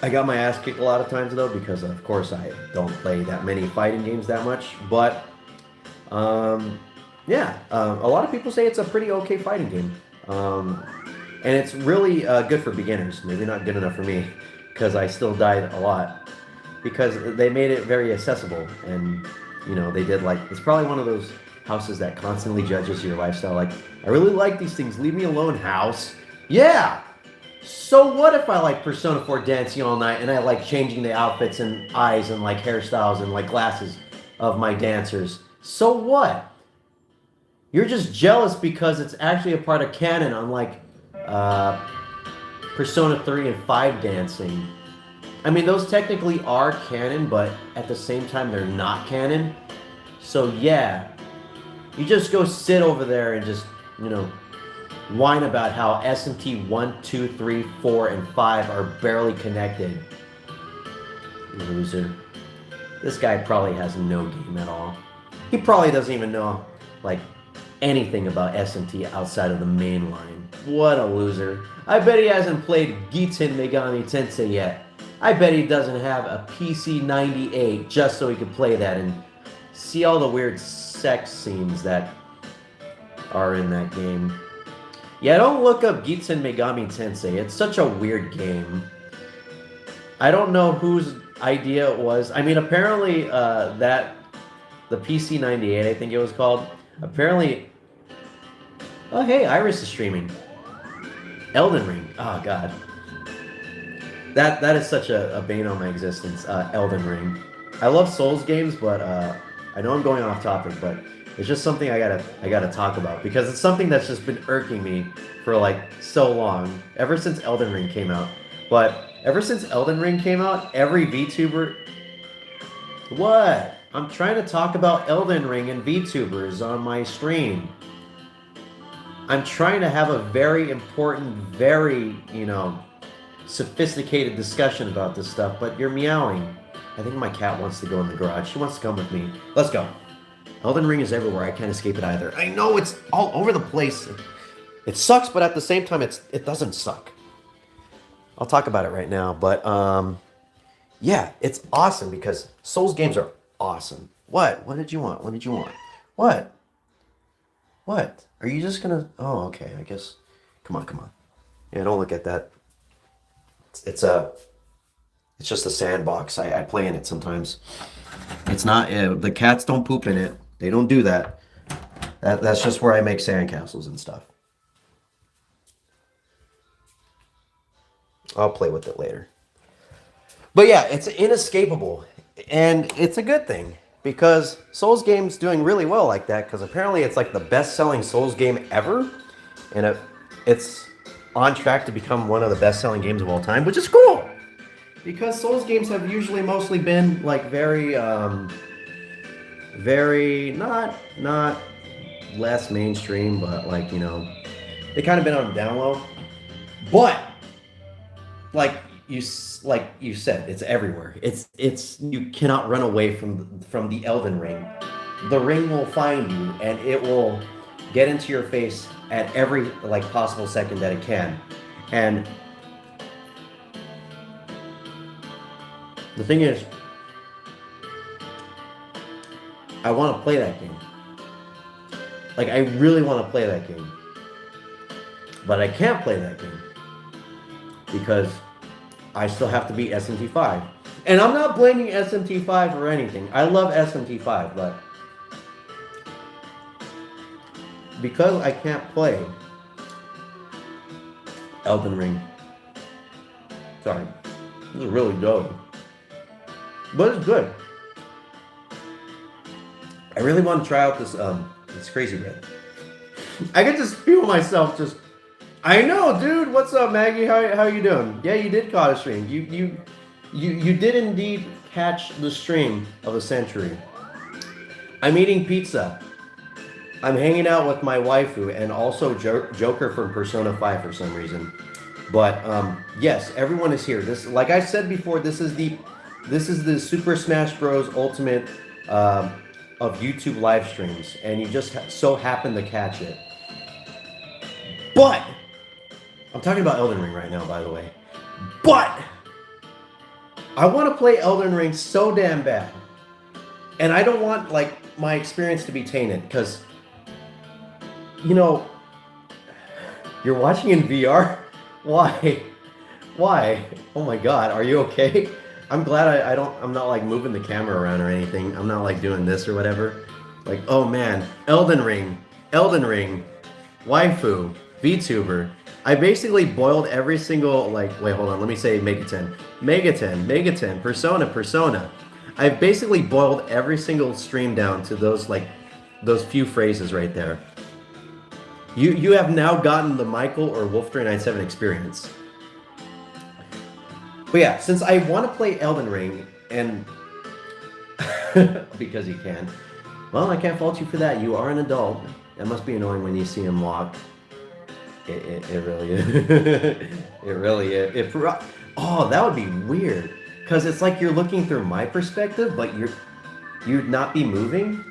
I got my ass kicked a lot of times though, because of course I don't play that many fighting games that much. But yeah, a lot of people say it's a pretty okay fighting game. And it's really good for beginners. Maybe not good enough for me, because I still died a lot. Because they made it very accessible, and they did like, it's probably one of those houses that constantly judges your lifestyle. Like, I really like these things. Leave me alone, house. Yeah. So what if I like Persona 4 dancing all night, and I like changing the outfits and eyes and like hairstyles and like glasses of my dancers? So what? You're just jealous because it's actually a part of canon, unlike Persona 3 and 5 dancing. I mean, those technically are canon, but at the same time, they're not canon. So yeah, you just go sit over there and just, whine about how SMT 1, 2, 3, 4, and 5 are barely connected. Loser. This guy probably has no game at all. He probably doesn't even know, like, anything about SMT outside of the main line. What a loser. I bet he hasn't played Giten Megami Tensei yet. I bet he doesn't have a PC 98 just so he could play that and see all the weird sex scenes that are in that game. Yeah, don't look up Gitsen Megami Tensei. It's such a weird game. I don't know whose idea it was. I mean, apparently the PC 98, I think it was called. Apparently, oh hey, Iris is streaming. Elden Ring. Oh god, that is such a bane on my existence. Elden Ring. I love Souls games, but I know I'm going off topic, but it's just something I gotta talk about because it's something that's just been irking me for like so long, ever since Elden Ring came out. But ever since Elden Ring came out, every VTuber. What? I'm trying to talk about Elden Ring and VTubers on my stream. I'm trying to have a very important, very, sophisticated discussion about this stuff, but you're meowing. I think my cat wants to go in the garage. She wants to come with me. Let's go. Elden Ring is everywhere. I can't escape it either. I know it's all over the place. It sucks, but at the same time, it doesn't suck. I'll talk about it right now, but yeah, it's awesome because Souls games are awesome. What? What did you want? What did you want? What? What? Are you just gonna? Oh, okay. I guess. Come on, come on. Yeah, don't look at that. It's just a sandbox. I play in it sometimes. It's not. The cats don't poop in it. They don't do that. That's just where I make sandcastles and stuff. I'll play with it later. But yeah, it's inescapable. And it's a good thing. Because Souls game's doing really well like that. Because apparently it's like the best-selling Souls game ever. And it's on track to become one of the best-selling games of all time. Which is cool. Because Souls games have usually mostly been like very not less mainstream. But like, they kind of been on the down low. But like you said, it's everywhere. It's you cannot run away from the Elden Ring. The ring will find you, and it will get into your face at every like possible second that it can. And the thing is, I want to play that game. Like I really want to play that game, but I can't play that game because I still have to beat SMT5. And I'm not blaming SMT5 or anything. I love SMT5, but because I can't play Elden Ring. Sorry. This is really dope. But it's good. I really want to try out this Crazy Red. I can just feel myself just. I know, dude. What's up, Maggie? How you doing? Yeah, you did caught a stream. You did indeed catch the stream of the century. I'm eating pizza. I'm hanging out with my waifu and also Joker from Persona 5 for some reason. But yes, everyone is here. This, like I said before, this is the Super Smash Bros. Ultimate of YouTube live streams, and you just so happen to catch it. But I'm talking about Elden Ring right now, by the way. But I want to play Elden Ring so damn bad, and I don't want like my experience to be tainted because you're watching in VR. Why? Why? Oh my God, are you okay? I'm glad I'm not like moving the camera around or anything. I'm not like doing this or whatever. Like, oh man, Elden Ring, waifu, VTuber. I basically boiled every single, like, wait, hold on, let me say Megaten, Persona. I've basically boiled every single stream down to those few phrases right there. You have now gotten the Michael or Wolf397 experience. But yeah, since I want to play Elden Ring, and because you can, well, I can't fault you for that. You are an adult. That must be annoying when you see him walk. It really is. It really is. Oh, that would be weird. Because it's like you're looking through my perspective, but you'd not be moving.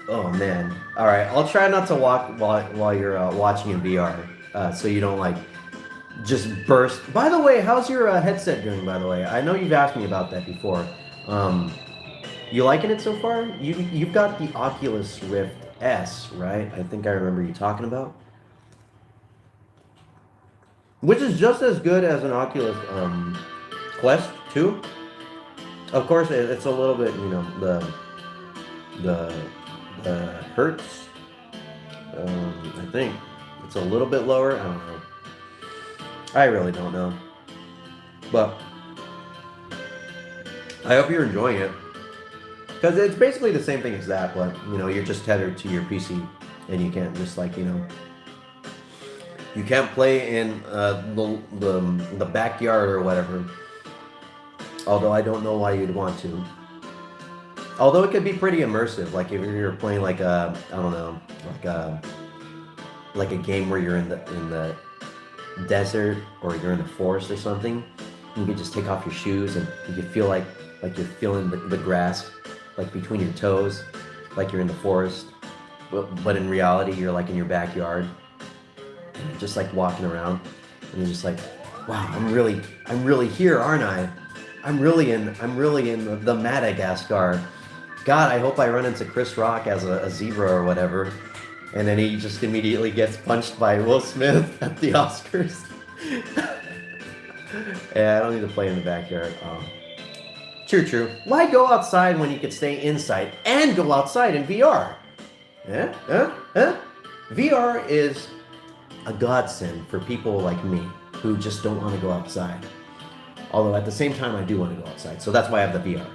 Oh man. All right, I'll try not to walk while you're watching in VR, so you don't like just burst. By the way, how's your headset doing? By the way, I know you've asked me about that before. Um, you liking it so far? You've got the Oculus Rift S, right? I think I remember you talking about, which is just as good as an Oculus Quest 2. Of course, it's a little bit, you know, the the hertz. I think it's a little bit lower. I don't know. I really don't know. But I hope you're enjoying it. Because it's basically the same thing as that, but, you know, you're just tethered to your PC. And you can't just, like, you know... You can't play in the backyard or whatever. Although I don't know why you'd want to. Although it could be pretty immersive. Like, if you're playing, like, a... I don't know. Like a game where you're in the desert or you're in the forest or something, you can just take off your shoes and you can feel like you're feeling the grass like between your toes, like you're in the forest, but in reality you're like in your backyard and you're just like walking around and you're just like, wow, I'm really here, aren't I? I'm really in the Madagascar. God, I hope I run into Chris Rock as a zebra or whatever. And then he just immediately gets punched by Will Smith at the Oscars. Yeah, I don't need to play in the backyard. Oh. True. Why go outside when you could stay inside and go outside in VR? VR is a godsend for people like me who just don't want to go outside. Although at the same time, I do want to go outside. So that's why I have the VR.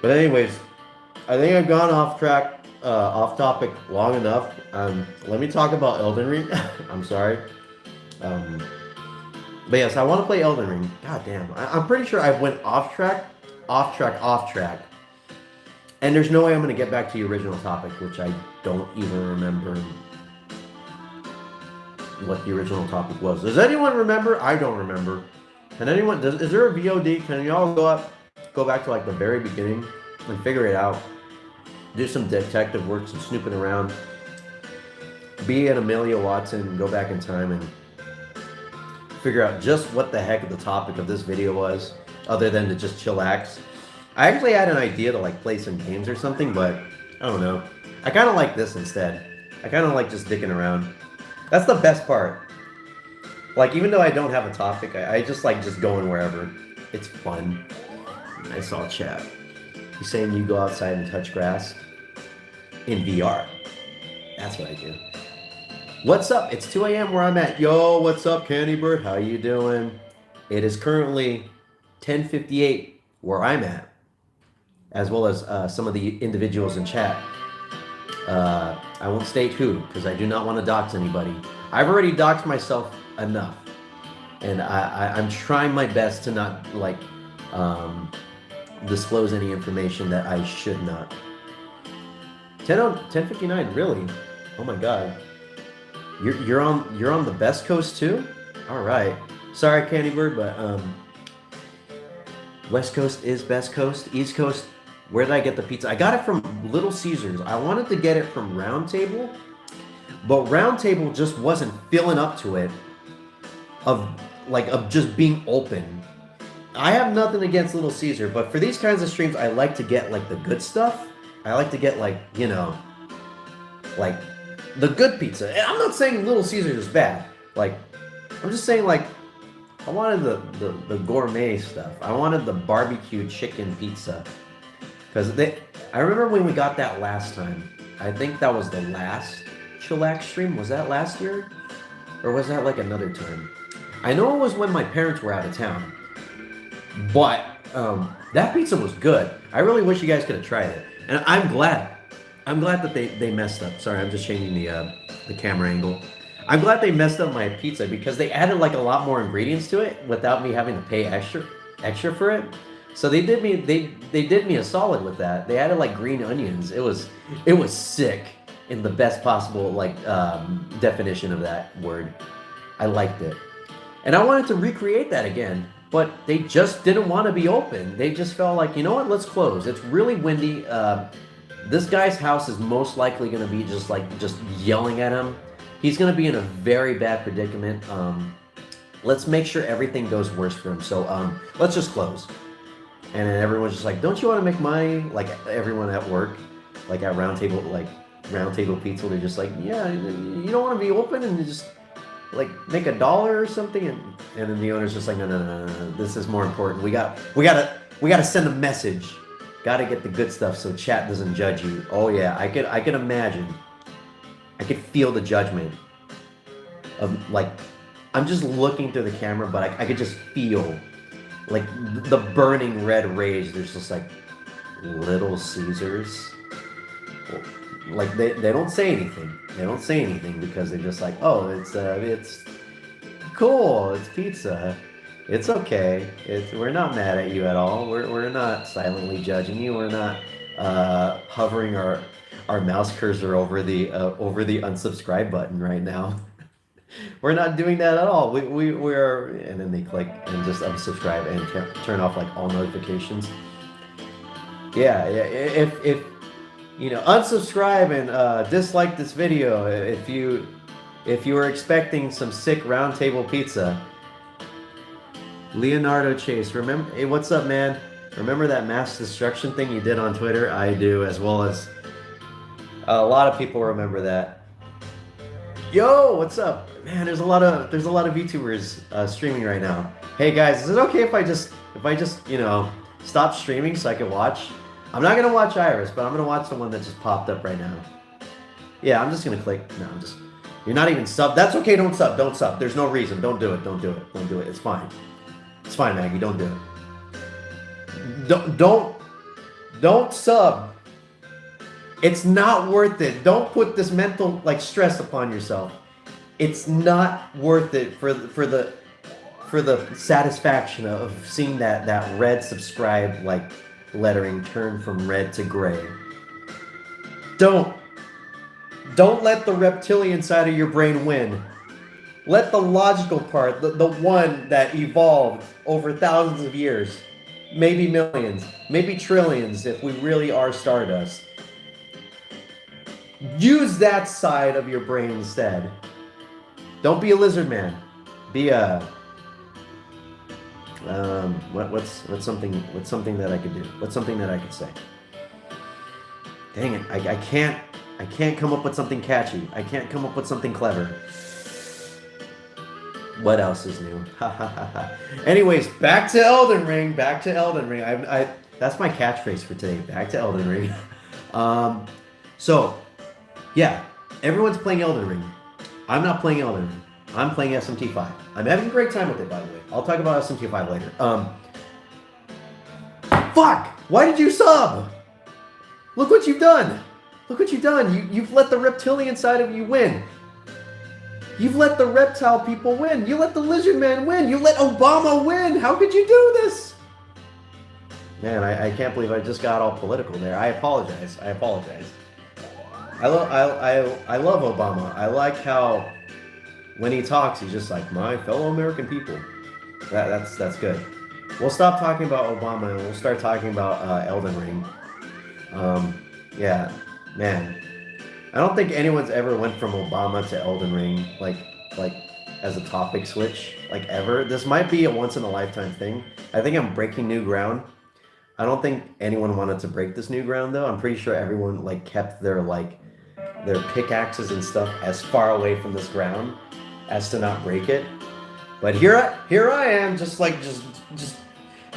But anyways, I think I've gone off topic long enough. Let me talk about Elden Ring. I'm sorry. But yes, I want to play Elden Ring. God damn. I'm pretty sure I went off track. And there's no way I'm going to get back to the original topic, which I don't even remember what the original topic was. Does anyone remember? I don't remember. Can anyone? Is there a VOD? Can y'all go back to like the very beginning and figure it out? Do some detective work, some snooping around. Be an Amelia Watson and go back in time and figure out just what the heck the topic of this video was, other than to just chillax. I actually had an idea to like play some games or something, but I don't know. I kind of like this instead. I kind of like just dicking around. That's the best part. Like, even though I don't have a topic, I just like just going wherever. It's fun. I saw chat. He's saying you go outside and touch grass in VR. That's what I do. What's up? It's 2 a.m. where I'm at. Yo, what's up, Candy Bird? How you doing? It is currently 10:58 where I'm at, as well as some of the individuals in chat. I won't state who, because I do not want to dox anybody. I've already doxed myself enough, and I'm trying my best to not like disclose any information that I should not. 10:59, really? Oh my God. You're on the best coast too? All right. Sorry, Candy Bird, but West Coast is best coast. East Coast, where did I get the pizza? I got it from Little Caesars. I wanted to get it from Round Table, but Round Table just wasn't filling up to it of just being open. I have nothing against Little Caesar, but for these kinds of streams, I like to get like the good stuff. I like to get like, you know, like the good pizza. And I'm not saying Little Caesars is bad. Like, I'm just saying like, I wanted the gourmet stuff. I wanted the barbecue chicken pizza. Because I remember when we got that last time. I think that was the last Chillax stream. Was that last year? Or was that like another time? I know it was when my parents were out of town. But that pizza was good. I really wish you guys could have tried it. And I'm glad that they messed up. Sorry, I'm just changing the camera angle. I'm glad they messed up my pizza because they added like a lot more ingredients to it without me having to pay extra for it. So they did me a solid with that. They added like green onions. It was sick in the best possible like definition of that word. I liked it. And I wanted to recreate that again, but they just didn't want to be open. They just felt like, you know what, let's close. It's really windy. This guy's house is most likely going to be just yelling at him. He's going to be in a very bad predicament. Let's make sure everything goes worse for him. So let's just close. And then everyone's just like, don't you want to make money? Like everyone at work, like at Round Table Pizza, they're just like, yeah, you don't want to be open and just like make $1 or something. And then the owner's just like, no, this is more important. We gotta send a message. Gotta get the good stuff so chat doesn't judge you. Oh yeah, I could imagine. I could feel the judgment of like, I'm just looking through the camera, but I could just feel like the burning red rage. There's just like Little Caesars. Like they don't say anything. They don't say anything because they're just like, oh, it's cool. It's pizza. It's okay. We're not mad at you at all. We're not silently judging you. We're not hovering our mouse cursor over the unsubscribe button right now. We're not doing that at all. We're and then they click and just unsubscribe and turn off like all notifications. Yeah. If you know, unsubscribe and dislike this video if you were expecting some sick Round Table Pizza. Leonardo Chase, remember? Hey, what's up, man? Remember that mass destruction thing you did on Twitter? I do, as well as a lot of people remember that. Yo, what's up, man? There's a lot of VTubers streaming right now. Hey guys, is it okay if I just you know stop streaming so I can watch? I'm not gonna watch Iris, but I'm gonna watch the one that just popped up right now. Yeah, I'm just gonna click. No, you're not even sub. That's okay. Don't sub. There's no reason. Don't do it. Don't do it. It's fine. It's fine, Maggie. Don't do it. Don't sub. It's not worth it. Don't put this mental like stress upon yourself. It's not worth it for the satisfaction of seeing that red subscribe like lettering turn from red to gray. Don't let the reptilian side of your brain win. Let the logical part, the one that evolved over thousands of years, maybe millions, maybe trillions if we really are Stardust. Use that side of your brain instead. Don't be a lizard man. Be a what's something that I could do? What's something that I could say? Dang it, I can't come up with something catchy. I can't come up with something clever. What else is new? Anyways, back to Elden Ring. That's my catchphrase for today. Back to Elden Ring. So, yeah, everyone's playing Elden Ring. I'm not playing Elden Ring. I'm playing SMT5. I'm having a great time with it, by the way. I'll talk about SMT5 later. Fuck! Why did you sub? Look what you've done. Look what you've done. You've let the reptilian side of you win. You've let the reptile people win. You let the lizard man win. You let Obama win. How could you do this? Man, I can't believe I just got all political there. I apologize. I love Obama. I like how when he talks, he's just like, my fellow American people. That's good. We'll stop talking about Obama and we'll start talking about Elden Ring. Yeah, man. I don't think anyone's ever went from Obama to Elden Ring like as a topic switch, like ever. This might be a once in a lifetime thing. I think I'm breaking new ground. I don't think anyone wanted to break this new ground though. I'm pretty sure everyone like kept their pickaxes and stuff as far away from this ground as to not break it. But here I am, just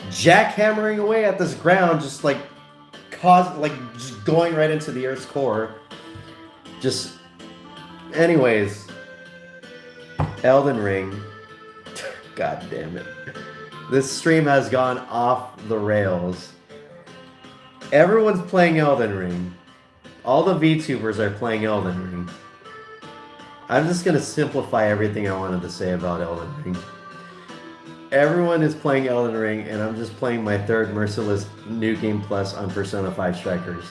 jackhammering away at this ground, just going right into the Earth's core. Anyways, Elden Ring. God damn it. This stream has gone off the rails. Everyone's playing Elden Ring. All the VTubers are playing Elden Ring. I'm just gonna simplify everything I wanted to say about Elden Ring. Everyone is playing Elden Ring, and I'm just playing my third Merciless New Game Plus on Persona 5 Strikers.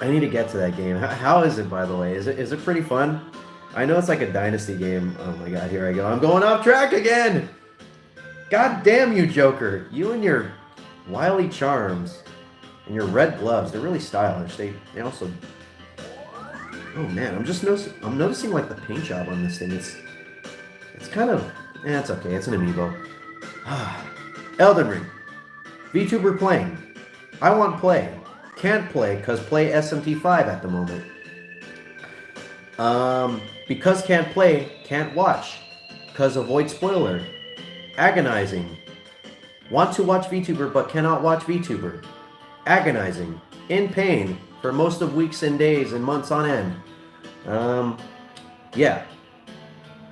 I need to get to that game. How is it, by the way? Is it pretty fun? I know it's like a Dynasty game. Oh my god, here I go. I'm going off track again! God damn you, Joker. You and your wily charms and your red gloves. They're really stylish. They also... Oh man, I'm noticing like the paint job on this thing. It's kind of, it's okay. It's an amiibo. Elden Ring. VTuber playing. I want play. Can't play because play SMT5 at the moment. Because can't play, can't watch. Because avoid spoiler. Agonizing. Want to watch VTuber but cannot watch VTuber. Agonizing. In pain for most of weeks and days and months on end. Yeah.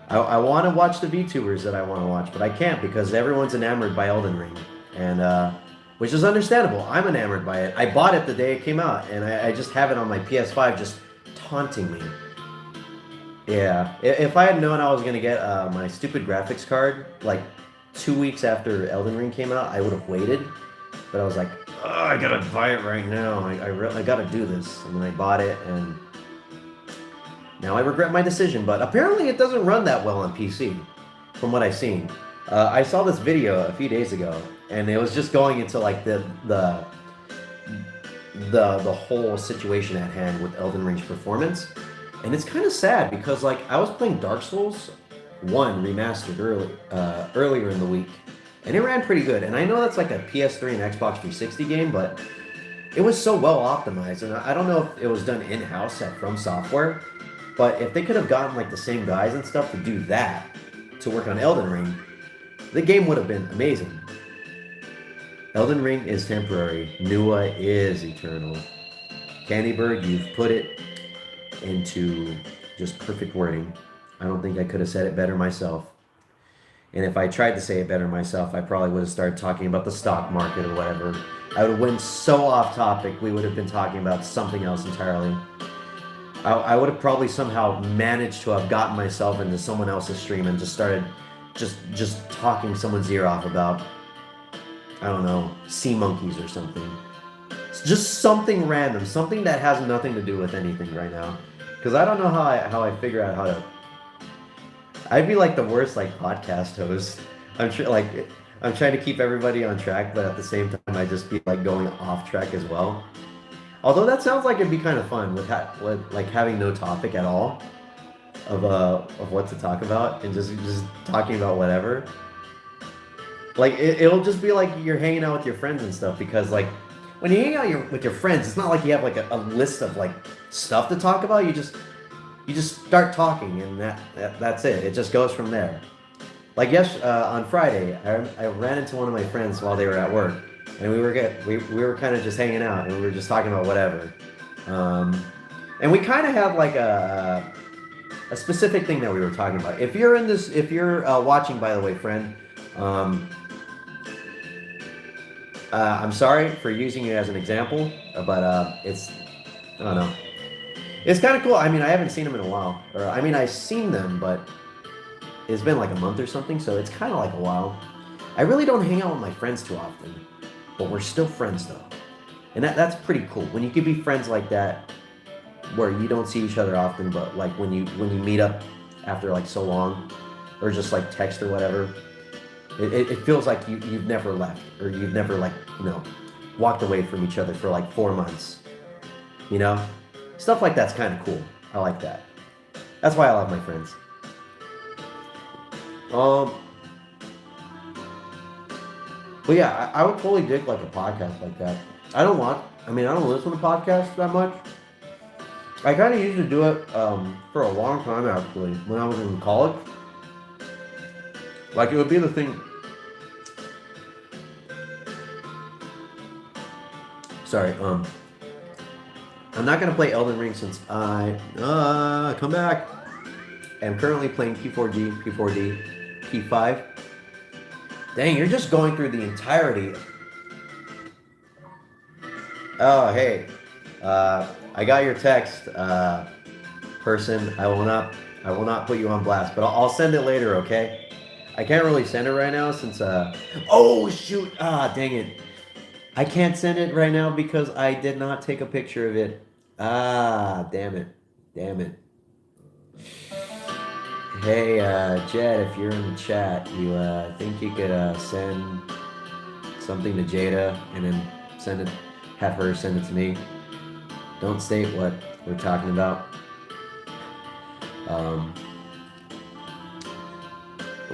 I want to watch the VTubers that I want to watch, but I can't because everyone's enamored by Elden Ring. And, which is understandable. I'm enamored by it. I bought it the day it came out, and I just have it on my PS5 just taunting me. Yeah. If I had known I was going to get my stupid graphics card, like 2 weeks after Elden Ring came out, I would have waited. But I was like, oh, I gotta buy it right now. I gotta do this. And then I bought it, and now I regret my decision. But apparently it doesn't run that well on PC, from what I've seen. I saw this video a few days ago, and it was just going into like the whole situation at hand with Elden Ring's performance. And it's kind of sad because like I was playing Dark Souls 1 remastered earlier in the week, and it ran pretty good. And I know that's like a PS3 and Xbox 360 game, but it was so well optimized. And I don't know if it was done in-house at From Software, but if they could have gotten like the same guys and stuff to do that, to work on Elden Ring, the game would have been amazing. Elden Ring is temporary. Nua is eternal. Candybird, you've put it into just perfect wording. I don't think I could have said it better myself. And if I tried to say it better myself, I probably would have started talking about the stock market or whatever. I would have went so off topic, we would have been talking about something else entirely. I would have probably somehow managed to have gotten myself into someone else's stream and just started just talking someone's ear off about, I don't know, sea monkeys or something. It's just something random, something that has nothing to do with anything right now. Because I don't know how I figure out how to. I'd be like the worst like podcast host. I'm sure I'm trying to keep everybody on track, but at the same time I just be like going off track as well. Although that sounds like it'd be kind of fun with like having no topic at all of what to talk about and just talking about whatever. Like it'll just be like you're hanging out with your friends and stuff, because like when you hang out with your friends, it's not like you have like a list of like stuff to talk about. You just start talking, and that's it. It just goes from there. Like on Friday, I ran into one of my friends while they were at work, and we were kind of just hanging out, and we were just talking about whatever. And we kind of have like a specific thing that we were talking about. If you're watching, by the way, friend, I'm sorry for using you as an example, but I don't know. It's kind of cool. I mean, I haven't seen them in a while. I've seen them, but it's been like a month or something, so it's kind of like a while. I really don't hang out with my friends too often, but we're still friends though. And that's pretty cool. When you can be friends like that, where you don't see each other often, but like when you meet up after like so long, or just like text or whatever, it feels like you've never left, or you've never like, walked away from each other for like 4 months. Stuff like that's kind of cool. I like that. That's why I love my friends. But yeah, I would totally dig like a podcast like that. I don't listen to podcasts that much. I kind of used to do it for a long time actually, when I was in college. Like it would be the thing. Sorry, I'm not gonna play Elden Ring since I come back. I'm currently playing P4G, P4D, P5. Dang, you're just going through the entirety. Oh, hey, I got your text, person. I will not put you on blast, but I'll send it later, okay? I can't really send it right now since oh shoot, dang it. I can't send it right now because I did not take a picture of it. Damn it. Hey, Jed, if you're in the chat, you think you could send something to Jada and then have her send it to me? Don't state what we're talking about. Um,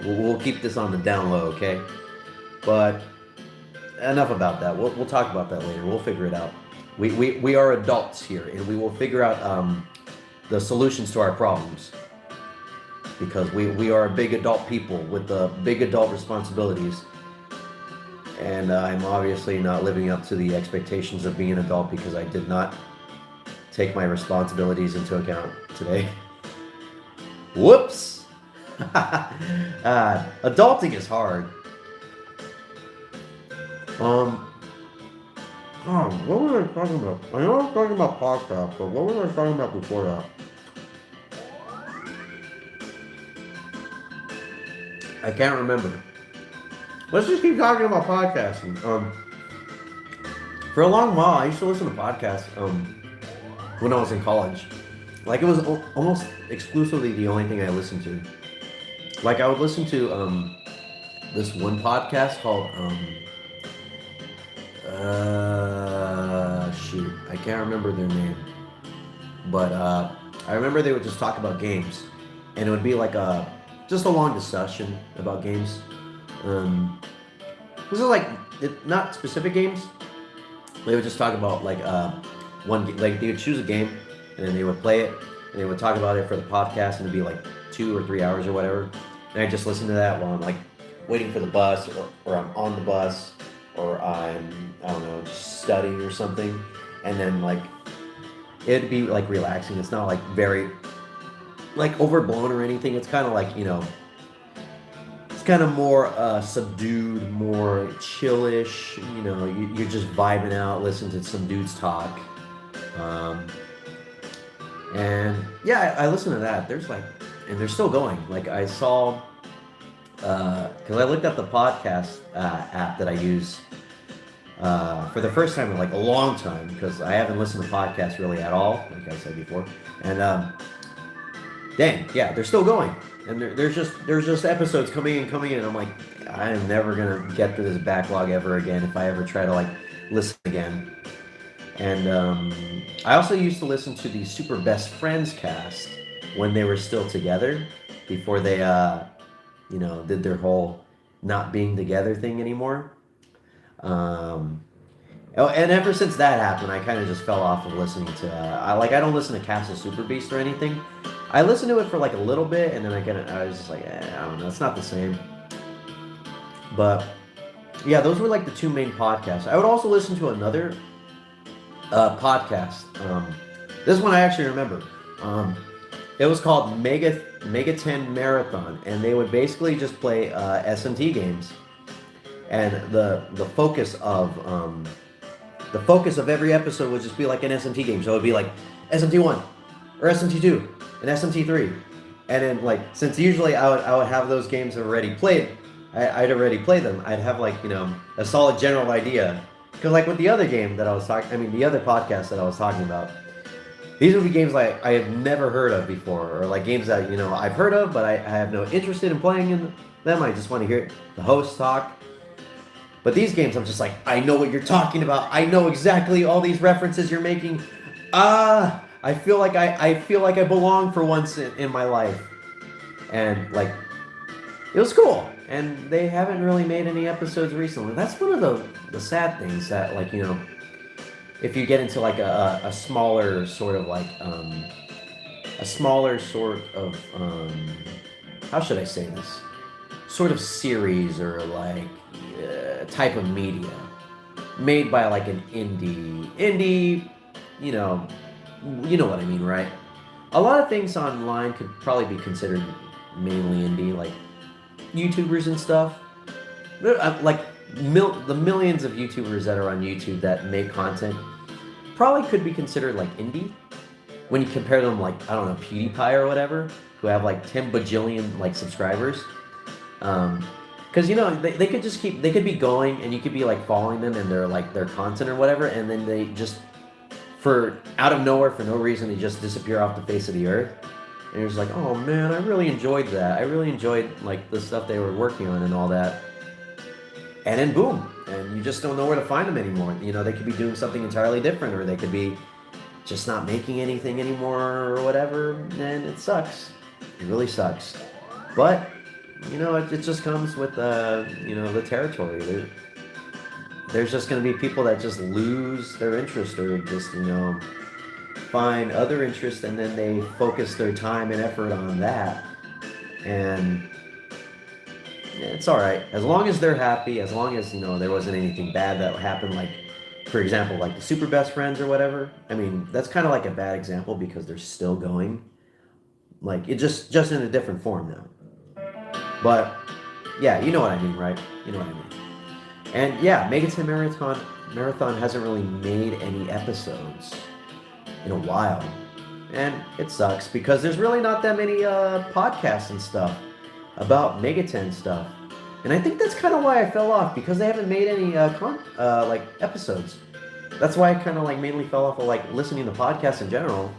we'll keep this on the down low, okay? But enough about that. We'll talk about that later. We'll figure it out. We are adults here, and we will figure out the solutions to our problems because we are big adult people with big adult responsibilities. And I'm obviously not living up to the expectations of being an adult because I did not take my responsibilities into account today. Whoops! Adulting is hard. What was I talking about? I know I was talking about podcasts, but what was I talking about before that? I can't remember. Let's just keep talking about podcasting. For a long while, I used to listen to podcasts when I was in college. Like, it was almost exclusively the only thing I listened to. Like, I would listen to this one podcast called shoot, I can't remember their name, but I remember they would just talk about games, and it would be like just a long discussion about games. This is like not specific games. They would just talk about like like they would choose a game, and then they would play it, and they would talk about it for the podcast, and it'd be like 2 or 3 hours or whatever. And I just listen to that while I'm like waiting for the bus, or I'm on the bus, or I don't know, just studying or something. And then like it'd be like relaxing. It's not like very like overblown or anything. It's kind of like, it's kind of more subdued, more chillish. You're just vibing out, listening to some dudes talk. And yeah, I listen to that. And they're still going. Like I saw, because I looked at the podcast app that I use for the first time in like a long time, because I haven't listened to podcasts really at all, like I said before. And dang, yeah, they're still going. And there's just episodes coming in. I'm like, I am never gonna get through this backlog ever again if I ever try to like listen again. And I also used to listen to the Super Best Friends cast when they were still together, before they did their whole not being together thing anymore. And ever since that happened, I kind of just fell off of listening to. I don't listen to Castle Super Beast or anything. I listened to it for like a little bit, and then I was just like, I don't know, it's not the same. But yeah, those were like the 2 main podcasts. I would also listen to another podcast. This one I actually remember. It was called Mega 10 Marathon, and they would basically just play SMT games. And the focus of every episode would just be like an SMT game. So it would be like SMT1 or SMT2 and SMT3. And then like, since usually I would have those games already played, I'd already played them. I'd have like, a solid general idea. Because like with the other game that the other podcast that I was talking about, these would be games like I have never heard of before, or like games that, I've heard of, but I have no interest in playing in them. I just want to hear the host talk. But these games, I'm just like, I know what you're talking about. I know exactly all these references you're making. I feel like I belong for once in my life. And like, it was cool. And they haven't really made any episodes recently. That's one of the sad things, that like, if you get into like a smaller sort of like how should I say this? Sort of series, or like type of media made by like an indie, you know what I mean, right? A lot of things online could probably be considered mainly indie, like YouTubers and stuff. Like the millions of YouTubers that are on YouTube that make content probably could be considered like indie when you compare them, like, I don't know, PewDiePie or whatever, who have like 10 bajillion like subscribers. Because they could be going, and you could be like following them and their content or whatever, and then they just, for out of nowhere, for no reason, they just disappear off the face of the earth. And you're just like, oh man, I really enjoyed that. I really enjoyed like the stuff they were working on and all that. And then boom, and you just don't know where to find them anymore. They could be doing something entirely different, or they could be just not making anything anymore or whatever, and it sucks. It really sucks. But, it just comes with, the territory. There's just going to be people that just lose their interest or just, find other interests, and then they focus their time and effort on that. And it's all right. As long as they're happy, as long as, there wasn't anything bad that happened, like, for example, like the Super Best Friends or whatever. I mean, that's kind of like a bad example because they're still going. Like, it just in a different form now. But, yeah, you know what I mean, right? You know what I mean. And, yeah, Megaton Marathon hasn't really made any episodes in a while. And it sucks because there's really not that many podcasts and stuff about Megaton stuff. And I think that's kind of why I fell off, because they haven't made any episodes. That's why I kind of mainly fell off of listening to podcasts in general.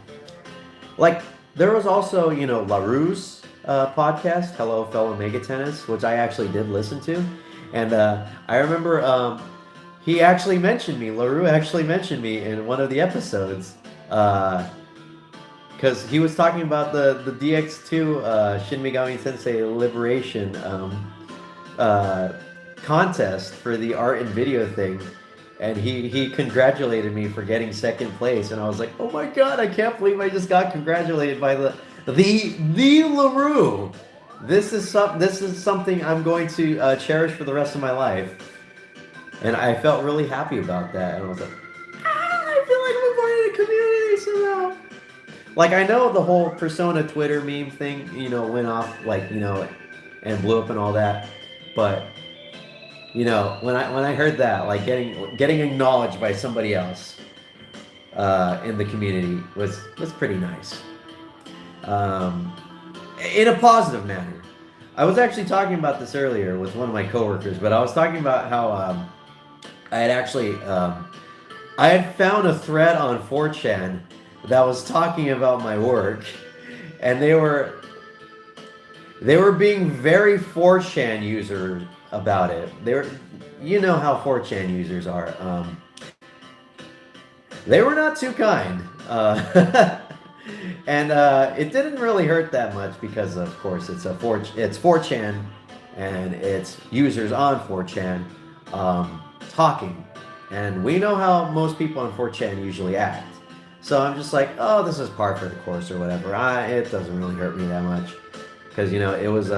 Like, there was also, LaRue's podcast, Hello Fellow Megatonists, which I actually did listen to. And I remember he actually mentioned me, LaRue actually mentioned me in one of the episodes. Because he was talking about the DX2 Shin Megami Tensei Liberation contest for the art and video thing. And he congratulated me for getting second place. And I was like, oh my god, I can't believe I just got congratulated by the LaRue. This is something I'm going to cherish for the rest of my life. And I felt really happy about that. And I was like, I feel like we're part of the community somehow. Like, I know the whole Persona Twitter meme thing, went off, and blew up and all that. But, when I heard that, getting acknowledged by somebody else in the community was pretty nice. In a positive manner. I was actually talking about this earlier with one of my coworkers, but I was talking about how I had actually I had found a thread on 4chan that was talking about my work, and they were being very 4chan users about it. They were, how 4chan users are. They were not too kind. And it didn't really hurt that much because, of course, it's 4chan, and it's users on 4chan talking. And we know how most people on 4chan usually act. So I'm just like, oh, this is par for the course or whatever. It doesn't really hurt me that much. Because, it was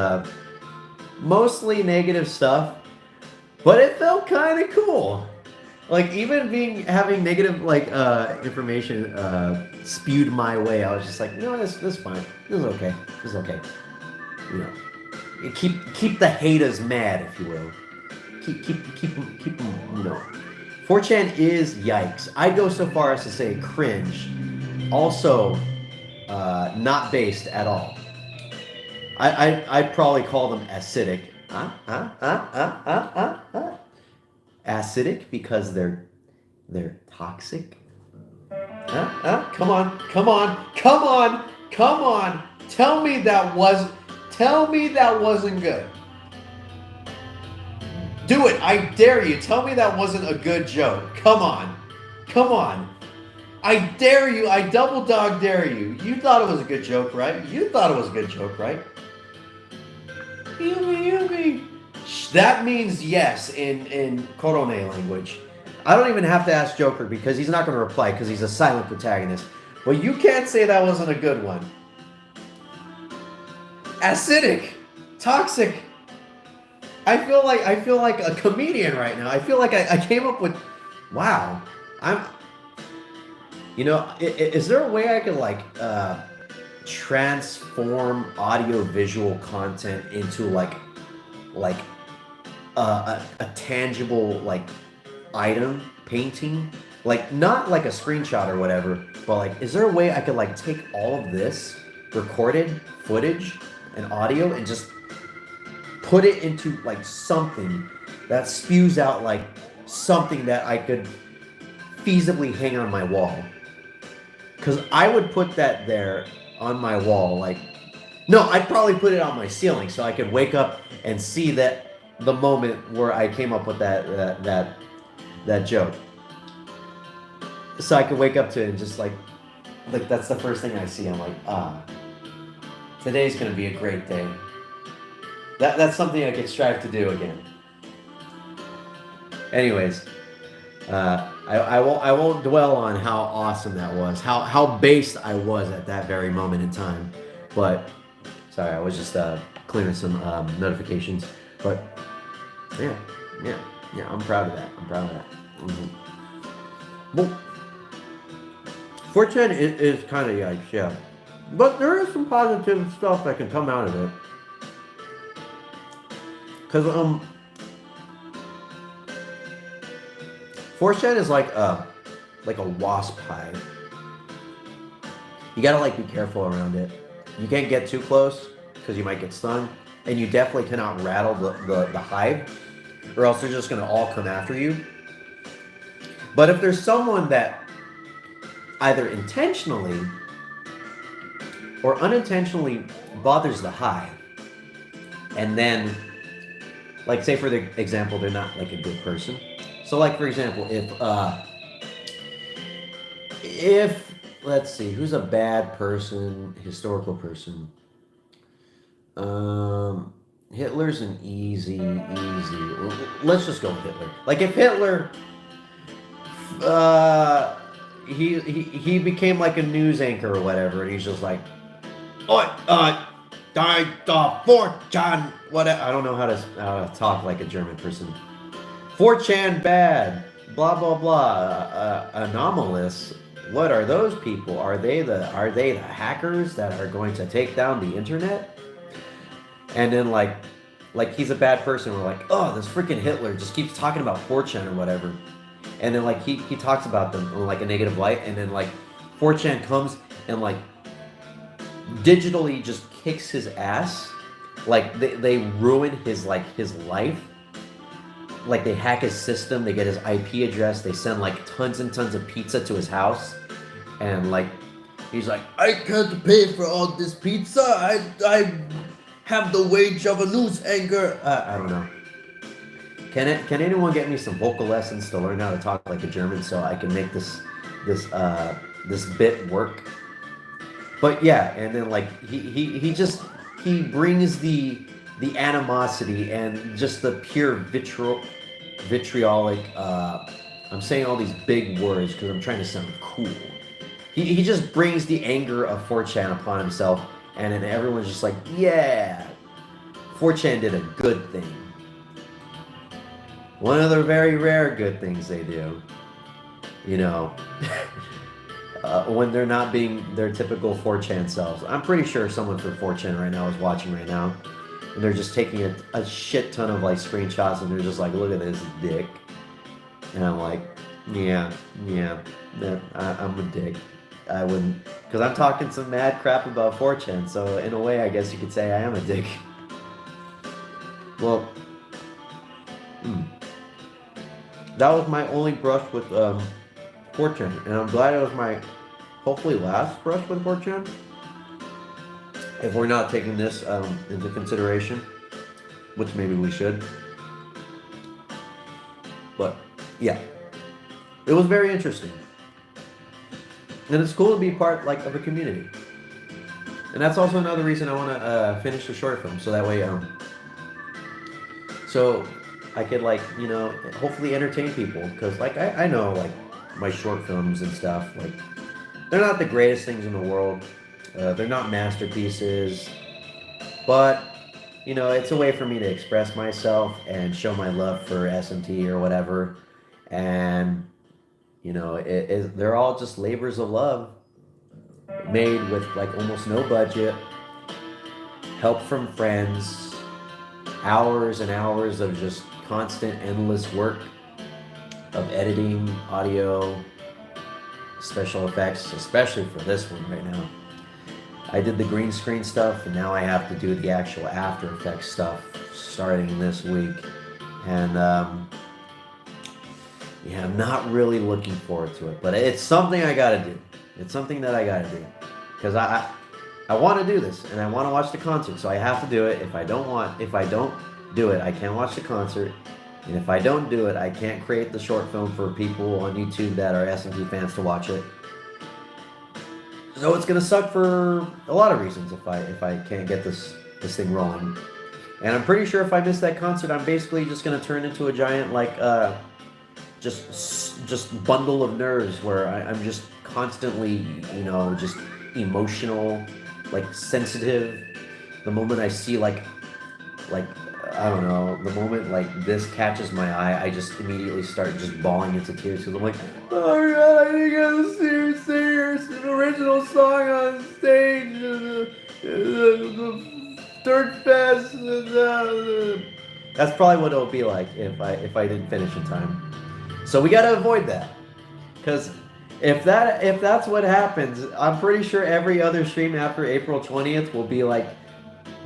mostly negative stuff. But it felt kind of cool. Like, even having negative, information spewed my way, I was just like, no, this is fine. This is okay. This is okay. Keep the haters mad, if you will. Keep them, 4chan is yikes. I'd go so far as to say cringe. Also, not based at all. I'd probably call them acidic. Acidic because they're toxic. Come on. Tell me that wasn't good. Do it. I dare you. Tell me that wasn't a good joke. Come on. I dare you. I double dog dare you. You thought it was a good joke, right? Yumi. That means yes in Korone language. I don't even have to ask Joker because he's not going to reply because he's a silent protagonist. But you can't say that wasn't a good one. Acidic. Toxic. I feel like a comedian right now. I feel like I came up with, wow. Is there a way I could transform audio-visual content into a tangible item painting? Not like a screenshot or whatever, but is there a way I could take all of this recorded footage and audio and just put it into something that spews out something that I could feasibly hang on my wall? Because I would put that there on my wall. No, I'd probably put it on my ceiling so I could wake up and see that the moment where I came up with that joke. So I could wake up to it and just that's the first thing I see. I'm like, Today's gonna be a great day. That's something I could strive to do again. Anyways, I won't dwell on how awesome that was, how based I was at that very moment in time. But sorry, I was just clearing some notifications. But yeah, yeah, yeah, I'm proud of that. I'm proud of that. Well, 4chan is kind of yikes, yeah. But there is some positive stuff that can come out of it. Cause 4chan is like a wasp hive. You gotta like be careful around it. You can't get too close because you might get stung, and you definitely cannot rattle the hive, or else they're just gonna all come after you. But if there's someone that either intentionally or unintentionally bothers the hive, and then, like, say for the example, they're not like a good person. So, like, for example, if let's see, who's a bad person, historical person? Hitler's an easy. Let's just go with Hitler. Like, if Hitler, he became like a news anchor or whatever, and he's just like, oh, die the 4chan, whatever. I don't know how to talk like a German person. 4chan bad, blah blah blah. Anomalous. What are those people? Are they the hackers that are going to take down the internet? And then like he's a bad person. We're like, oh, this freaking Hitler just keeps talking about 4chan or whatever. And then like he talks about them in like a negative light, and then like 4chan comes and like digitally just kicks his ass. Like they ruin his life. Like they hack his system, they get his IP address, they send like tons and tons of pizza to his house, and like he's like, I can't pay for all this pizza. I have the wage of a news anchor. I don't know. Can anyone get me some vocal lessons to learn how to talk like a German so I can make this bit work? But yeah, and then like he brings the animosity and just the pure vitriolic. I'm saying all these big words because I'm trying to sound cool. He just brings the anger of 4chan upon himself, and then everyone's just like, yeah, 4chan did a good thing. One of the very rare good things they do, you know, when they're not being their typical 4chan selves. I'm pretty sure someone for 4chan right now is watching right now, and they're just taking a shit ton of like screenshots, and they're just like, look at this dick. And I'm like, yeah, I'm a dick. I wouldn't, because I'm talking some mad crap about 4chan, so in a way, I guess you could say I am a dick. Well, that was my only brush with 4chan, and I'm glad it was my hopefully last brush with 4chan. If we're not taking this into consideration, which maybe we should. But yeah, it was very interesting, and it's cool to be part like of a community. And that's also another reason I want to finish the short film, so that way so I could like, you know, hopefully entertain people, because like I know like my short films and stuff, like they're not the greatest things in the world. They're not masterpieces, but you know, it's a way for me to express myself and show my love for SMT or whatever. And you know, they're all just labors of love made with like almost no budget, help from friends, hours and hours of just constant, endless work of editing, audio, special effects, especially for this one right now. I did the green screen stuff, and now I have to do the actual After Effects stuff starting this week. And yeah, I'm not really looking forward to it, but it's something I gotta do. It's something that I gotta do, because I want to do this, and I want to watch the concert, so I have to do it. If I don't do it, I can't watch the concert. And if I don't do it, I can't create the short film for people on YouTube that are SMT fans to watch it. So it's gonna suck for a lot of reasons if I can't get this thing rolling. And I'm pretty sure if I miss that concert, I'm basically just gonna turn into a giant like just bundle of nerves where I'm just constantly, just emotional, like sensitive. The moment I see like I don't know, the moment like this catches my eye, I just immediately start just bawling into tears because I'm like, oh god, I didn't get to sing an original song on stage. The third fest. That's probably what it'll be like if I didn't finish in time. So we gotta avoid that. Because if that's what happens, I'm pretty sure every other stream after April 20th will be like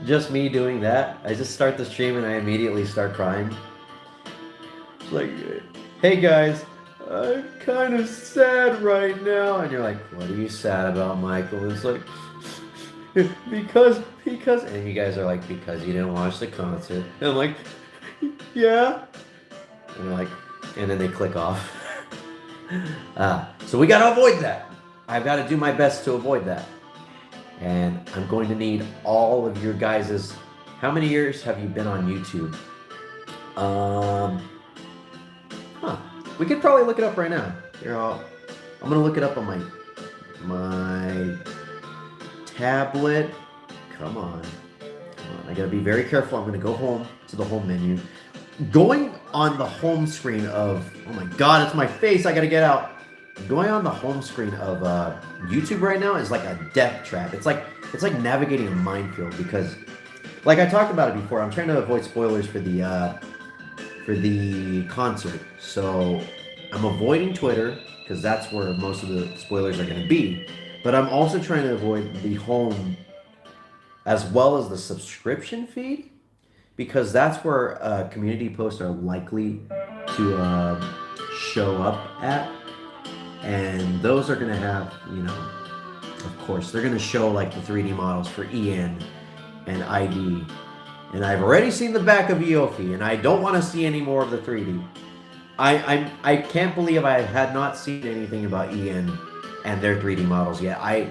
just me doing that. I just start the stream and I immediately start crying. It's like, hey guys, I'm kind of sad right now. And you're like, what are you sad about, Michael? It's like, because, and you guys are like, because you didn't watch the concert. And I'm like, yeah. And they're like, and then they click off. So we gotta avoid that. I've got to do my best to avoid that. And I'm going to need all of your guys's. How many years have you been on YouTube? We could probably look it up right now. I'm gonna look it up on my tablet. Come on. I gotta be very careful. I'm gonna go home to the home menu. Going on the home screen of, oh my god, it's my face. I gotta get out. Going on the home screen of YouTube right now is like a death trap. It's like navigating a minefield because, like I talked about it before, I'm trying to avoid spoilers for the concert. So I'm avoiding Twitter because that's where most of the spoilers are going to be. But I'm also trying to avoid the home as well as the subscription feed because that's where community posts are likely to show up at. And those are going to have, of course, they're going to show like the 3D models for EN and ID. And I've already seen the back of Eofi, and I don't want to see any more of the 3D. I can't believe I had not seen anything about EN and their 3D models yet. I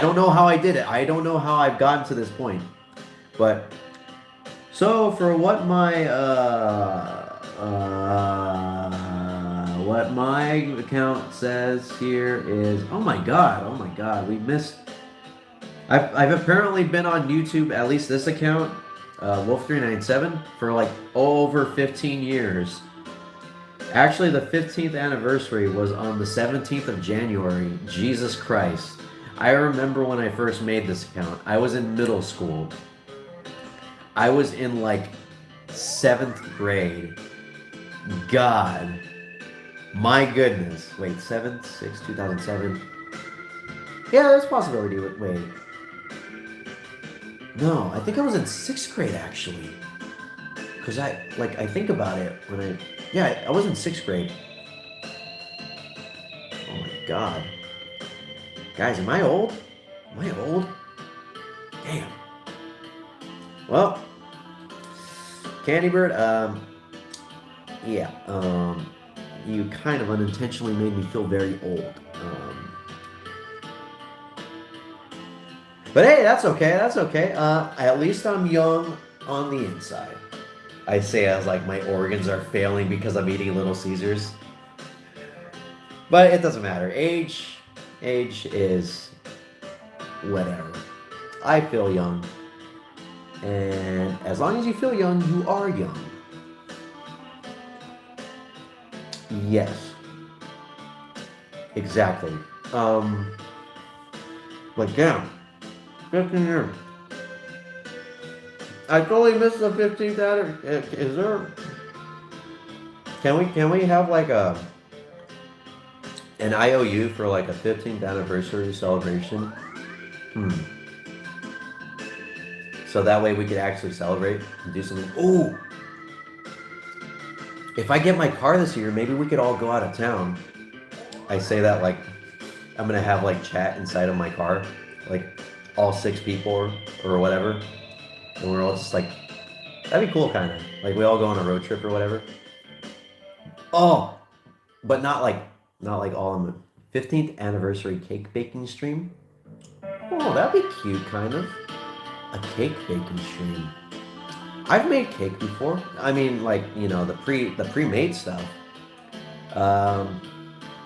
don't know how I did it. I don't know how I've gotten to this point. But, so for what my account says here is, oh my god, we missed. I've apparently been on YouTube, at least this account, Wolf397, for like over 15 years. Actually, the 15th anniversary was on the 17th of January. Jesus Christ. I remember when I first made this account. I was in middle school. I was in like 7th grade. God. My goodness. Wait, 7th, 6th, 2007. Yeah, there's a possibility. Wait. No, I think I was in 6th grade actually. Because I think about it when I was in 6th grade. Oh my god. Guys, am I old? Am I old? Damn. Well, Candybird, yeah, you kind of unintentionally made me feel very old. But hey, that's okay, that's okay. At least I'm young on the inside. I say as like my organs are failing because I'm eating Little Caesars. But it doesn't matter. Age is whatever. I feel young. And as long as you feel young, you are young. Yes. Exactly. Like, damn. 15 years. I totally missed the 15th anniversary. Is there... Can we have like an IOU for like a 15th anniversary celebration? So that way we could actually celebrate and do something. Ooh! If I get my car this year, maybe we could all go out of town. I say that like I'm gonna have like chat inside of my car, like all 6 people or whatever, and we're all just like, that'd be cool, kind of like we all go on a road trip or whatever. Oh, but not like all in the 15th anniversary cake baking stream. Oh, that'd be cute, kind of. A cake baking stream. I've made cake before. I mean, like, you know, the pre-made stuff. Um,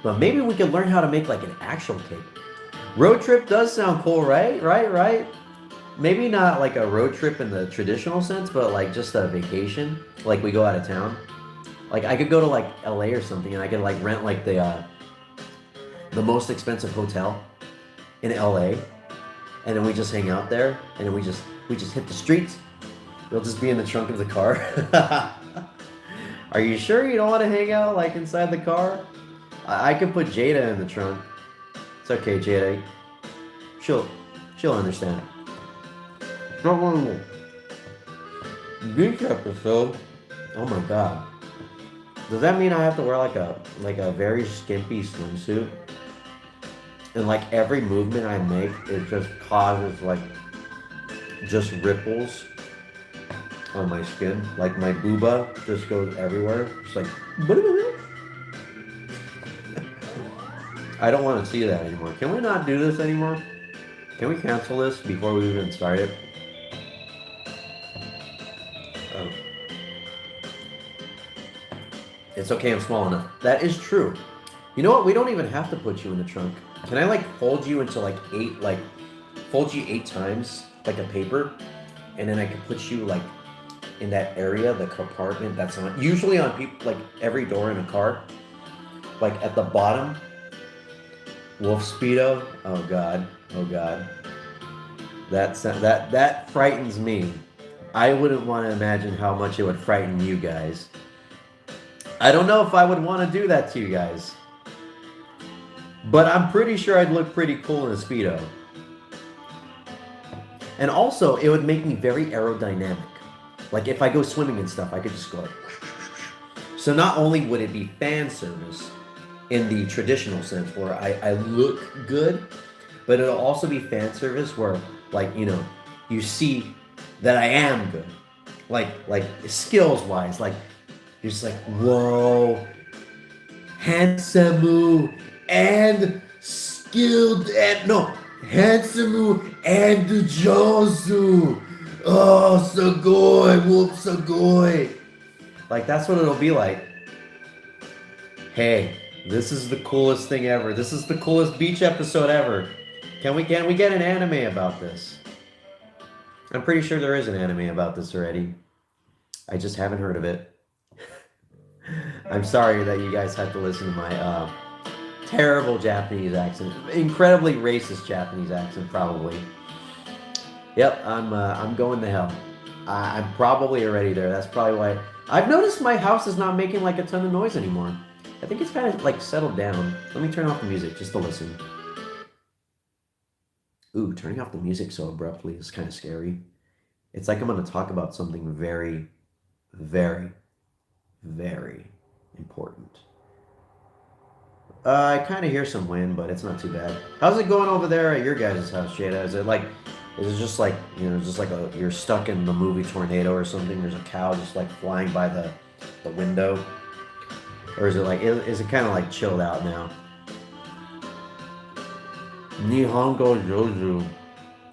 but maybe we could learn how to make like an actual cake. Road trip does sound cool, right? Right. Maybe not like a road trip in the traditional sense, but like just a vacation. Like we go out of town. Like I could go to like LA or something, and I could like rent like the most expensive hotel in LA, and then we just hang out there, and then we just hit the streets. We'll just be in the trunk of the car. Are you sure you don't want to hang out like inside the car? I could put Jada in the trunk. It's okay, Jada. She'll understand. Beach episode. Oh my god. Does that mean I have to wear like a very skimpy swimsuit? And like every movement I make, it just causes like just ripples on my skin. Like my booba just goes everywhere. It's like I don't want to see that anymore. Can we not do this anymore? Can we cancel this before we even start it? Oh. It's okay, I'm small enough. That is true. You know what? We don't even have to put you in the trunk. Can I like fold you into fold you 8 times like a paper, and then I can put you like in that area, the compartment that's usually on people, like every door in a car, like at the bottom. Wolf Speedo. Oh god. That frightens me. I wouldn't want to imagine how much it would frighten you guys. I don't know if I would want to do that to you guys. But I'm pretty sure I'd look pretty cool in a Speedo. And also, it would make me very aerodynamic. Like if I go swimming and stuff, I could just go like... So not only would it be fan service in the traditional sense where I look good, but it'll also be fan service where, like, you know, you see that I am good. Like skills-wise, like, you're just like, whoa, handsome and skilled and, no, handsome and josu. Oh, sugoi, whoop, sugoi. Like, that's what it'll be like. Hey, this is the coolest thing ever. This is the coolest beach episode ever. Can we get an anime about this? I'm pretty sure there is an anime about this already. I just haven't heard of it. I'm sorry that you guys have to listen to my terrible Japanese accent. Incredibly racist Japanese accent, probably. Yep, I'm going to hell. I'm probably already there. That's probably why. I've noticed my house is not making like a ton of noise anymore. I think it's kind of like settled down. Let me turn off the music just to listen. Ooh, turning off the music so abruptly is kind of scary. It's like I'm going to talk about something very, very, very important. I kind of hear some wind, but it's not too bad. How's it going over there at your guys' house, Jada? Is it just like, you know, just like you're stuck in the movie Tornado or something? There's a cow just like flying by the window? Or is it kind of like chilled out now? Nihongo Joju.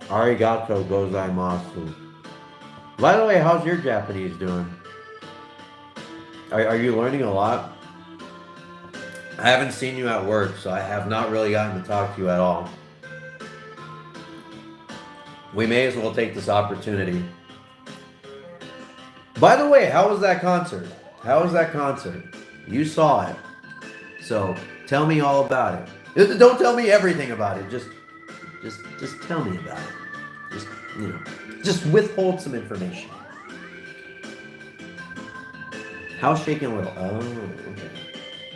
Arigato gozaimasu. By the way, how's your Japanese doing? Are you learning a lot? I haven't seen you at work, so I have not really gotten to talk to you at all. We may as well take this opportunity. By the way, how was that concert? You saw it. So tell me all about it. Don't tell me everything about it. Just tell me about it. Just withhold some information. How's shaking a little? Oh, okay.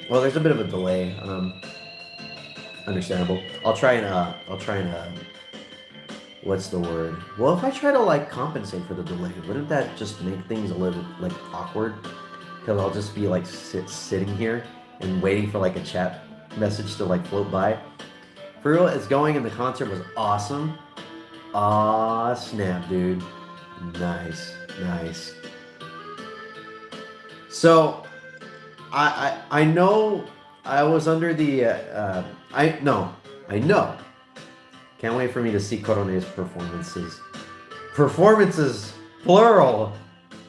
Well, there's a bit of a delay. Understandable. I'll try and what's the word? Well, if I try to like compensate for the delay, wouldn't that just make things a little like awkward? Because I'll just be like sitting here and waiting for like a chat message to like float by. For real, it's going and the concert was awesome. Aw, snap, dude. Nice. So, I know I was under the I no, I know. Can't wait for me to see Corone's performances. Performances plural.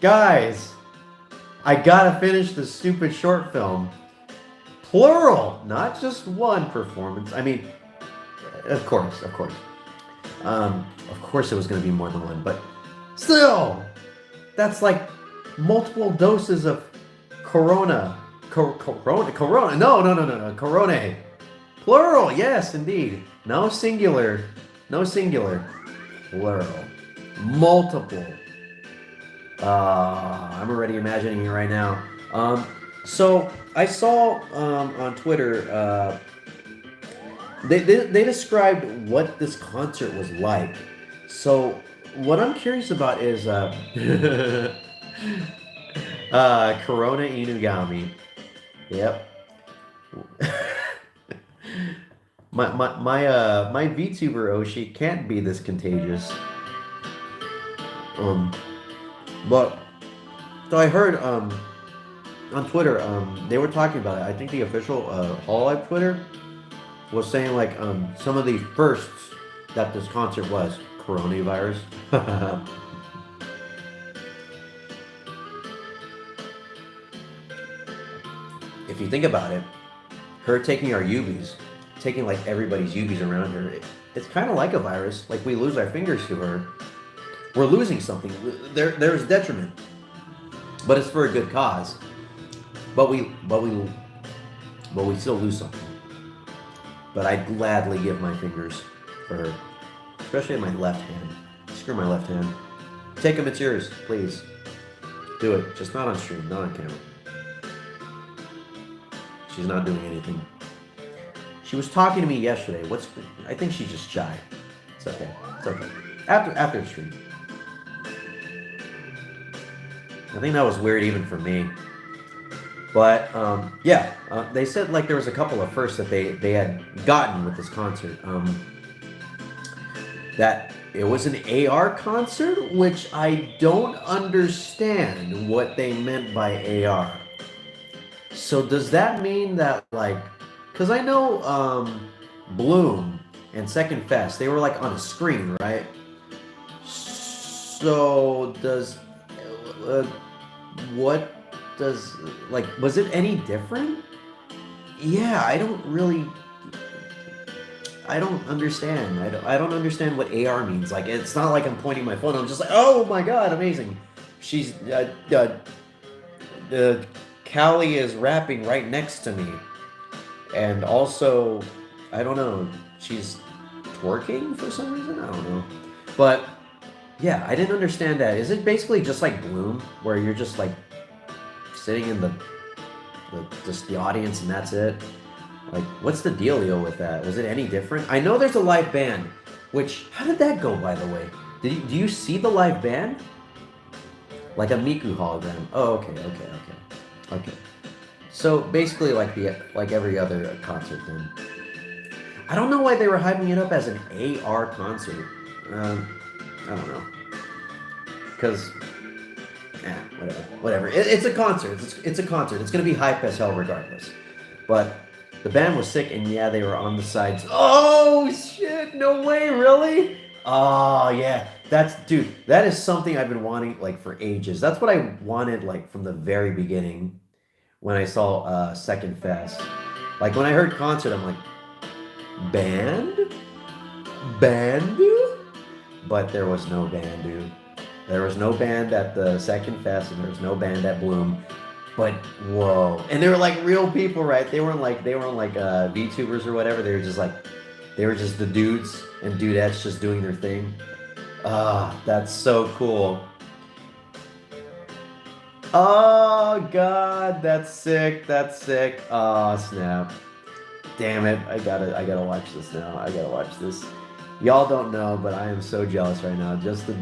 Guys, I gotta finish the stupid short film. Plural, not just one performance. I mean, of course, of course. Of course it was going to be more than one, but still, that's like multiple doses of Corona. Corona. No. Corona. Plural, yes, indeed. No singular. No singular. Plural. Multiple. I'm already imagining it right now. So I saw on Twitter, they described what this concert was like. So what I'm curious about is Corona Inugami. Yep. My VTuber Oshi can't be this contagious. But so I heard on Twitter they were talking about it. I think the official Hololive Twitter was saying like some of the firsts that this concert was coronavirus. If you think about it, her taking our Ubis, taking like everybody's Ubis around her, it's kind of like a virus. Like we lose our fingers to her, we're losing something. There's detriment, but it's for a good cause. But we still lose something. But I'd gladly give my fingers for her, especially my left hand. Screw my left hand. Take them, it's yours, please. Do it, just not on stream, not on camera. She's not doing anything. She was talking to me yesterday. I think she's just shy. It's okay. It's okay. After the stream. I think that was weird even for me. But yeah, they said like there was a couple of firsts that they had gotten with this concert. That it was an AR concert, which I don't understand what they meant by AR. So does that mean that like, because I know Bloom and Second Fest, they were like on a screen, right? So does what does like was it any different? Yeah, I don't understand. I don't understand what AR means. Like it's not like I'm pointing my phone. I'm just like, oh my god, amazing. She's Callie is rapping right next to me, and also I don't know. She's twerking for some reason. I don't know, but yeah, I didn't understand that. Is it basically just like Bloom, where you're just like sitting in just the audience and that's it? Like, what's the dealio with that? Was it any different? I know there's a live band, which how did that go, by the way? Do you see the live band? Like a Miku hologram. Oh, okay. So basically, like every other concert, then. I don't know why they were hyping it up as an AR concert. I don't know. Because, whatever. It's a concert. It's a concert. It's gonna be hype as hell regardless. But the band was sick, and yeah, they were on the sides. Oh shit! No way, really? Oh yeah, dude. That is something I've been wanting like for ages. That's what I wanted like from the very beginning when I saw Second Fest. Like when I heard concert, I'm like, band? But there was no band, dude. There was no band at the Second Fest, and there was no band at Bloom. But whoa, and they were like real people, right? They weren't like VTubers or whatever. They were just the dudes and dudettes just doing their thing. That's so cool. Oh god, that's sick. Oh snap. Damn it, I gotta watch this now. I gotta watch this. Y'all don't know, but I am so jealous right now. Just the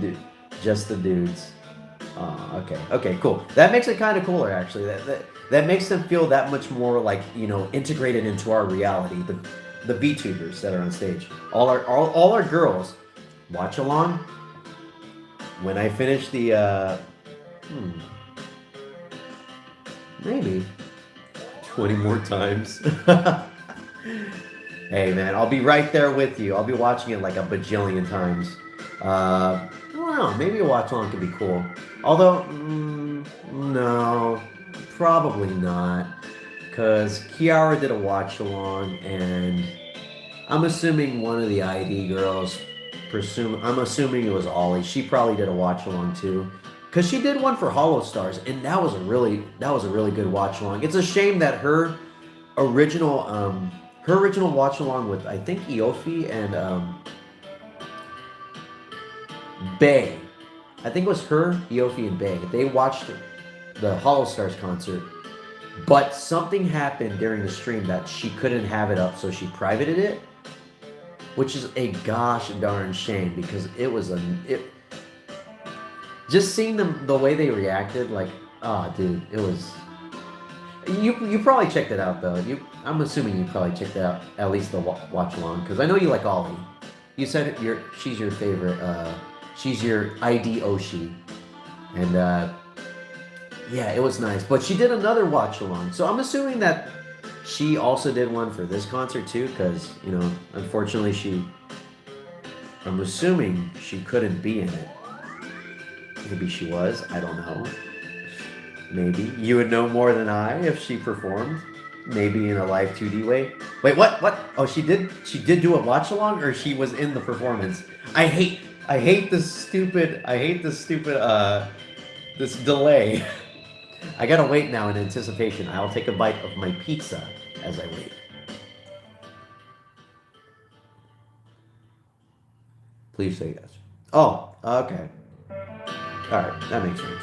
dudes. Okay, cool. That makes it kind of cooler, actually. That makes them feel that much more like, integrated into our reality. The VTubers that are on stage, all our girls, watch along. When I finish the maybe 20 more times. Hey man, I'll be right there with you. I'll be watching it like a bajillion times. I don't know, maybe a watch along could be cool. Although, no, probably not. Because Kiara did a watch along, and I'm assuming one of the ID girls, I'm assuming it was Ollie. She probably did a watch along too. Because she did one for Hollow Stars, and that was a really good watch along. It's a shame that original her original watch along with, I think, Iofi and Bay. I think it was her, Iofi, and Bay. They watched the Hollow Stars concert, but something happened during the stream that she couldn't have it up, so she privated it, which is a gosh darn shame because it was just seeing them, the way they reacted, like, ah, oh, dude, it was. You probably checked it out though. I'm assuming you probably checked it out, at least the watch along, because I know you like Ollie. You said she's your favorite. She's your ID Oshi, and yeah, it was nice. But she did another watch along, so I'm assuming that she also did one for this concert too, because unfortunately I'm assuming she couldn't be in it. Maybe she was. I don't know. Maybe. You would know more than I if she performed. Maybe in a live 2D way. Wait, what? Oh, she did do a watch along, or she was in the performance? I hate this delay. I gotta wait now in anticipation. I'll take a bite of my pizza as I wait. Please say yes. Oh, okay. Alright, that makes sense.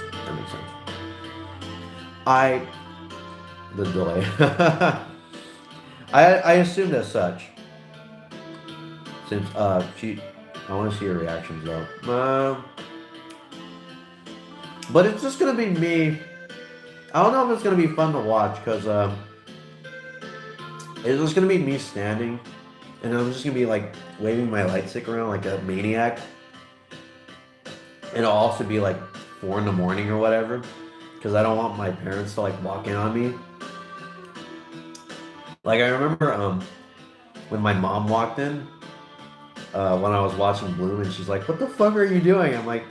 The delay. I assumed as such. Since I want to see your reactions though. But it's just gonna be me. I don't know if it's gonna be fun to watch because it's just gonna be me standing, and I'm just gonna be like waving my light stick around like a maniac. And it'll also be like 4 in the morning or whatever, because I don't want my parents to like walk in on me. Like I remember when my mom walked in when I was watching Bloom, and she's like, "What the fuck are you doing?" I'm like,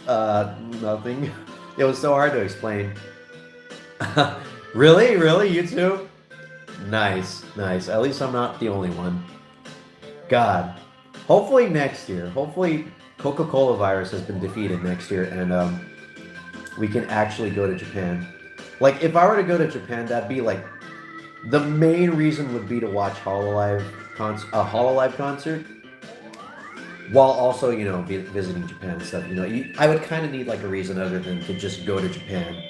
nothing." It was so hard to explain. Really, you too? Nice. At least I'm not the only one. God, hopefully next year. Hopefully Coca-Cola virus has been defeated next year, and we can actually go to Japan. Like, if I were to go to Japan, that'd be like the main reason would be to watch Hololive concert, while also visiting Japan and stuff. I would kind of need like a reason other than to just go to Japan,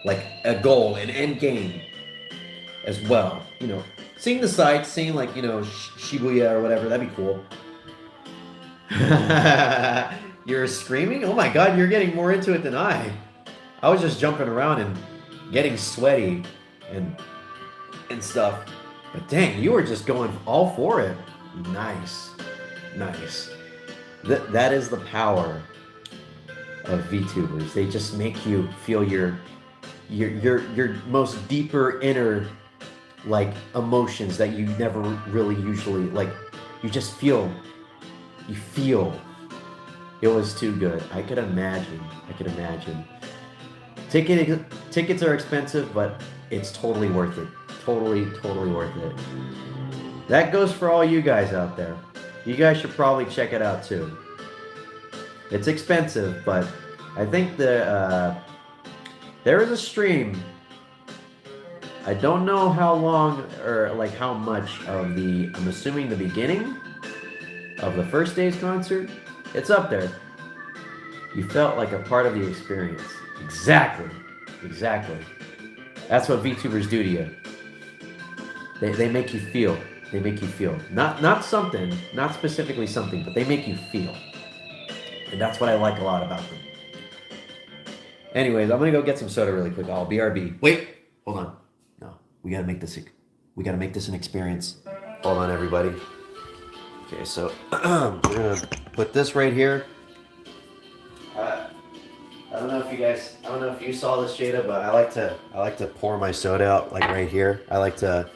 like a goal, an end game, as well. Seeing the sights, seeing like Shibuya or whatever, that'd be cool. You're screaming? Oh my god, you're getting more into it than I. I was just jumping around and getting sweaty and stuff. But dang, you were just going all for it. Nice. That is the power of VTubers. They just make you feel your most deeper inner like emotions that you never really usually like. You just feel. You feel. It was too good. I could imagine. Tickets are expensive, but it's totally worth it. Totally worth it. That goes for all you guys out there. You guys should probably check it out too. It's expensive, but I think there is a stream. I don't know how long or like how much of I'm assuming the beginning of the first day's concert. It's up there. You felt like a part of the experience. Exactly. That's what VTubers do to you. They make you feel. Not something, not specifically something, but they make you feel. And that's what I like a lot about them. Anyways, I'm gonna go get some soda really quick. I'll BRB. Wait, hold on. No, we gotta make this an experience. Hold on, everybody. Okay, so we're gonna put this right here. I don't know if you guys, I don't know if you saw this, Jada, but I like to pour my soda out like right here. I like to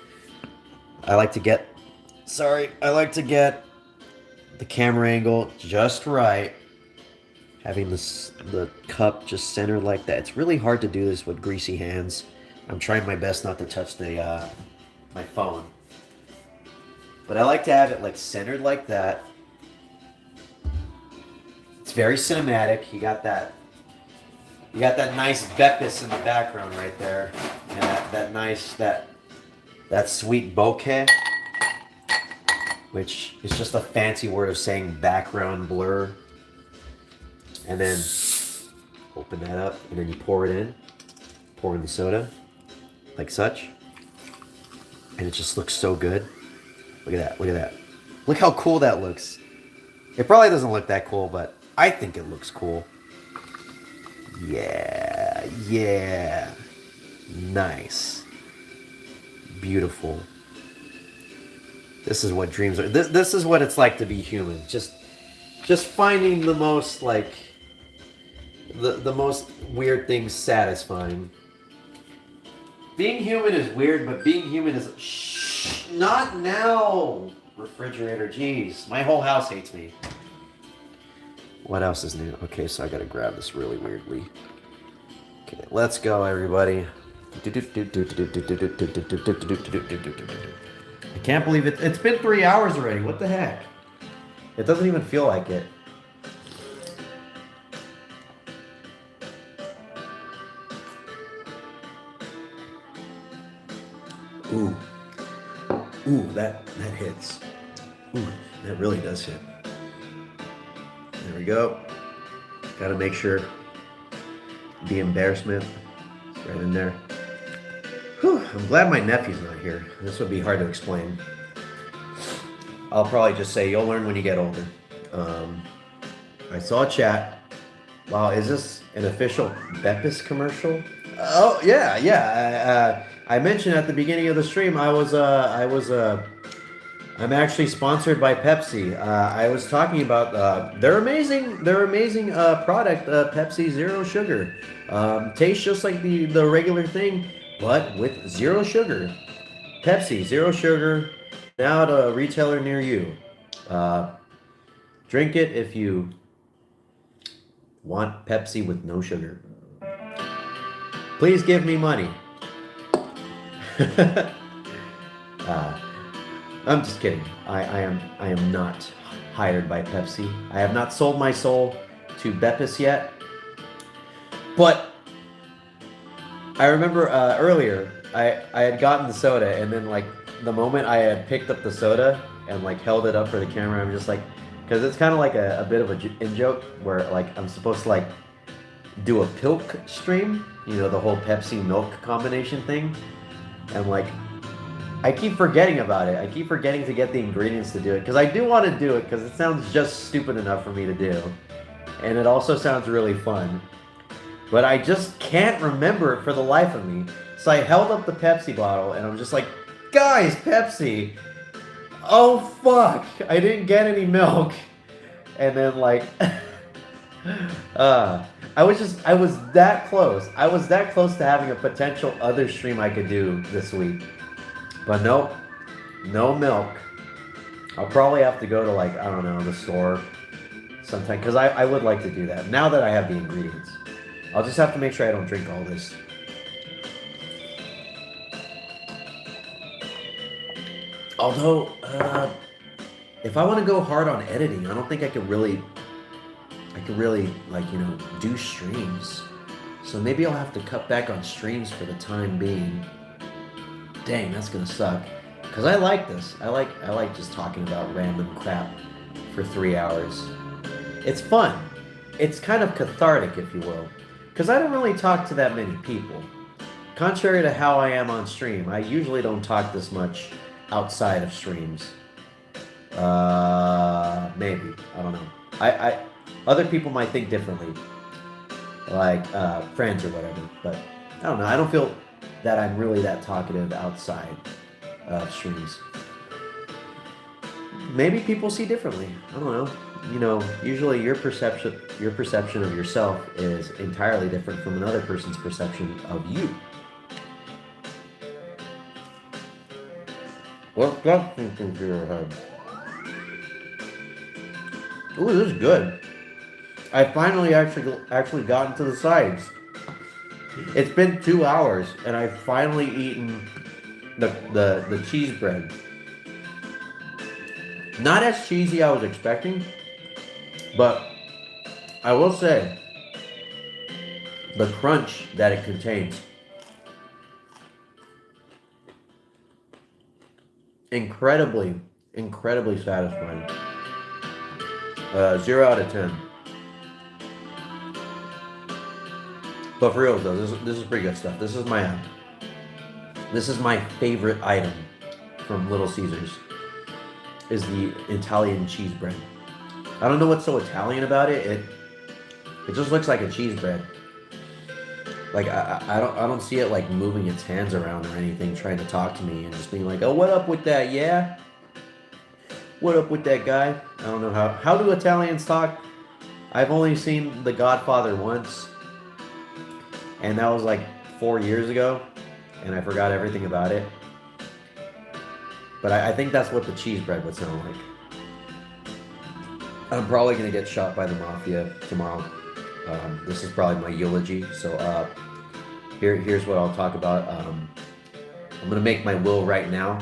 get, sorry, I like to get the camera angle just right. Having the cup just centered like that. It's really hard to do this with greasy hands. I'm trying my best not to touch the my phone. But I like to have it like centered like that. It's very cinematic. You got that nice Beppis in the background right there. And that nice that sweet bokeh, which is just a fancy word of saying background blur. And then open that up, and then you pour it in. Pour in the soda, like such. And it just looks so good. Look at that, look at that. Look how cool that looks. It probably doesn't look that cool, but I think it looks cool. Yeah, yeah. Nice. Beautiful. This is what dreams are. This is what it's like to be human. Just finding the most like the most weird things satisfying. Being human is weird, but being human is shh, not now. Refrigerator, jeez, my whole house hates me. What else is new? Okay, so I gotta grab this really weirdly. Okay, let's go, everybody. I can't believe it. It's been 3 hours already. What the heck? It doesn't even feel like it. Ooh. Ooh, that hits. Ooh, that really does hit. There we go. Gotta make sure the embarrassment is right in there. Whew, I'm glad my nephew's not here. This would be hard to explain. I'll probably just say you'll learn when you get older. I saw a chat. Wow, is this an official Beppis commercial? Oh yeah. I mentioned at the beginning of the stream I'm actually sponsored by Pepsi. I was talking about their amazing product, Pepsi Zero Sugar. Tastes just like the regular thing, but with zero sugar. Pepsi Zero Sugar, now at a retailer near you. Drink it if you want Pepsi with no sugar. Please give me money. I'm just kidding. I am not hired by Pepsi. I have not sold my soul to Beppis yet. But I remember earlier I had gotten the soda, and then like the moment I had picked up the soda and like held it up for the camera, I'm just like, because it's kind of like a bit of a in-joke where like I'm supposed to like do a pilk stream, you know, the whole Pepsi milk combination thing, and like I keep forgetting about it. I keep forgetting to get the ingredients to do it, because I do want to do it because it sounds just stupid enough for me to do, and it also sounds really fun, but I just can't remember it for the life of me. So I held up the Pepsi bottle and I'm just like, guys, Pepsi. Oh fuck, I didn't get any milk. And then like I was that close. I was that close to having a potential other stream I could do this week. But nope, no milk. I'll probably have to go to like, I don't know, the store sometime, because I would like to do that now that I have the ingredients. I'll just have to make sure I don't drink all this. Although, if I want to go hard on editing, I don't think I could really like, you know, do streams. So maybe I'll have to cut back on streams for the time being. Dang, that's gonna suck. Cause I like this. I like just talking about random crap for 3 hours. It's fun. It's kind of cathartic, if you will. Cause I don't really talk to that many people. Contrary to how I am on stream, I usually don't talk this much outside of streams. Maybe. I don't know. I other people might think differently. Like friends or whatever. But I don't know. I don't feel that I'm really that talkative outside of streams. Maybe people see differently. I don't know. usually your perception of yourself is entirely different from another person's perception of you. What's that thinking through your head? Ooh, this is good. I finally actually gotten to the sides. It's been 2 hours, and I've finally eaten the cheese bread. Not as cheesy I was expecting, but I will say the crunch that it contains, incredibly, incredibly satisfying. 0 out of 10. But for real though, this is pretty good stuff. This is my favorite item from Little Caesars. Is the Italian cheese bread. I don't know what's so Italian about it. It just looks like a cheese bread. Like I don't see it like moving its hands around or anything, trying to talk to me and just being like, oh, what up with that? Yeah, what up with that guy? I don't know how do Italians talk. I've only seen The Godfather once, and that was like 4 years ago, and I forgot everything about it. But I think that's what the cheese bread would sound like. I'm probably gonna get shot by the mafia tomorrow. This is probably my eulogy. So here's what I'll talk about. I'm gonna make my will right now.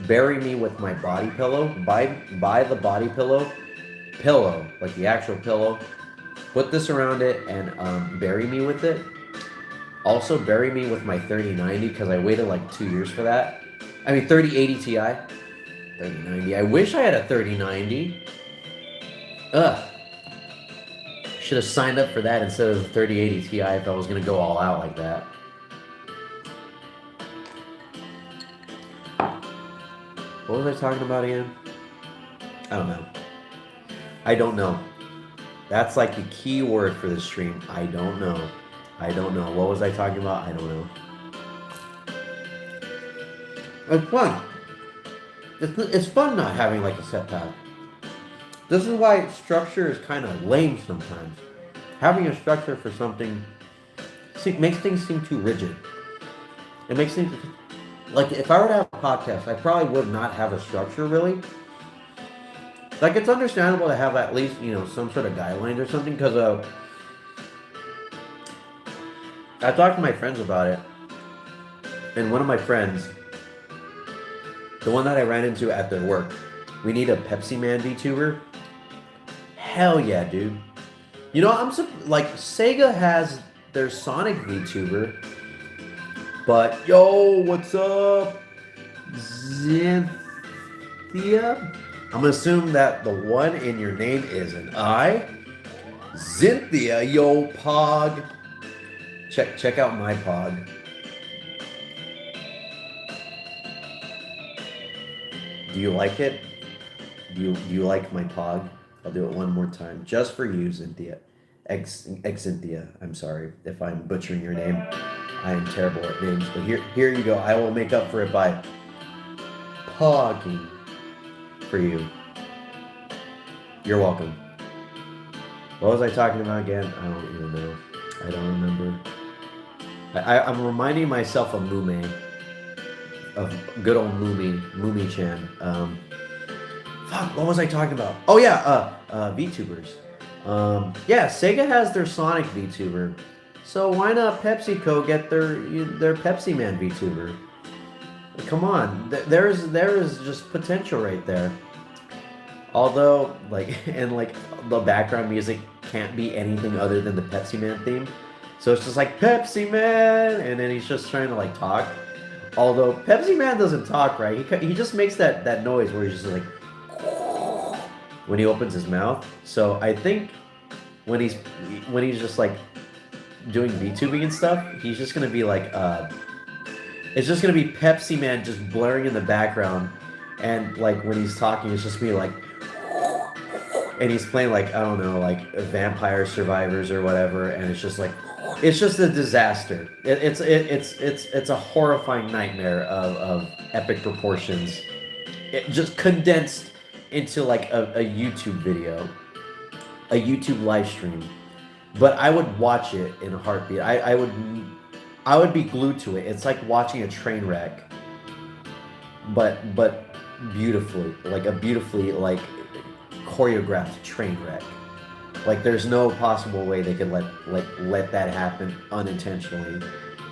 Bury me with my body pillow. Buy the body pillow, like the actual pillow. Put this around it and bury me with it. Also bury me with my 3090 because I waited like 2 years for that. I mean 3080 Ti. 3090. I wish I had a 3090. Ugh. Should have signed up for that instead of the 3080 Ti if I was gonna go all out like that. What was I talking about again? I don't know. That's like the key word for this stream. I don't know. What was I talking about? I don't know. It's fun. It's fun not having like a set path. This is why structure is kind of lame sometimes. Having a structure for something makes things seem too rigid. It makes things like if I were to have a podcast, I probably would not have a structure really. Like it's understandable to have at least some sort of guidelines or something because I talked to my friends about it, and one of my friends, the one that I ran into at their work, we need a Pepsi Man VTuber. Hell yeah, dude. Like Sega has their Sonic VTuber, but yo, what's up, Cynthia? I'm gonna assume that the one in your name is an I. Cynthia, yo, Pog. Check out my Pog. Do you like it? Do you like my Pog? I'll do it one more time, just for you, Cynthia. Ex Cynthia. I'm sorry if I'm butchering your name. I am terrible at names, but here you go. I will make up for it by pogging for you. You're welcome. What was I talking about again? I don't even know. I don't remember. I'm reminding myself of Mume. Of good old Mumi-chan. Fuck, what was I talking about? Oh yeah, VTubers. Yeah, Sega has their Sonic VTuber. So why not PepsiCo get their Pepsi Man VTuber? Come on, there is just potential right there. Although, the background music can't be anything other than the Pepsi Man theme. So it's just like, Pepsi Man! And then he's just trying to, talk. Although, Pepsi Man doesn't talk, right? He just makes that noise where he's just like... when he opens his mouth. So I think when he's just, doing VTubing and stuff, he's just gonna be it's just gonna be Pepsi Man just blaring in the background. And, when he's talking, it's just be like... and he's playing I don't know, Vampire Survivors or whatever, and it's just it's just a disaster. It's a horrifying nightmare of epic proportions. It just condensed into like a YouTube video, a YouTube live stream, but I would watch it in a heartbeat. I would be glued to it. It's like watching a train wreck, but beautifully, like a beautifully like choreographed train wreck. Like there's no possible way they could let that happen unintentionally.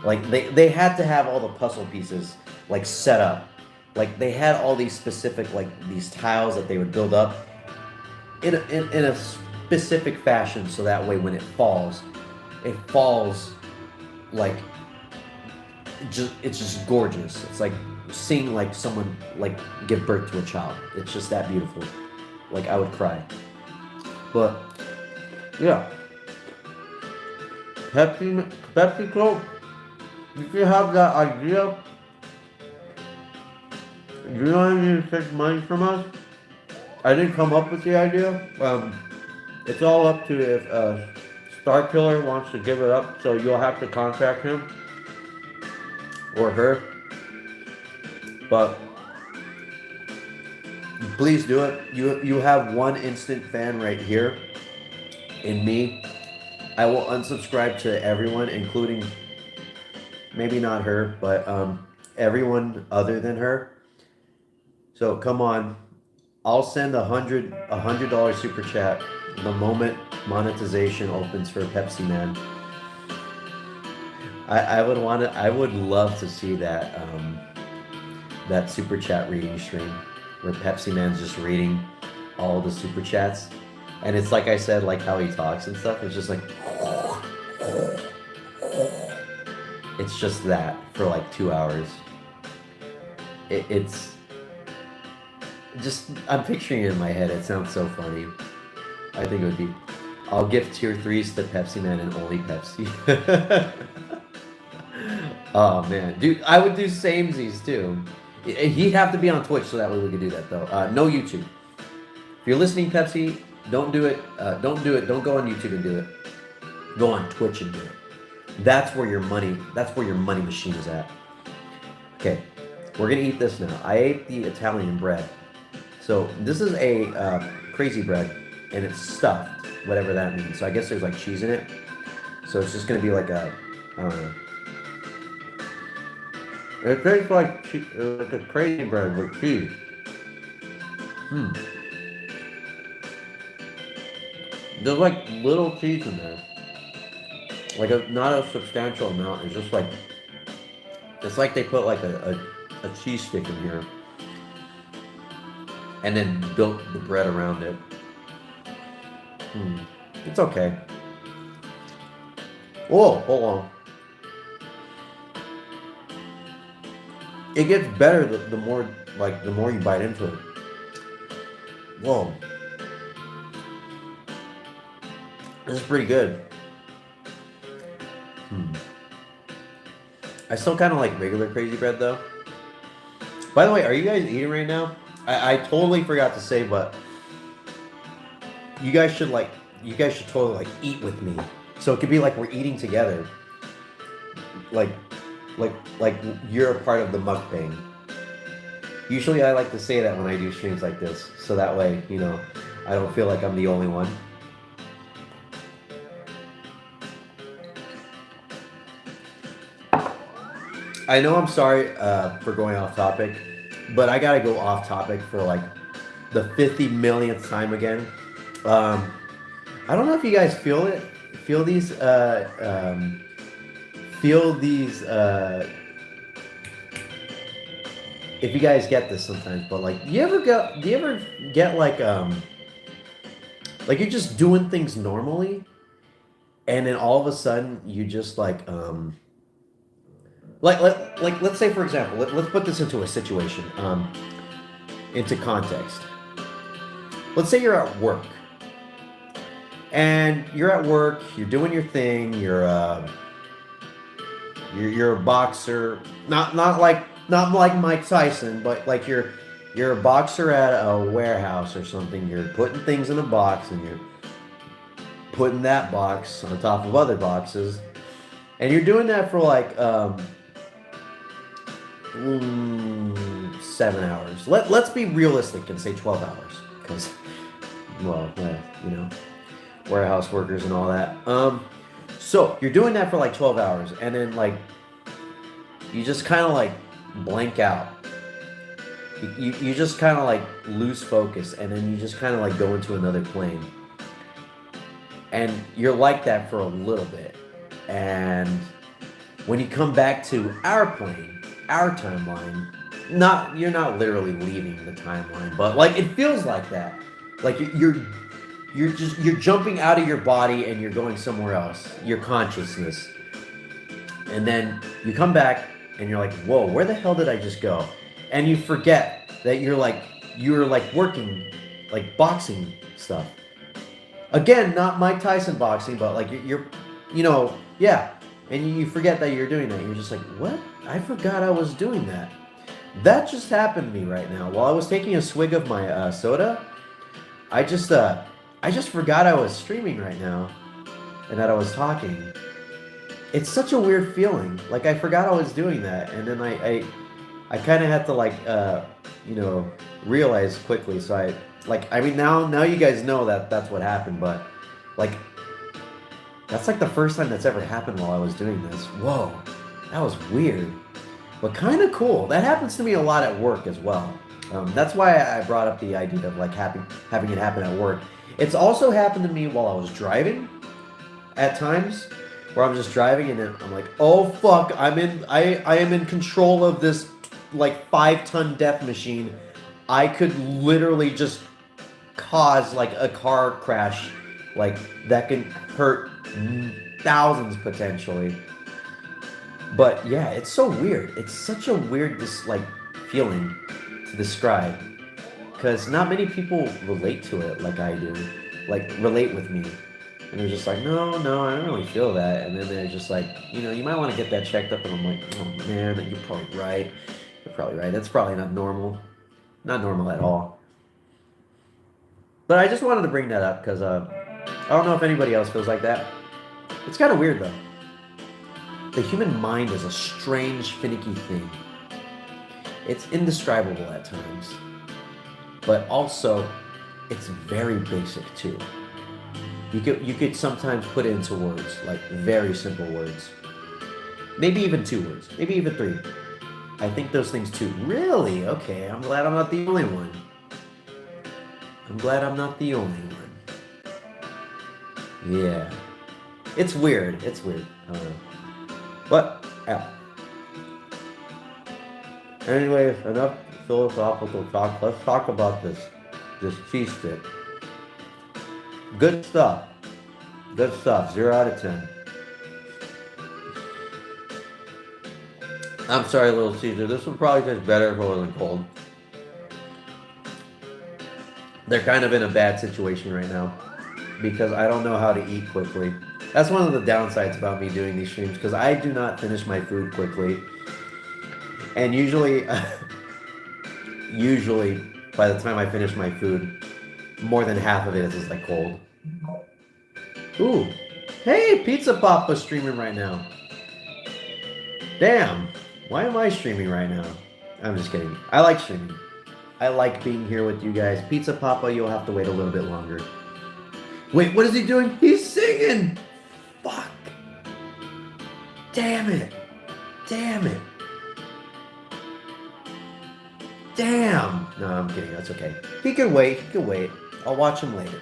Like they had to have all the puzzle pieces like set up. Like they had all these specific like these tiles that they would build up in a specific fashion so that way when it falls like it's just gorgeous. It's like seeing like someone like give birth to a child. It's just that beautiful. Like I would cry. But yeah, PepsiCo. If you have that idea, you don't need to take money from us. I didn't come up with the idea. It's all up to if Star Killer wants to give it up. So you'll have to contact him or her. But please do it. You have one instant fan right here in me. I will unsubscribe to everyone, including maybe not her, but everyone other than her. So come on, I'll send $100 super chat the moment monetization opens for Pepsi Man. I would love to see that that super chat reading stream where Pepsi Man's just reading all the super chats, and it's like I said, like how he talks and stuff. It's just like it's just that for like 2 hours. It's just I'm picturing it in my head. It sounds so funny. I think it would be. I'll give tier 3s to Pepsi Man and only Pepsi. Oh man, dude, I would do samesies too. He'd have to be on Twitch so that way we could do that though. No YouTube. If you're listening, Pepsi, don't do it. Don't do it. Don't go on YouTube and do it. Go on Twitch and do it. That's where your money machine is at. Okay, we're gonna eat this now. I ate the Italian bread. So this is a crazy bread, and it's stuffed, whatever that means. So I guess there's like cheese in it. So it's just gonna be like a, I don't know. It tastes like a crazy bread with cheese. There's like little cheese in there. Like not a substantial amount. It's just like, it's like they put like a cheese stick in here and then built the bread around it. It's okay. Whoa, hold on. It gets better the more you bite into it. Whoa. This is pretty good. I still kind of like regular crazy bread though. By the way, are you guys eating right now? I totally forgot to say, but you guys should totally like eat with me. So it could be like we're eating together. Like you're a part of the mukbang. Usually I like to say that when I do streams like this, so that way, you know, I don't feel like I'm the only one. I know I'm sorry for going off topic, but I gotta go off topic for like the 50 millionth time again. I don't know if you guys feel it. Feel these if you guys get this sometimes, but like do you ever get like you're just doing things normally and then all of a sudden you just like let's say for example, let's put this into a situation, into context. Let's say you're at work and you're doing your thing, you're a boxer, not like Mike Tyson, but like you're a boxer at a warehouse or something. You're putting things in a box and you're putting that box on top of other boxes, and you're doing that for like 7 hours. Let's be realistic and say 12 hours. because, well, you know, warehouse workers and all that. So you're doing that for like 12 hours, and then like you just kind of like blank out. You just kind of like lose focus, and then you just kind of like go into another plane. And you're like that for a little bit. And when you come back to our plane, our timeline, you're not literally leaving the timeline, but like it feels like that. Like you're jumping out of your body and you're going somewhere else, your consciousness. And then you come back and you're like, whoa, where the hell did I just go? And you forget that you're like working like boxing stuff. Again, not Mike Tyson boxing, but like you're yeah. And you forget that you're doing that. You're just like, what? I forgot I was doing that. That just happened to me right now. While I was taking a swig of my soda, I just forgot I was streaming right now and that I was talking. It's such a weird feeling. Like I forgot I was doing that, and then I kind of had to like realize quickly. So I mean now you guys know that that's what happened, but like that's like the first time that's ever happened while I was doing this. Whoa, that was weird, but kind of cool. That happens to me a lot at work as well. That's why I brought up the idea of like having it happen at work. It's also happened to me while I was driving at times, where I'm just driving and then I'm like, oh fuck, I am in control of this like 5-ton death machine. I could literally just cause like a car crash like that can hurt thousands potentially. But yeah, it's so weird. It's such a weird like feeling to describe, because not many people relate to it like I do, like relate with me. And they're just like, no, I don't really feel that. And then they're just like, you might want to get that checked up. And I'm like, oh man, you're probably right. You're probably right. That's probably not normal. Not normal at all. But I just wanted to bring that up because I don't know if anybody else feels like that. It's kind of weird though. The human mind is a strange, finicky thing. It's indescribable at times. But also, it's very basic too. You could sometimes put it into words, like very simple words. Maybe even 2 words. Maybe even 3. I think those things too. Really? Okay, I'm glad I'm not the only one. I'm glad I'm not the only one. Yeah. It's weird. It's weird. I don't know. But, yeah. Anyway, enough philosophical talk. Let's talk about this cheese stick. Good stuff. Good stuff. 0 out of 10. I'm sorry, Little Caesar. This would probably taste better if it wasn't cold. They're kind of in a bad situation right now because I don't know how to eat quickly. That's one of the downsides about me doing these streams, because I do not finish my food quickly. And usually by the time I finish my food, more than half of it is like cold. Ooh. Hey, Pizza Papa streaming right now. Damn. Why am I streaming right now? I'm just kidding. I like streaming. I like being here with you guys. Pizza Papa, you'll have to wait a little bit longer. Wait, what is he doing? He's singing! Fuck. Damn it. Damn it. Damn. No, I'm kidding. That's okay. He can wait. He can wait. I'll watch him later.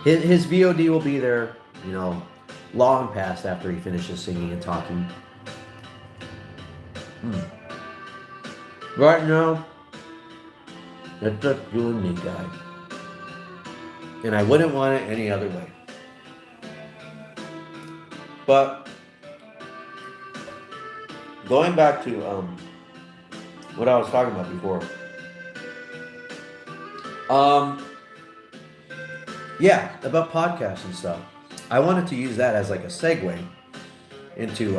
His VOD will be there, long past after he finishes singing and talking. Right now, it's just you and me, guy. And I wouldn't want it any other way. But going back to what I was talking about before. Yeah, about podcasts and stuff. I wanted to use that as like a segue into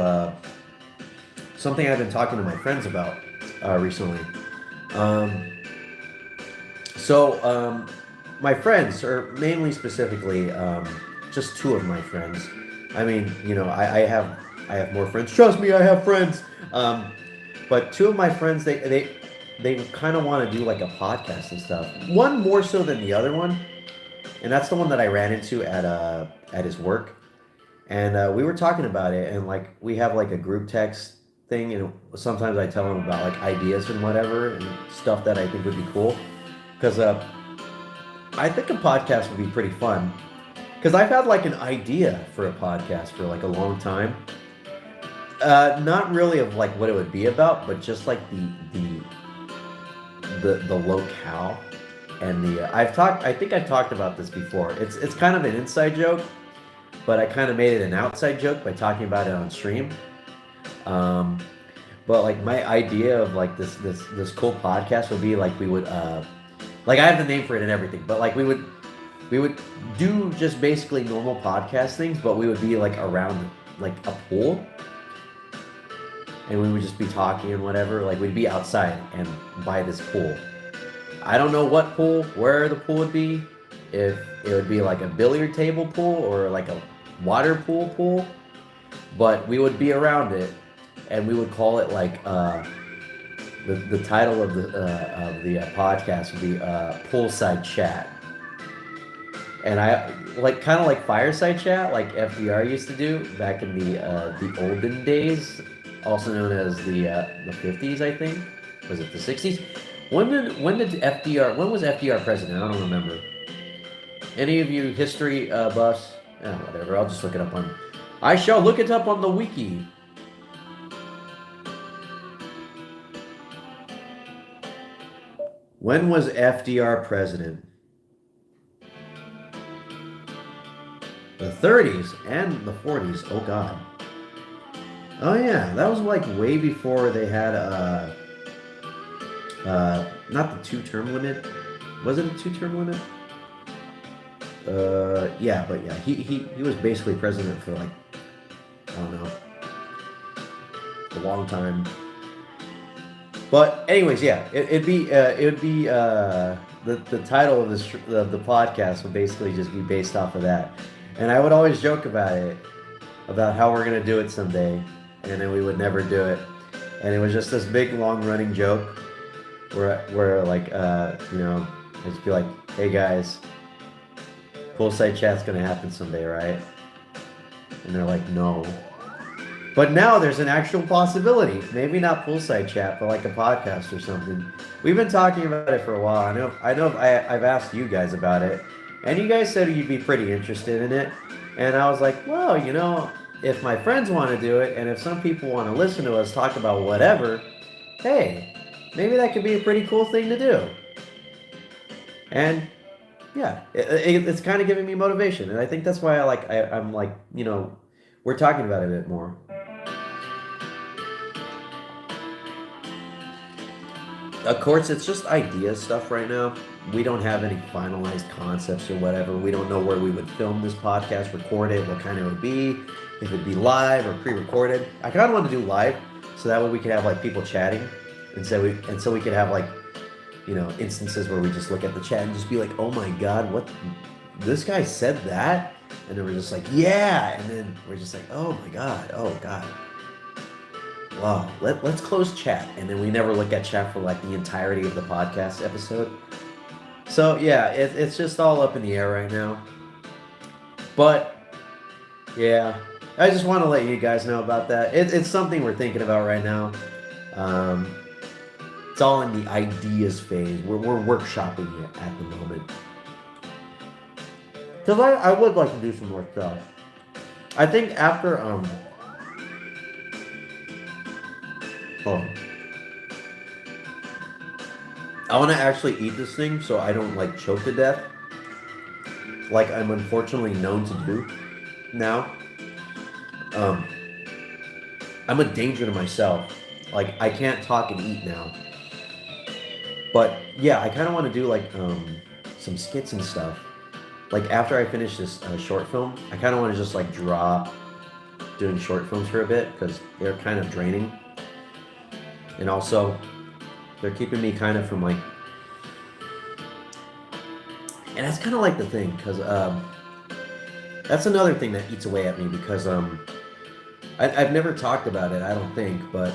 something I've been talking to my friends about recently. My friends, or mainly specifically, just 2 of my friends. I mean, I have more friends. Trust me, I have friends. But 2 of my friends, they they kind of want to do like a podcast and stuff. One more so than the other one, and that's the one that I ran into at his work. And we were talking about it, and like we have like a group text thing, and sometimes I tell him about like ideas and whatever and stuff that I think would be cool. Because I think a podcast would be pretty fun. Because I've had like an idea for a podcast for like a long time. Not really of like what it would be about, but just like the locale and the I think I've talked about this before. It's kind of an inside joke, but I kind of made it an outside joke by talking about it on stream. Um, but like my idea of like this cool podcast would be like we would like I have the name for it and everything, but like we would do just basically normal podcast things, but we would be like around like a pool, and we would just be talking and whatever. Like we'd be outside and by this pool. I don't know what pool, where the pool would be, if it would be like a billiard table pool or like a water pool, but we would be around it, and we would call it like the title of the podcast would be poolside chat. And I like kind of like fireside chat, like FDR used to do back in the olden days, also known as the 50s, I think. Was it the 60s? When was FDR president? I don't remember. Any of you history buffs? Whatever. I'll just look it up on. I shall look it up on the wiki. When was FDR president? The 30s and the 40s. Oh God. Oh yeah, that was like way before they had not the 2-term limit. Was it a 2-term limit? Yeah, but yeah, he was basically president for like I don't know a long time. But anyways, yeah, it would be the title of the podcast would basically just be based off of that. And I would always joke about it, about how we're gonna do it someday, and then we would never do it. And it was just this big long running joke where like I'd just be like, hey guys, poolside chat's gonna happen someday, right? And they're like, no. But now there's an actual possibility. Maybe not poolside chat, but like a podcast or something. We've been talking about it for a while. I've asked you guys about it, and you guys said you'd be pretty interested in it. And I was like, well, if my friends want to do it, and if some people want to listen to us talk about whatever, hey, maybe that could be a pretty cool thing to do. And yeah, it's kind of giving me motivation, and I think that's why I'm like, we're talking about it a bit more. Of course, it's just idea stuff right now. We don't have any finalized concepts or whatever. We don't know where we would film this podcast, record it, what kind it would be, if it'd be live or pre-recorded. I kind of want to do live, so that way we could have like people chatting, and so we could have like, instances where we just look at the chat and just be like, oh my God, what? This guy said that? And then we're just like, yeah. And then we're just like, oh my God, oh God. Wow, let's close chat. And then we never look at chat for like the entirety of the podcast episode. So yeah, it's just all up in the air right now. But yeah, I just want to let you guys know about that. It's something we're thinking about right now. It's all in the ideas phase. We're workshopping it at the moment. Because I would like to do some more stuff. I think after I want to actually eat this thing so I don't like choke to death, like I'm unfortunately known to do now. I'm a danger to myself. Like I can't talk and eat now. But yeah, I kind of want to do like some skits and stuff. Like after I finish this short film, I kind of want to just like drop doing short films for a bit because they're kind of draining. And also, they're keeping me kind of from like, and that's kind of like the thing, because that's another thing that eats away at me, because I've never talked about it, I don't think, but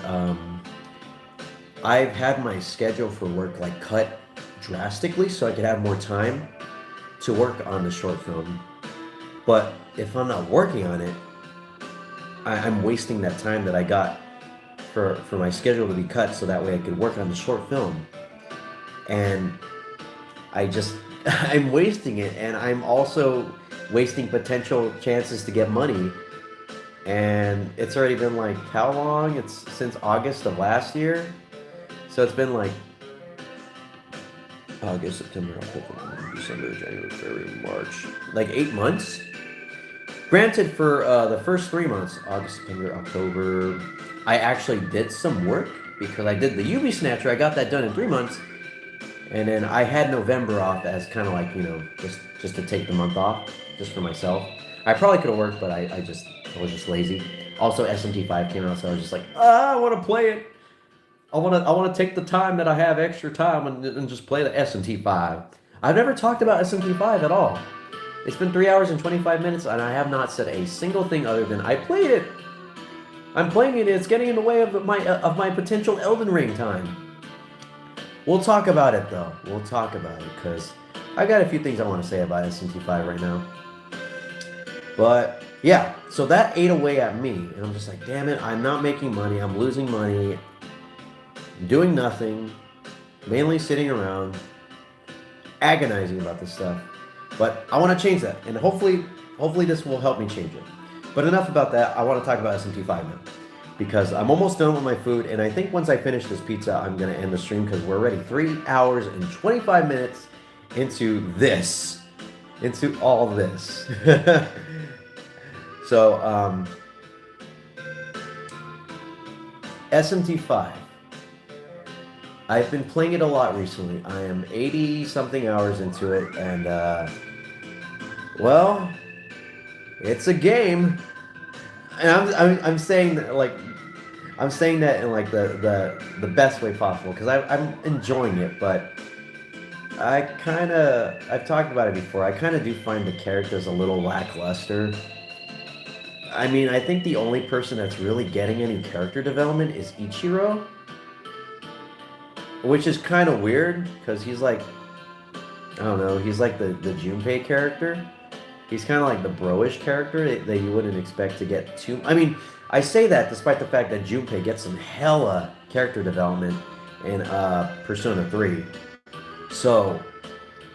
I've had my schedule for work like cut drastically so I could have more time to work on the short film. But if I'm not working on it, I'm wasting that time that I got for my schedule to be cut so that way I could work on the short film. And I just I'm wasting it, and I'm also wasting potential chances to get money. And it's already been like how long? It's since August of last year. So it's been like August, September, October, December, January, February, March. Like 8 months. Granted, for the first 3 months, August, September, October, I actually did some work because I did the UV Snatcher. I got that done in 3 months. And then I had November off as kind of like, just to take the month off, just for myself. I probably could have worked, but I was just lazy. Also, SMT5 came out, so I was just like, I want to play it. I want to take the time that I have extra time and just play the SMT5. I've never talked about SMT5 at all. It's been 3 hours and 25 minutes, and I have not said a single thing other than I played it. I'm playing it. It's getting in the way of my potential Elden Ring time. We'll talk about it though. We'll talk about it because I got a few things I want to say about SMT5 right now. But yeah, so that ate away at me, and I'm just like, damn it, I'm not making money. I'm losing money. I'm doing nothing. Mainly sitting around, agonizing about this stuff. But I want to change that, and hopefully this will help me change it. But enough about that. I want to talk about SMT5 now, because I'm almost done with my food, and I think once I finish this pizza, I'm going to end the stream because we're already 3 hours and 25 minutes into all this. So, SMT5. I've been playing it a lot recently. I am 80-something hours into it, and, well, it's a game. And I'm saying that, like, I'm saying that in like the best way possible because I'm enjoying it, but I've talked about it before. I kind of do find the characters a little lackluster. I mean, I think the only person that's really getting any character development is Ichiro, which is kind of weird because he's like, I don't know, he's like the Junpei character. He's kind of like the bro-ish character that you wouldn't expect to get too. I mean, I say that despite the fact that Junpei gets some hella character development in Persona 3. So,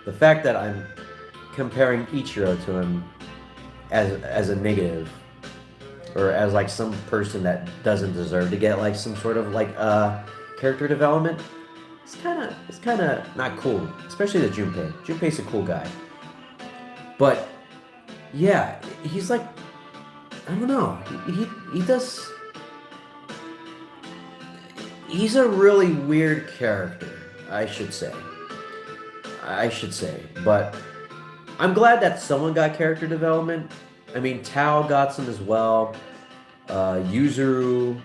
the fact that I'm comparing Ichiro to him as a negative, or as like some person that doesn't deserve to get like some sort of like character development, it's kind of not cool. Especially the Junpei. Junpei's a cool guy, but yeah, he's like, I don't know. He does. He's a really weird character, I should say. But I'm glad that someone got character development. I mean, Tao got some as well. Yuzuru.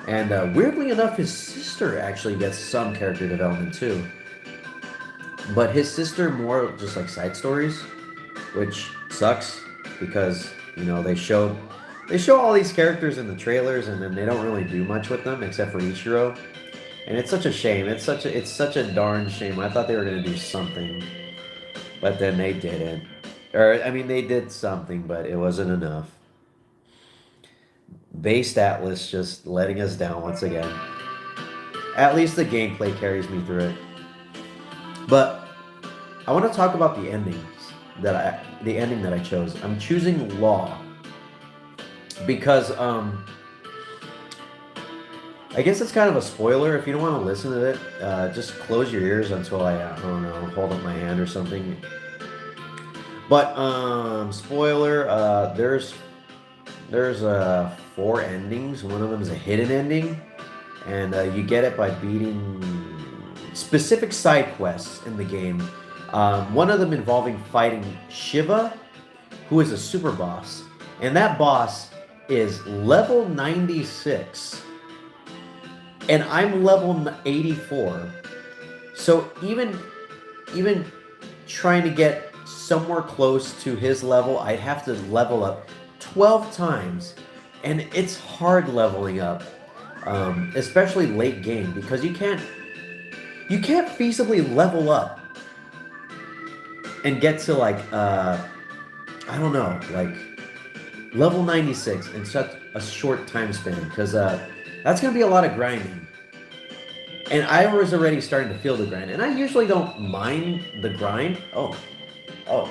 And weirdly enough, his sister actually gets some character development too. But his sister more just like side stories, which sucks because, they show all these characters in the trailers and then they don't really do much with them except for Ichiro. And it's such a shame. It's such a darn shame. I thought they were going to do something, but then they didn't. Or, I mean, they did something, but it wasn't enough. Base Atlas just letting us down once again. At least the gameplay carries me through it. But I want to talk about the endings the ending that I chose. I'm choosing Law because I guess it's kind of a spoiler. If you don't want to listen to it, just close your ears until I don't know, hold up my hand or something. But spoiler, there's 4 endings. One of them is a hidden ending, and you get it by beating specific side quests in the game. One of them involving fighting Shiva, who is a super boss, and that boss is level 96, and I'm level 84. So even trying to get somewhere close to his level, I'd have to level up 12 times, and it's hard leveling up especially late game, because you can't feasibly level up and get to like I don't know, like level 96 in such a short time span, because that's gonna be a lot of grinding. And I was already starting to feel the grind, and I usually don't mind the grind. Oh, oh,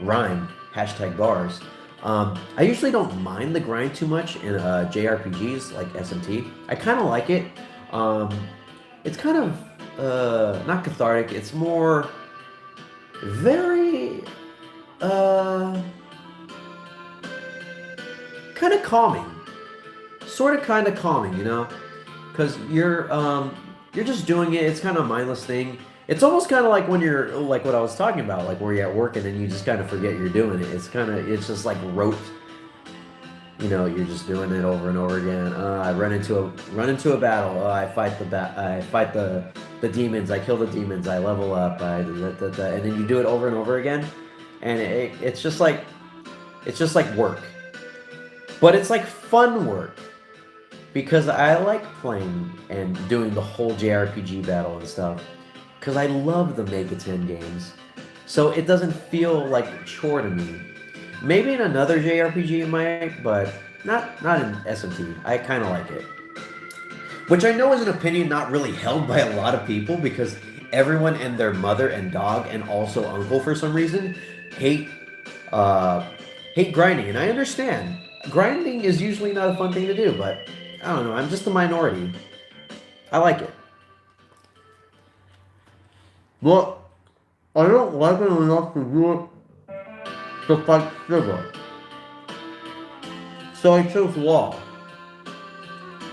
rhyme, hashtag bars. I usually don't mind the grind too much in JRPGs like SMT. I kind of like it. Um, it's kind of not cathartic. It's more very uh, kind of calming, sort of kind of calming, you know, because you're just doing it. It's kind of a mindless thing. It's almost kind of like when you're like what I was talking about, like where you're at work and then you just kind of forget you're doing it. It's just like rote. You know, you're just doing it over and over again. I run into a battle. I fight the demons. I kill the demons. I level up. And then you do it over and over again, and it's just like work, but it's like fun work because I like playing and doing the whole JRPG battle and stuff because I love the Mega 10 games, so it doesn't feel like a chore to me. Maybe in another JRPG it might, but not in SMT. I kind of like it. Which I know is an opinion not really held by a lot of people because everyone and their mother and dog and also uncle for some reason hate uh, hate grinding, and I understand. Grinding is usually not a fun thing to do, but I don't know. I'm just a minority. I like it. But I don't like it enough to do it to fight Shiva. So I chose Law.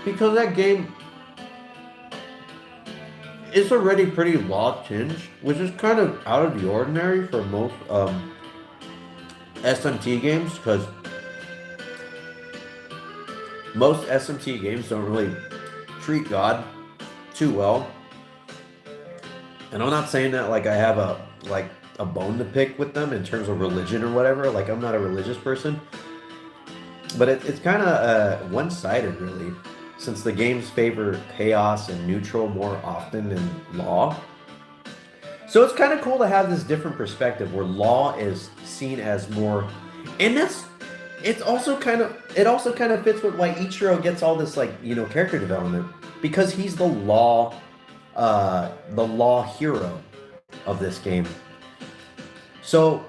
Because that game is already pretty law tinged, which is kind of out of the ordinary for most SMT games, because most SMT games don't really treat God too well. And I'm not saying that like I have a bone to pick with them in terms of religion or whatever. Like I'm not a religious person, but it's kind of one-sided really, since the games favor chaos and neutral more often than law. So it's kind of cool to have this different perspective where law is seen as more, and it also kind of fits with why Ichiro gets all this like character development because he's the law hero of this game. So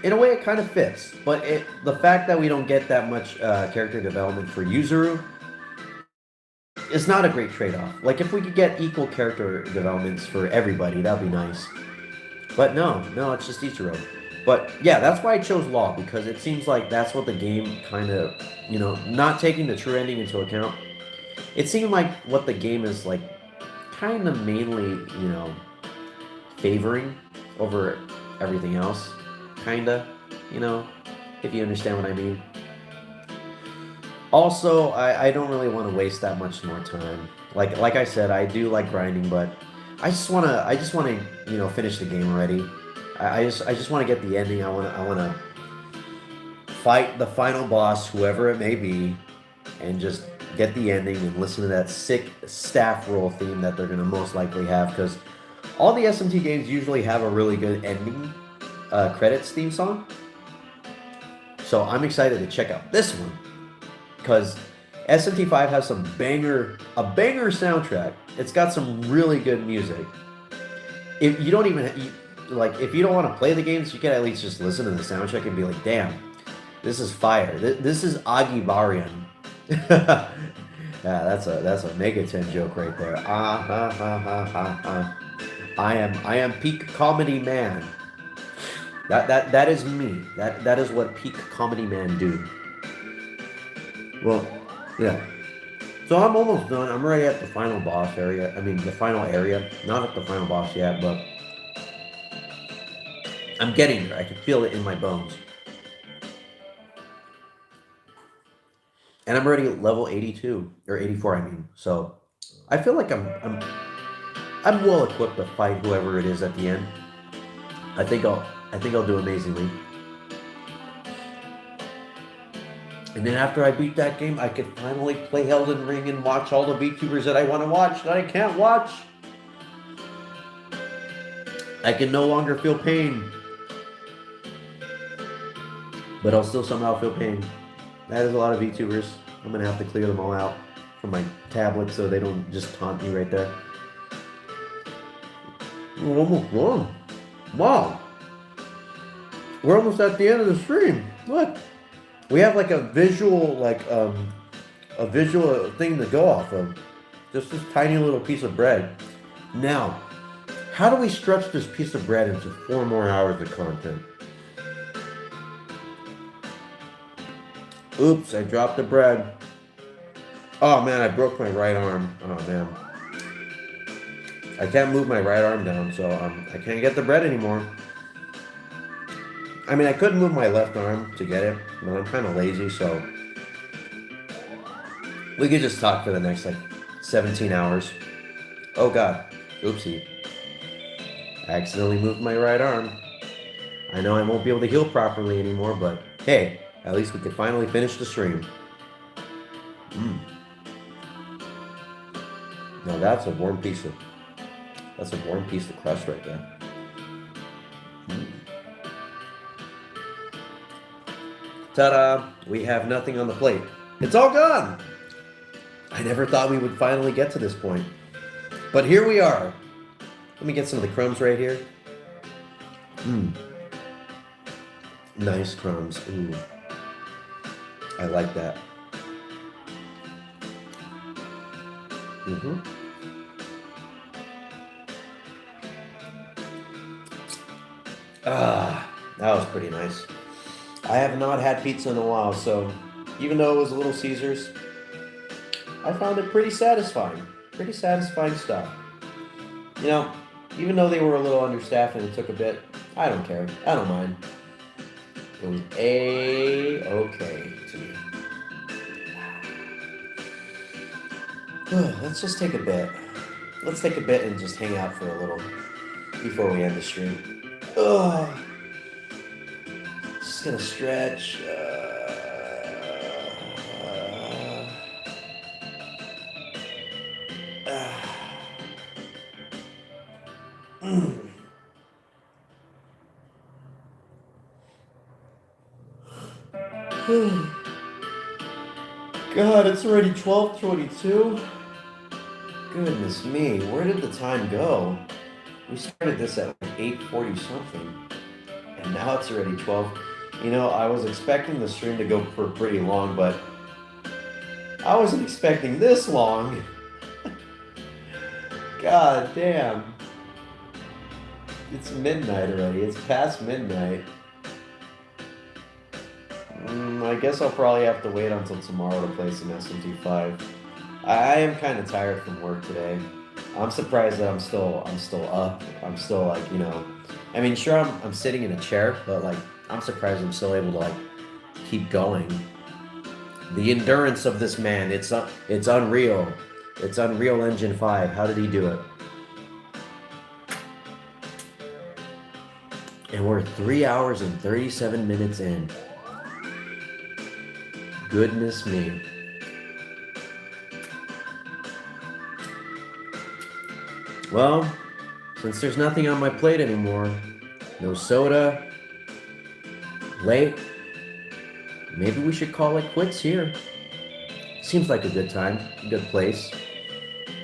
in a way it kind of fits, but the fact that we don't get that much character development for Yuzuru is not a great trade-off. Like if we could get equal character developments for everybody, that'd be nice. But no, it's just Ichiro. But yeah, that's why I chose Law, because it seems like that's what the game kind of, not taking the true ending into account. It seemed like what the game is like kind of mainly, favoring over everything else. Kinda, you know, if you understand what I mean. Also, I don't really want to waste that much more time. Like I said, I do like grinding, but I just wanna finish the game already. I just want to get the ending. I wanna fight the final boss, whoever it may be, and just get the ending and listen to that sick staff roll theme that they're gonna most likely have, because all the SMT games usually have a really good ending credits theme song. So I'm excited to check out this one because SMT5 has a banger soundtrack. It's got some really good music. If you don't even if you don't want to play the games, you can at least just listen to the soundtrack and be like, "Damn, this is fire. This is Agi Barian." Yeah, that's a Mega 10 joke right there. Ah ha ha ha ha ha. I am peak comedy man. That is me. That is what peak comedy man do. Well, yeah. So I'm almost done. I'm already at the final boss area. I mean, the final area. Not at the final boss yet, but I'm getting there. I can feel it in my bones. And I'm already at level 82 or 84. I mean, so I feel like I'm well equipped to fight whoever it is at the end. I think I'll do amazingly. And then after I beat that game, I could finally play Elden Ring and watch all the VTubers that I want to watch that I can't watch. I can no longer feel pain. But I'll still somehow feel pain. That is a lot of VTubers. I'm going to have to clear them all out from my tablet so they don't just taunt me right there. We're almost done. Wow. We're almost at the end of the stream. Look. We have like a visual, thing to go off of. Just this tiny little piece of bread. Now, how do we stretch this piece of bread into 4 more hours of content? Oops, I dropped the bread. Oh man, I broke my right arm. Oh man. I can't move my right arm down, so I can't get the bread anymore. I mean, I could move my left arm to get it, but I'm kind of lazy, so we could just talk for the next, 17 hours. Oh, God. Oopsie. I accidentally moved my right arm. I know I won't be able to heal properly anymore, but hey, at least we could finally finish the stream. Now that's a warm piece of crust right there. Ta-da! We have nothing on the plate. It's all gone! I never thought we would finally get to this point. But here we are. Let me get some of the crumbs right here. Nice crumbs. Ooh. I like that. That was pretty nice. I have not had pizza in a while, so even though it was Little Caesars, I found it pretty satisfying. Pretty satisfying stuff. You know, even though they were a little understaffed and it took a bit, I don't care. I don't mind. It was A-okay to me. Let's just take a bit. Let's take a bit and just hang out for a little before we end the stream. Just gonna stretch. God, it's already 12:22. Goodness me, where did the time go? We started this at 8:40 something, and now it's already 12. You know, I was expecting the stream to go for pretty long, but I wasn't expecting this long. God damn. It's midnight already. It's past midnight. I guess I'll probably have to wait until tomorrow to play some SMT5. I am kind of tired from work today. I'm surprised that I'm still up. I'm still I mean, sure, I'm sitting in a chair, but I'm surprised I'm still able to keep going. The endurance of this man, it's unreal. It's Unreal Engine 5. How did he do it? And we're 3 hours and 37 minutes in. Goodness me. Well, since there's nothing on my plate anymore, no soda, late, maybe we should call it quits here. Seems like a good time, a good place.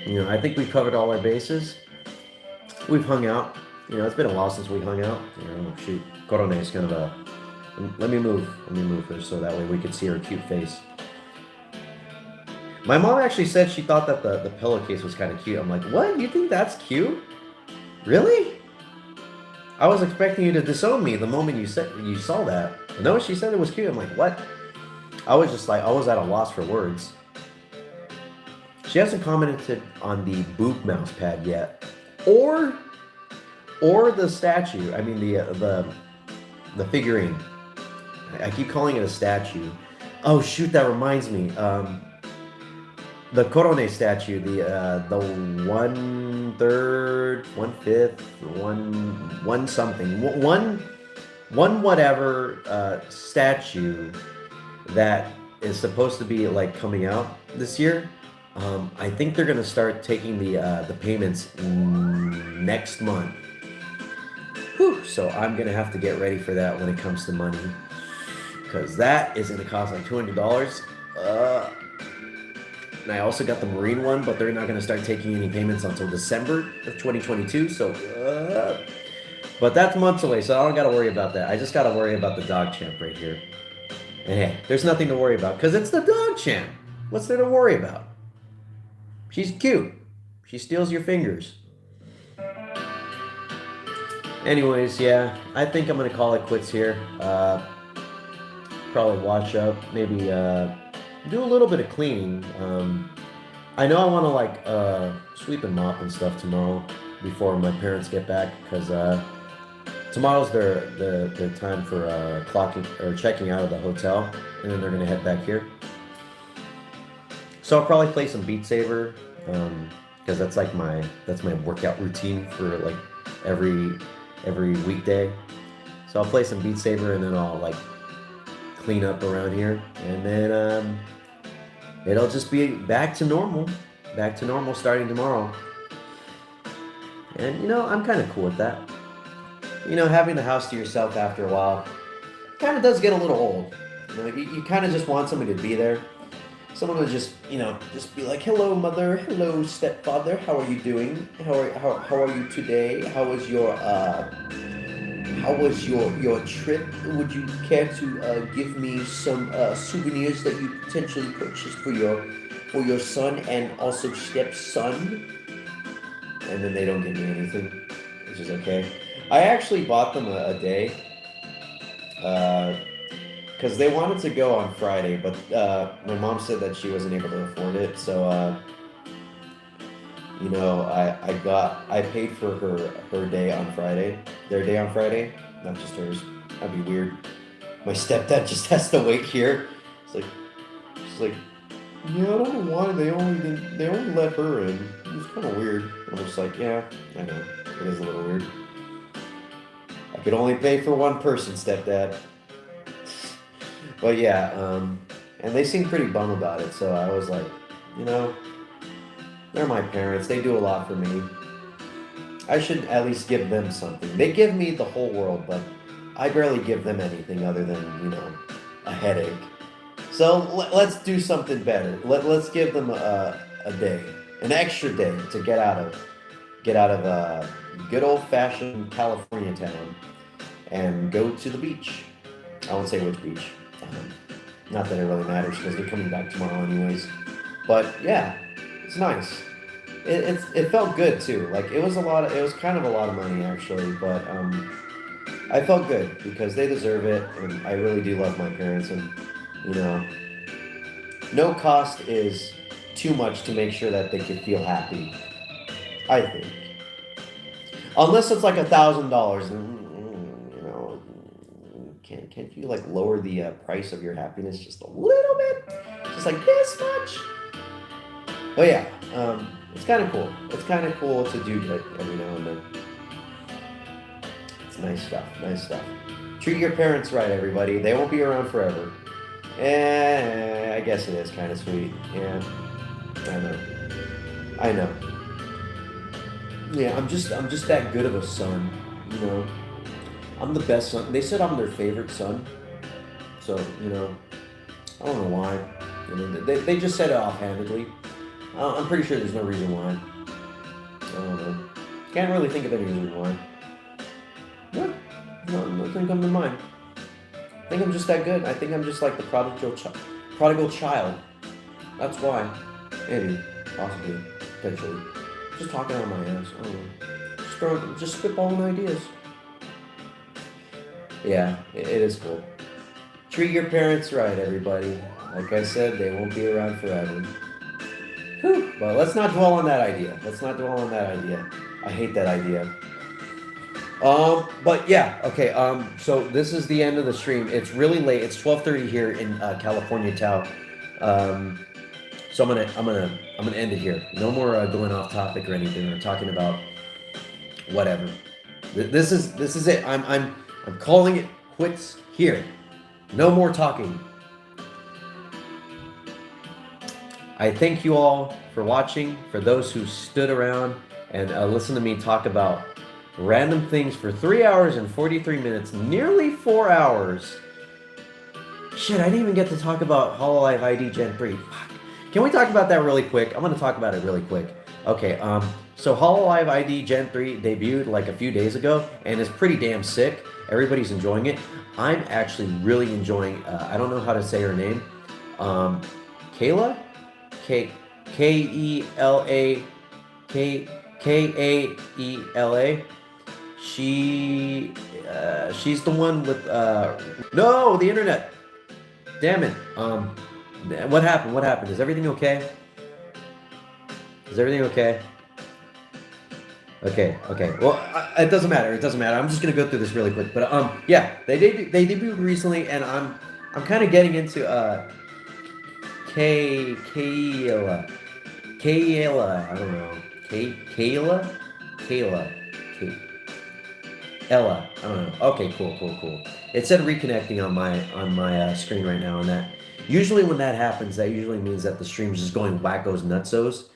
You know, I think we've covered all our bases. We've hung out. You know, it's been a while since we hung out. Shoot, Corone is kind of a... Let me move her so that way we can see her cute face. My mom actually said she thought that the pillowcase was kind of cute. I'm like, what? You think that's cute? Really? I was expecting you to disown me the moment you saw that. No, she said it was cute. I'm like, what? I was at a loss for words. She hasn't commented on the boob mouse pad yet, or the statue. I mean the figurine. I keep calling it a statue. Oh shoot, that reminds me. The Corone statue, the 1/3, 1/5, one something, one whatever statue that is supposed to be like coming out this year. I think they're gonna start taking the payments next month. Whew, so I'm gonna have to get ready for that when it comes to money, because that is gonna cost like $200. And I also got the Marine one, but they're not gonna start taking any payments until December of 2022. So, but that's months away, so I don't gotta worry about that. I just gotta worry about the dog champ right here. And hey, there's nothing to worry about because it's the dog champ. What's there to worry about? She's cute. She steals your fingers. Anyways, yeah, I think I'm gonna call it quits here. Probably wash up, maybe do a little bit of cleaning. I know I want to like sweep and mop and stuff tomorrow before my parents get back, because tomorrow's their time for clocking or checking out of the hotel, and then they're gonna head back here. So I'll probably play some Beat Saber, because that's my workout routine for like every weekday. So I'll play some Beat Saber, and then I'll like clean up around here, and then it'll just be back to normal starting tomorrow. And I'm kind of cool with that. Having the house to yourself after a while kind of does get a little old. You kind of just want somebody to be there. Someone would just be like, "Hello, mother. Hello, stepfather. How are you doing? How are you today? How was your trip? Would you care to give me some souvenirs that you potentially purchased for your son and also stepson?" And then they don't give me anything, which is okay. I actually bought them a day, because they wanted to go on Friday, but my mom said that she wasn't able to afford it. So I paid for her day on Friday, their day on Friday, not just hers. That'd be weird. My stepdad just has to wait here. She's like, "Yeah, I don't know why they only let her in. It was kind of weird." I'm just like, "Yeah, I know, it is a little weird. I could only pay for one person, stepdad." But yeah, and they seemed pretty bummed about it. So I was like, they're my parents. They do a lot for me. I should at least give them something. They give me the whole world, but I barely give them anything other than, a headache. So let's do something better. Let's give them a day, an extra day to get out of good old-fashioned California town and go to the beach. I won't say which beach. Not that it really matters because they're coming back tomorrow anyways. But yeah, it's nice. It felt good too. Like it was kind of a lot of money actually, but I felt good because they deserve it, and I really do love my parents, and no cost is too much to make sure that they can feel happy, I think. Unless it's like $1,000, can't you like lower the price of your happiness just a little bit, just like this much? But yeah, it's kind of cool. It's kind of cool to do that every now and then. It's nice stuff. Treat your parents right, everybody. They won't be around forever. I guess it is kind of sweet. Yeah, I know. Yeah, I'm just that good of a son, I'm the best son. They said I'm their favorite son. So, I don't know why. They just said it offhandedly. I'm pretty sure there's no reason why. I don't know. Can't really think of any reason why. No, nothing come to mind. I think I'm just that good. I think I'm just like the prodigal child. That's why. Maybe. Possibly. Potentially. Just talking out of my ass. I don't know. Just spitballing ideas. Yeah, it is cool. Treat your parents right, everybody. Like I said, they won't be around forever. Whew. But let's not dwell on that idea. I hate that idea. But yeah, okay. So this is the end of the stream. It's really late. It's 12:30 here in California town. So I'm gonna end it here. No more going off topic or anything or talking about whatever. This is it. I'm calling it quits here. No more talking. I thank you all for watching. For those who stood around and listened to me talk about random things for 3 hours and 43 minutes, nearly 4 hours. Shit, I didn't even get to talk about Hololive ID Gen 3. Fuck. Can we talk about that really quick? I'm going to talk about it really quick. Okay, so Hololive ID Gen 3 debuted like a few days ago, and it's pretty damn sick. Everybody's enjoying it. I'm actually really enjoying, I don't know how to say her name, Kayla? K-E-L-A, K-A-E-L-A. She's the one with, no, the internet. Damn it. What happened? What happened? Is everything okay? Is everything okay? Okay, okay. Well, it doesn't matter. It doesn't matter. I'm just gonna go through this really quick. But yeah, they debuted recently, and I'm kind of getting into Kayla. I don't know. Kayla. Ella. I don't know. Okay, cool. It said reconnecting on my screen right now, and that usually when that happens, that usually means that the stream's just going wackos nutsos.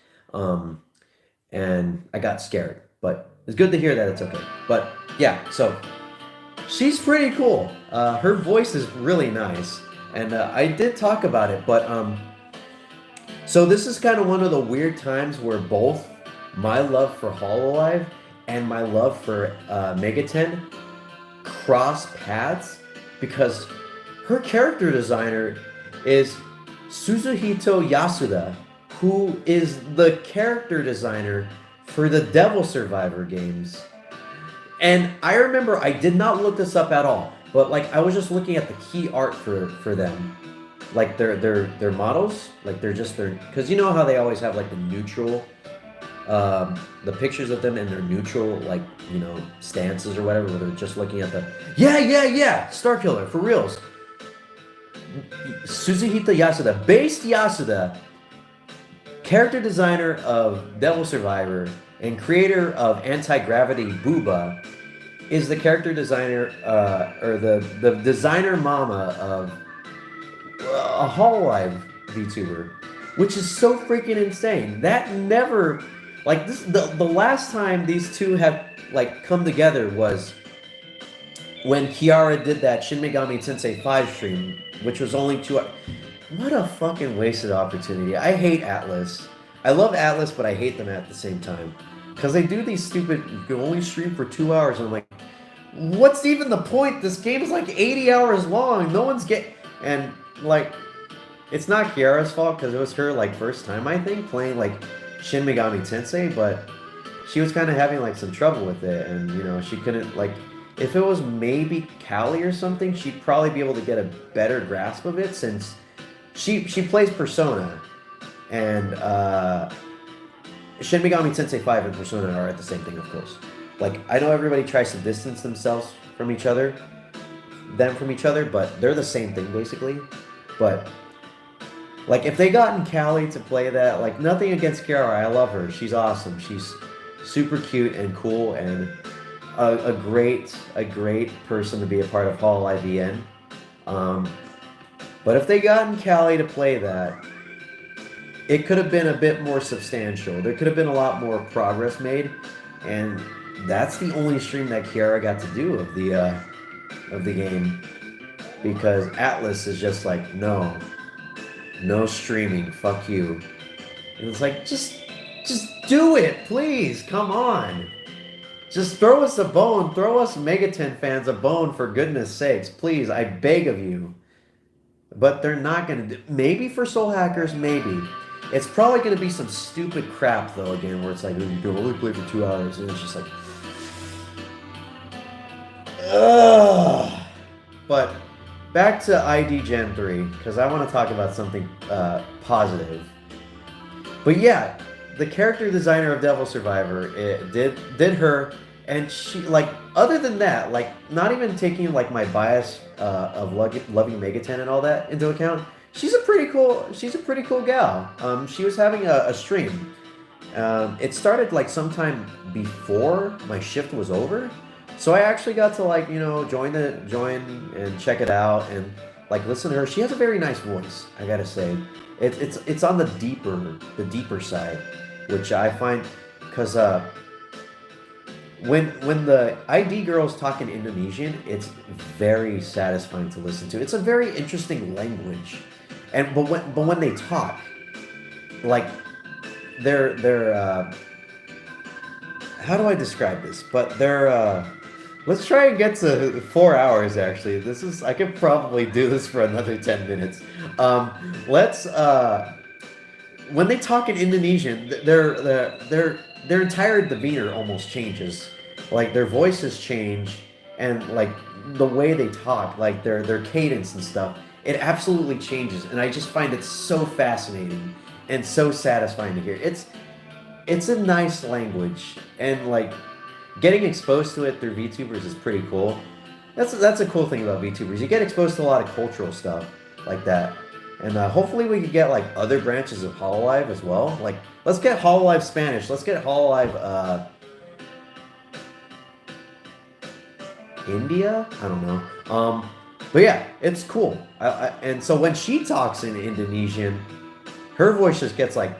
And I got scared, but it's good to hear that it's okay. But yeah, so she's pretty cool. Her voice is really nice, and I did talk about it, but so this is kind of one of the weird times where both my love for Hololive and my love for Megaten cross paths, because her character designer is Suzuhito Yasuda, who is the character designer for the Devil Survivor games. And I remember I did not look this up at all, but like I was just looking at the key art for them, like their models, like because you know how they always have like the neutral, the pictures of them in their neutral, like, you know, stances or whatever, where they're just looking at the Starkiller for reals. Suzuhito Yasuda, based Yasuda, character designer of Devil Survivor and creator of Anti-Gravity Booba, is the character designer, or the designer mama of a Hololive VTuber, which is so freaking insane. That never, like, this, the last time these two have like come together was when Kiara did that Shin Megami Tensei 5 stream, which was only 2 hours. What a fucking wasted opportunity. I hate Atlas. I love Atlas, but I hate them at the same time. Because they do these stupid, you can only stream for 2 hours, and I'm like, what's even the point? This game is like 80 hours long. No one's and like, it's not Kiara's fault, because it was her like first time, I think, playing like Shin Megami Tensei, but she was kind of having like some trouble with it, and you know, she couldn't, like, if it was maybe Callie or something, she'd probably be able to get a better grasp of it, since she plays Persona, and Shin Megami Tensei 5 and Persona are at the same thing, of course. Like, I know everybody tries to distance themselves from each other, but they're the same thing, basically. But, like, if they gotten Callie to play that, like, nothing against Kiara, I love her. She's awesome. She's super cute and cool, and a great person to be a part of Hololive EN. But if they gotten Callie to play that, it could have been a bit more substantial. There could have been a lot more progress made, and that's the only stream that Kiara got to do of the game, because Atlas is just like, no streaming, fuck you. And it's like, just do it, please, come on. Just throw us a bone, throw us Megaten fans a bone, for goodness sakes, please, I beg of you. But they're not gonna do, maybe for Soul Hackers, maybe. It's probably gonna be some stupid crap though, again, where it's like, you can only play for 2 hours, and it's just like, ugh. But back to ID Gen 3, because I want to talk about something positive. But yeah, the character designer of Devil Survivor did her, and she, like, other than that, like, not even taking like my bias of loving Megaten and all that into account, she's a pretty cool gal. She was having a stream. It started like sometime before my shift was over, so I actually got to, like, you know, join and check it out, and like listen to her. She has a very nice voice, I gotta say. It's on the deeper side, which I find because when the ID girls talk in Indonesian, it's very satisfying to listen to. It's a very interesting language, and but when they talk, like they're how do I describe this? But they're let's try and get to 4 hours. Actually, this is I could probably do this for another 10 minutes. Let's when they talk in Indonesian, their entire demeanor almost changes. Like their voices change, and like the way they talk, like their cadence and stuff, it absolutely changes. And I just find it so fascinating and so satisfying to hear. It's a nice language, and like getting exposed to it through VTubers is pretty cool. That's a cool thing about VTubers. You get exposed to a lot of cultural stuff like that. And hopefully we could get like other branches of Hololive as well. Like let's get Hololive Spanish. Let's get Hololive India. I don't know. But yeah, it's cool. And so when she talks in Indonesian, her voice just gets like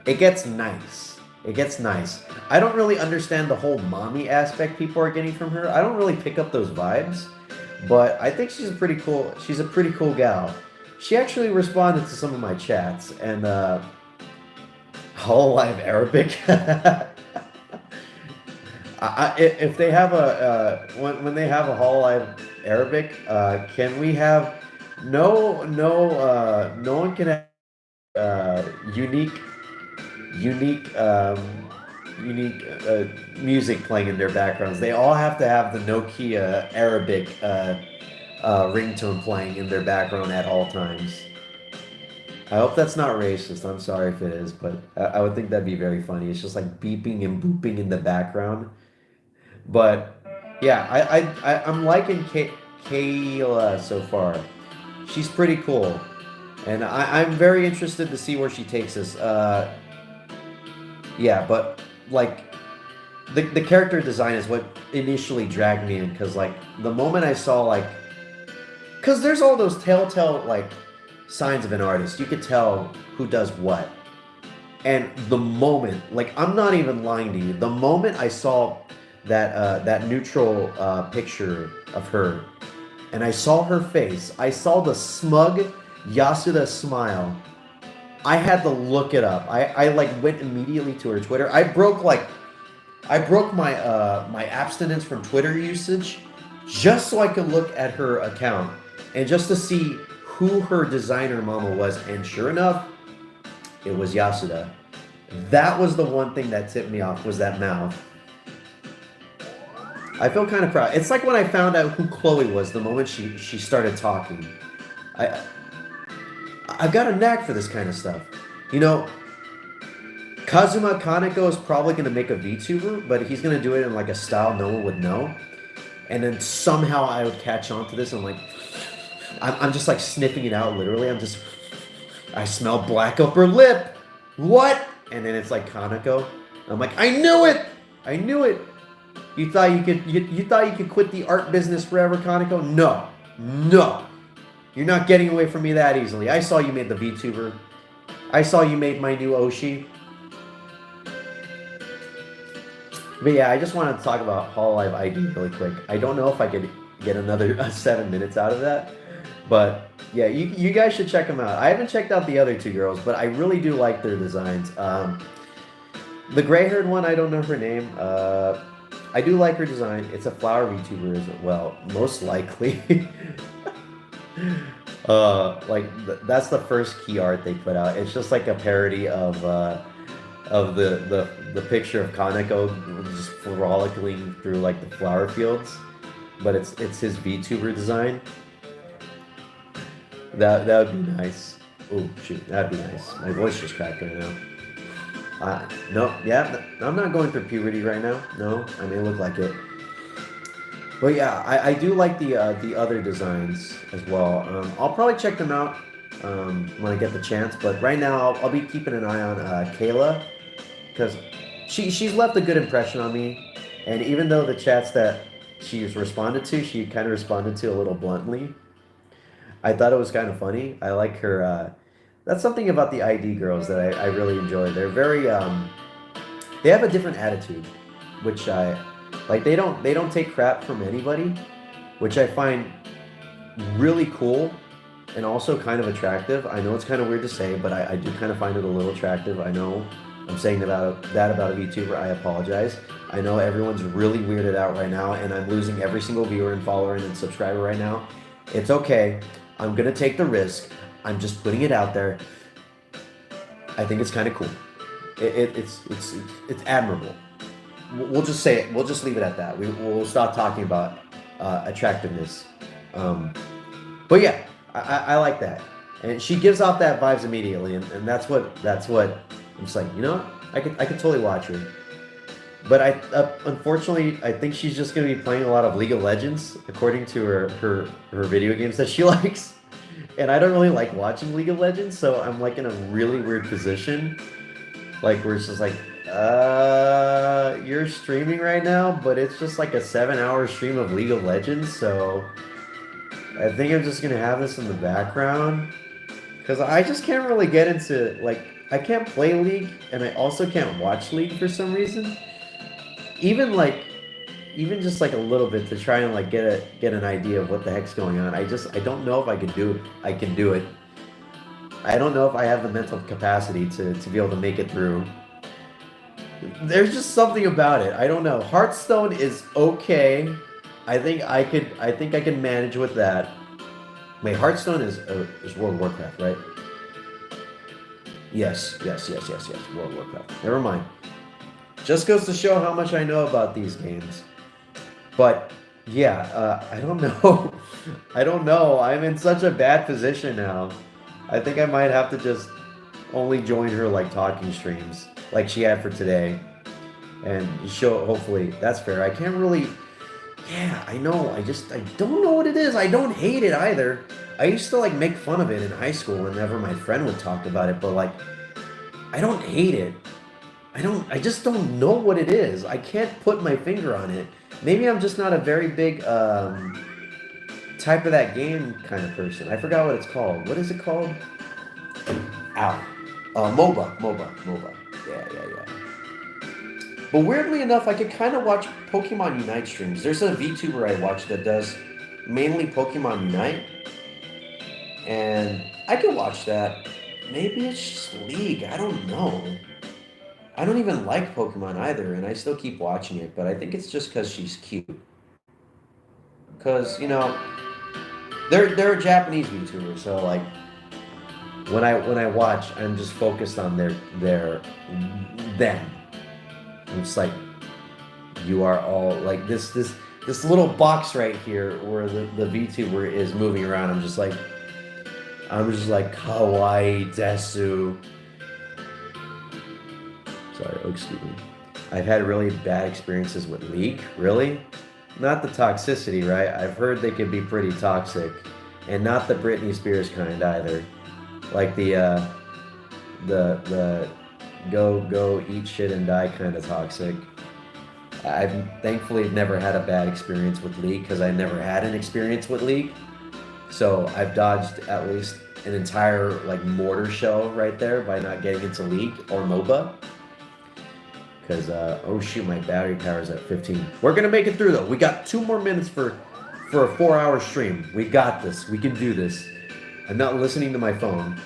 it gets nice. It gets nice. I don't really understand the whole mommy aspect people are getting from her. I don't really pick up those vibes. But I think she's a pretty cool gal. She actually responded to some of my chats and Hololive Arabic. If they have when they have a Hololive Arabic, can we have no one can have unique music playing in their backgrounds. They all have to have the Nokia Arabic ringtone playing in their background at all times. I hope that's not racist. I'm sorry if it is, but I would think that'd be very funny. It's just like beeping and booping in the background. But yeah, I'm liking Kayla so far. She's pretty cool, and I'm very interested to see where she takes us. Yeah, but like the character design is what initially dragged me in because like the moment I saw like because there's all those telltale like signs of an artist. You could tell who does what. And the moment, like I'm not even lying to you, the moment I saw that neutral picture of her and I saw her face, I saw the smug Yasuda smile. I had to look it up. I like went immediately to her Twitter. I broke my my abstinence from Twitter usage just so I could look at her account and just to see who her designer mama was. And sure enough, it was Yasuda. That was the one thing that tipped me off was that mouth. I feel kind of proud. It's like when I found out who Chloe was the moment she started talking. I've got a knack for this kind of stuff. You know, Kazuma Kaneko is probably going to make a VTuber, but he's going to do it in like a style no one would know. And then somehow I would catch on to this and like, I'm just like sniffing it out literally. I smell black upper lip. What? And then it's like Kaneko. I'm like, I knew it! I knew it! You thought you thought you could quit the art business forever, Kaneko? No. No. You're not getting away from me that easily. I saw you made the VTuber. I saw you made my new Oshi. But yeah, I just wanted to talk about Hololive ID really quick. I don't know if I could get another 7 minutes out of that. But yeah, you guys should check them out. I haven't checked out the other two girls, but I really do like their designs. The gray-haired one, I don't know her name. I do like her design. It's a flower VTuber as well, most likely. That's the first key art they put out. It's just like a parody of the picture of Kaneko just frolicking through like the flower fields, but it's his VTuber design. That would be nice. Oh shoot, that'd be nice. My voice just cracked right now. No, yeah, I'm not going through puberty right now. No, I may look like it. But yeah, I do like the other designs as well. I'll probably check them out when I get the chance. But right now, I'll be keeping an eye on Kayla because she's left a good impression on me. And even though the chats that she's responded to, she kind of responded to a little bluntly. I thought it was kind of funny. I like her. That's something about the ID girls that I really enjoy. They're very they have a different attitude, which I like. They don't take crap from anybody, which I find really cool and also kind of attractive. I know it's kind of weird to say, but I do kind of find it a little attractive. I know I'm saying that about a VTuber. I apologize. I know everyone's really weirded out right now, and I'm losing every single viewer and follower and subscriber right now. It's okay. I'm gonna take the risk. I'm just putting it out there. I think it's kind of cool. It's admirable. We'll just say it. We'll just leave it at that. We'll stop talking about attractiveness. But yeah, I like that, and she gives off that vibes immediately, and that's what I'm just like. You know, I could totally watch her. But unfortunately, I think she's just gonna be playing a lot of League of Legends, according to her video games that she likes. And I don't really like watching League of Legends, so I'm like in a really weird position. Like where it's just like, you're streaming right now, but it's just like a 7-hour stream of League of Legends, so I think I'm just gonna have this in the background. Because I just can't really get into, like, I can't play League, and I also can't watch League for some reason. Even like, even just like a little bit to try and like get an idea of what the heck's going on. I don't know if I can do it. I can do it. I don't know if I have the mental capacity to be able to make it through. There's just something about it. I don't know. Hearthstone is okay. I think I can manage with that. Wait, Hearthstone is World of Warcraft, right? Yes. World of Warcraft. Never mind. Just goes to show how much I know about these games. But yeah, I don't know. I don't know. I'm in such a bad position now. I think I might have to just only join her like talking streams, like she had for today, and show. Hopefully, that's fair. I can't really. Yeah, I know. I don't know what it is. I don't hate it either. I used to like make fun of it in high school whenever my friend would talk about it, but like, I don't hate it. I just don't know what it is. I can't put my finger on it. Maybe I'm just not a very big type of that game kind of person. I forgot what it's called. What is it called? Ow. MOBA. Yeah. But weirdly enough, I could kind of watch Pokemon Unite streams. There's a VTuber I watch that does mainly Pokemon Unite. And I could watch that. Maybe it's just League. I don't know. I don't even like Pokemon either, and I still keep watching it, but I think it's just because she's cute. Because, you know, they're a Japanese VTuber, so like when I watch, I'm just focused on them. It's like you are all like this little box right here where the VTuber is moving around. I'm just like kawaii desu. Sorry, oh, excuse me. I've had really bad experiences with League. Really? Not the toxicity, right? I've heard they can be pretty toxic, and not the Britney Spears kind either. Like the go eat shit and die kind of toxic. I've thankfully never had a bad experience with League because I never had an experience with League. So I've dodged at least an entire like mortar shell right there by not getting into League or MOBA. Because, oh shoot, my battery power is at 15. We're going to make it through, though. We got 2 more minutes for a 4-hour stream. We got this. We can do this. I'm not listening to my phone.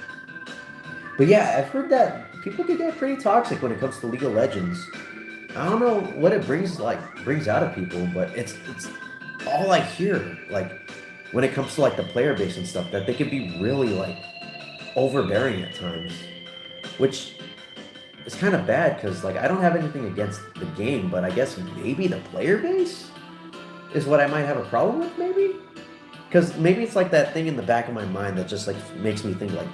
But yeah, I've heard that people can get pretty toxic when it comes to League of Legends. I don't know what it brings out of people, but it's all I hear, like, when it comes to, like, the player base and stuff, that they can be really, like, overbearing at times. Which... it's kind of bad because, like, I don't have anything against the game, but I guess maybe the player base is what I might have a problem with, maybe? Because maybe it's like that thing in the back of my mind that just, like, makes me think, like,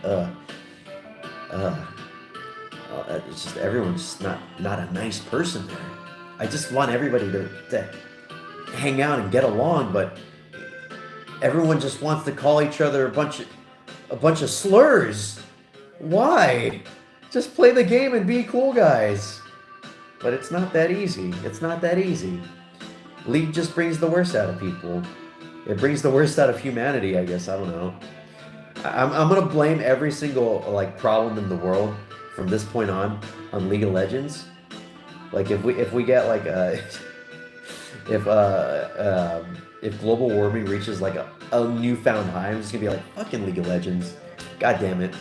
it's just everyone's just not a nice person there. I just want everybody to hang out and get along, but everyone just wants to call each other a bunch of slurs. Why? Just play the game and be cool, guys. But it's not that easy. It's not that easy. League just brings the worst out of people. It brings the worst out of humanity, I guess. I don't know. I'm gonna blame every single like problem in the world from this point on League of Legends. Like if we get like if if global warming reaches like a newfound high, I'm just gonna be like fucking League of Legends. God damn it.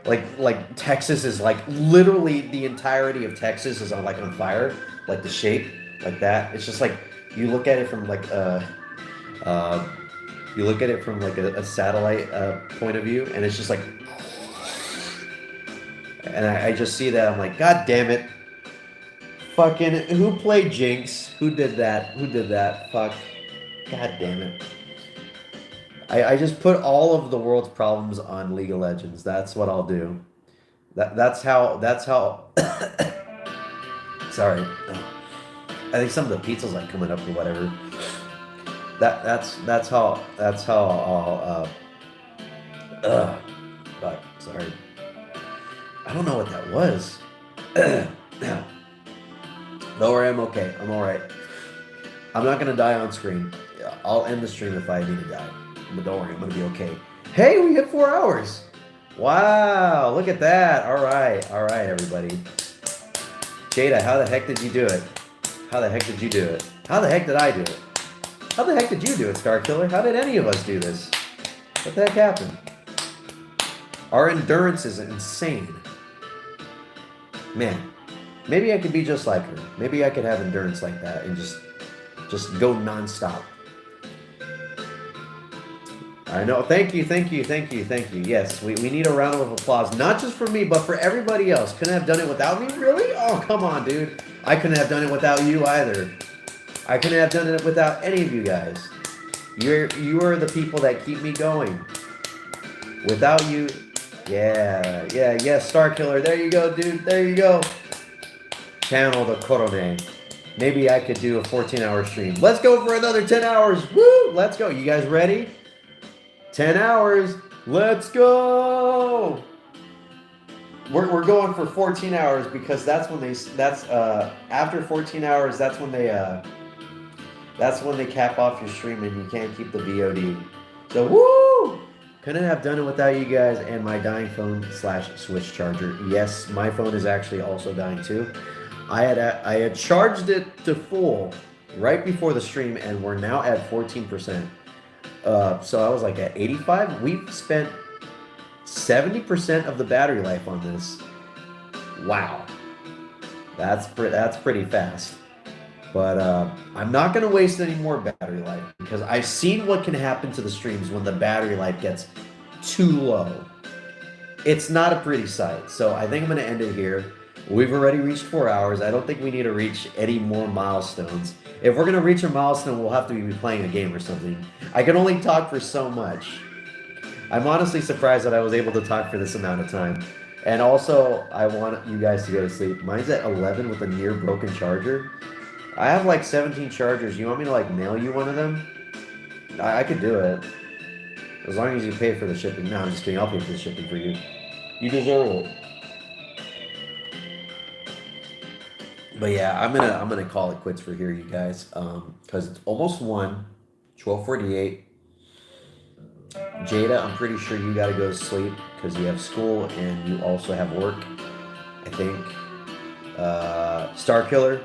Like Texas is like literally the entirety of Texas is on fire, like the shape like that. It's just like you look at it from like uh you look at it from like a satellite point of view, and it's just like, and I just see that I'm like, God damn it, fucking who played Jinx? Who did that? Who did that? Fuck, God damn it. I just put all of the world's problems on League of Legends. That's what I'll do. That's how sorry. I think some of the pizza's like coming up or whatever. That's how I'll fuck, sorry. I don't know what that was. Don't worry, I'm okay. I'm alright. I'm not gonna die on screen. I'll end the stream if I need to die. But don't worry, I'm gonna be okay. Hey, we hit 4 hours. Wow, look at that. Alright, everybody. Jada, how the heck did you do it? How the heck did you do it? How the heck did I do it? How the heck did you do it, Star Killer? How did any of us do this? What the heck happened? Our endurance is insane. Man, maybe I could be just like her. Maybe I could have endurance like that and just go nonstop. I know. Thank you. Yes, we need a round of applause. Not just for me, but for everybody else. Couldn't have done it without me? Really? Oh, come on, dude. I couldn't have done it without you either. I couldn't have done it without any of you guys. You are the people that keep me going. Without you, yeah, Star Killer. There you go, dude. There you go. Channel the Korone. Maybe I could do a 14-hour stream. Let's go for another 10 hours. Woo! Let's go. You guys ready? 10 hours. Let's go. We're going for 14 hours because that's when after 14 hours that's when they cap off your stream and you can't keep the VOD. So woo! Couldn't have done it without you guys and my dying phone / Switch charger. Yes, my phone is actually also dying too. I had charged it to full right before the stream and we're now at 14%. So I was like at 85. We've spent 70% of the battery life on this. Wow. That's pretty fast. But I'm not going to waste any more battery life because I've seen what can happen to the streams when the battery life gets too low. It's not a pretty sight. So I think I'm going to end it here. We've already reached 4 hours. I don't think we need to reach any more milestones. If we're going to reach a milestone, we'll have to be playing a game or something. I can only talk for so much. I'm honestly surprised that I was able to talk for this amount of time. And also, I want you guys to go to sleep. Mine's at 11 with a near broken charger. I have like 17 chargers. You want me to like mail you one of them? I could do it. As long as you pay for the shipping. No, I'm just kidding. I'll pay for the shipping for you. You deserve it. But yeah, I'm gonna call it quits for here, you guys. Because it's almost 12:48. Jada, I'm pretty sure you gotta go to sleep because you have school and you also have work, I think. Star Killer,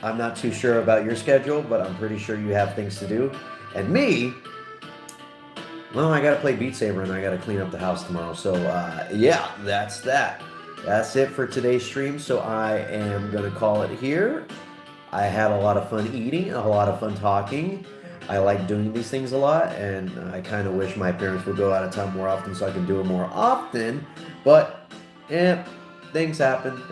I'm not too sure about your schedule, but I'm pretty sure you have things to do. And me, well, I gotta play Beat Saber and I gotta clean up the house tomorrow. So yeah, that's that. That's it for today's stream. So I am gonna call it here. I had a lot of fun eating, a lot of fun talking. I like doing these things a lot, and I kind of wish my parents would go out of town more often so I can do it more often. But yeah, things happen.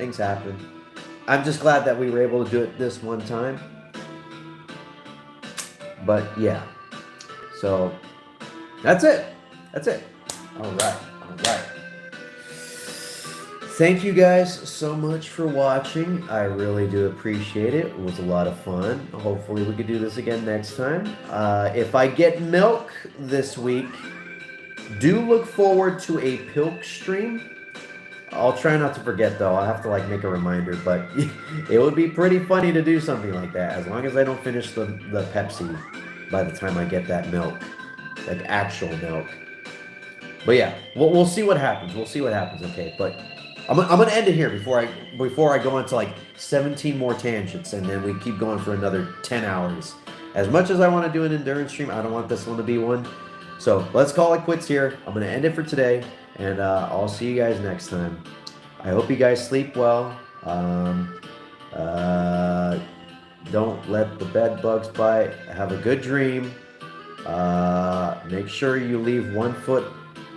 I'm just glad that we were able to do it this one time. But yeah, so that's it. All right. Thank you guys so much for watching. I really do appreciate it. It was a lot of fun. Hopefully we could do this again next time. If I get milk this week, do look forward to a Pilk stream. I'll try not to forget though. I'll have to like make a reminder, but it would be pretty funny to do something like that as long as I don't finish the Pepsi by the time I get that milk, like actual milk. But yeah, we'll see what happens. We'll see what happens. Okay, but I'm gonna end it here before I go into like 17 more tangents, and then we keep going for another 10 hours. As much as I want to do an endurance stream, I don't want this one to be one. So let's call it quits here. I'm gonna end it for today, and I'll see you guys next time. I hope you guys sleep well. Uh, don't let the bed bugs bite. Have a good dream. Make sure you leave one foot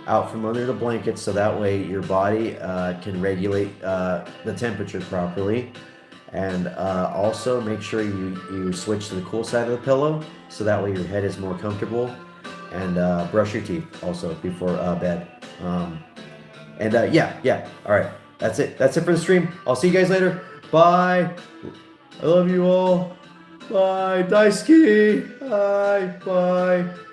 out from under the blanket so that way your body can regulate the temperature properly. And also make sure you switch to the cool side of the pillow so that way your head is more comfortable. And brush your teeth also before bed. Yeah. All right. That's it. That's it for the stream. I'll see you guys later. Bye. I love you all. Bye. Daisuke. Bye. Bye.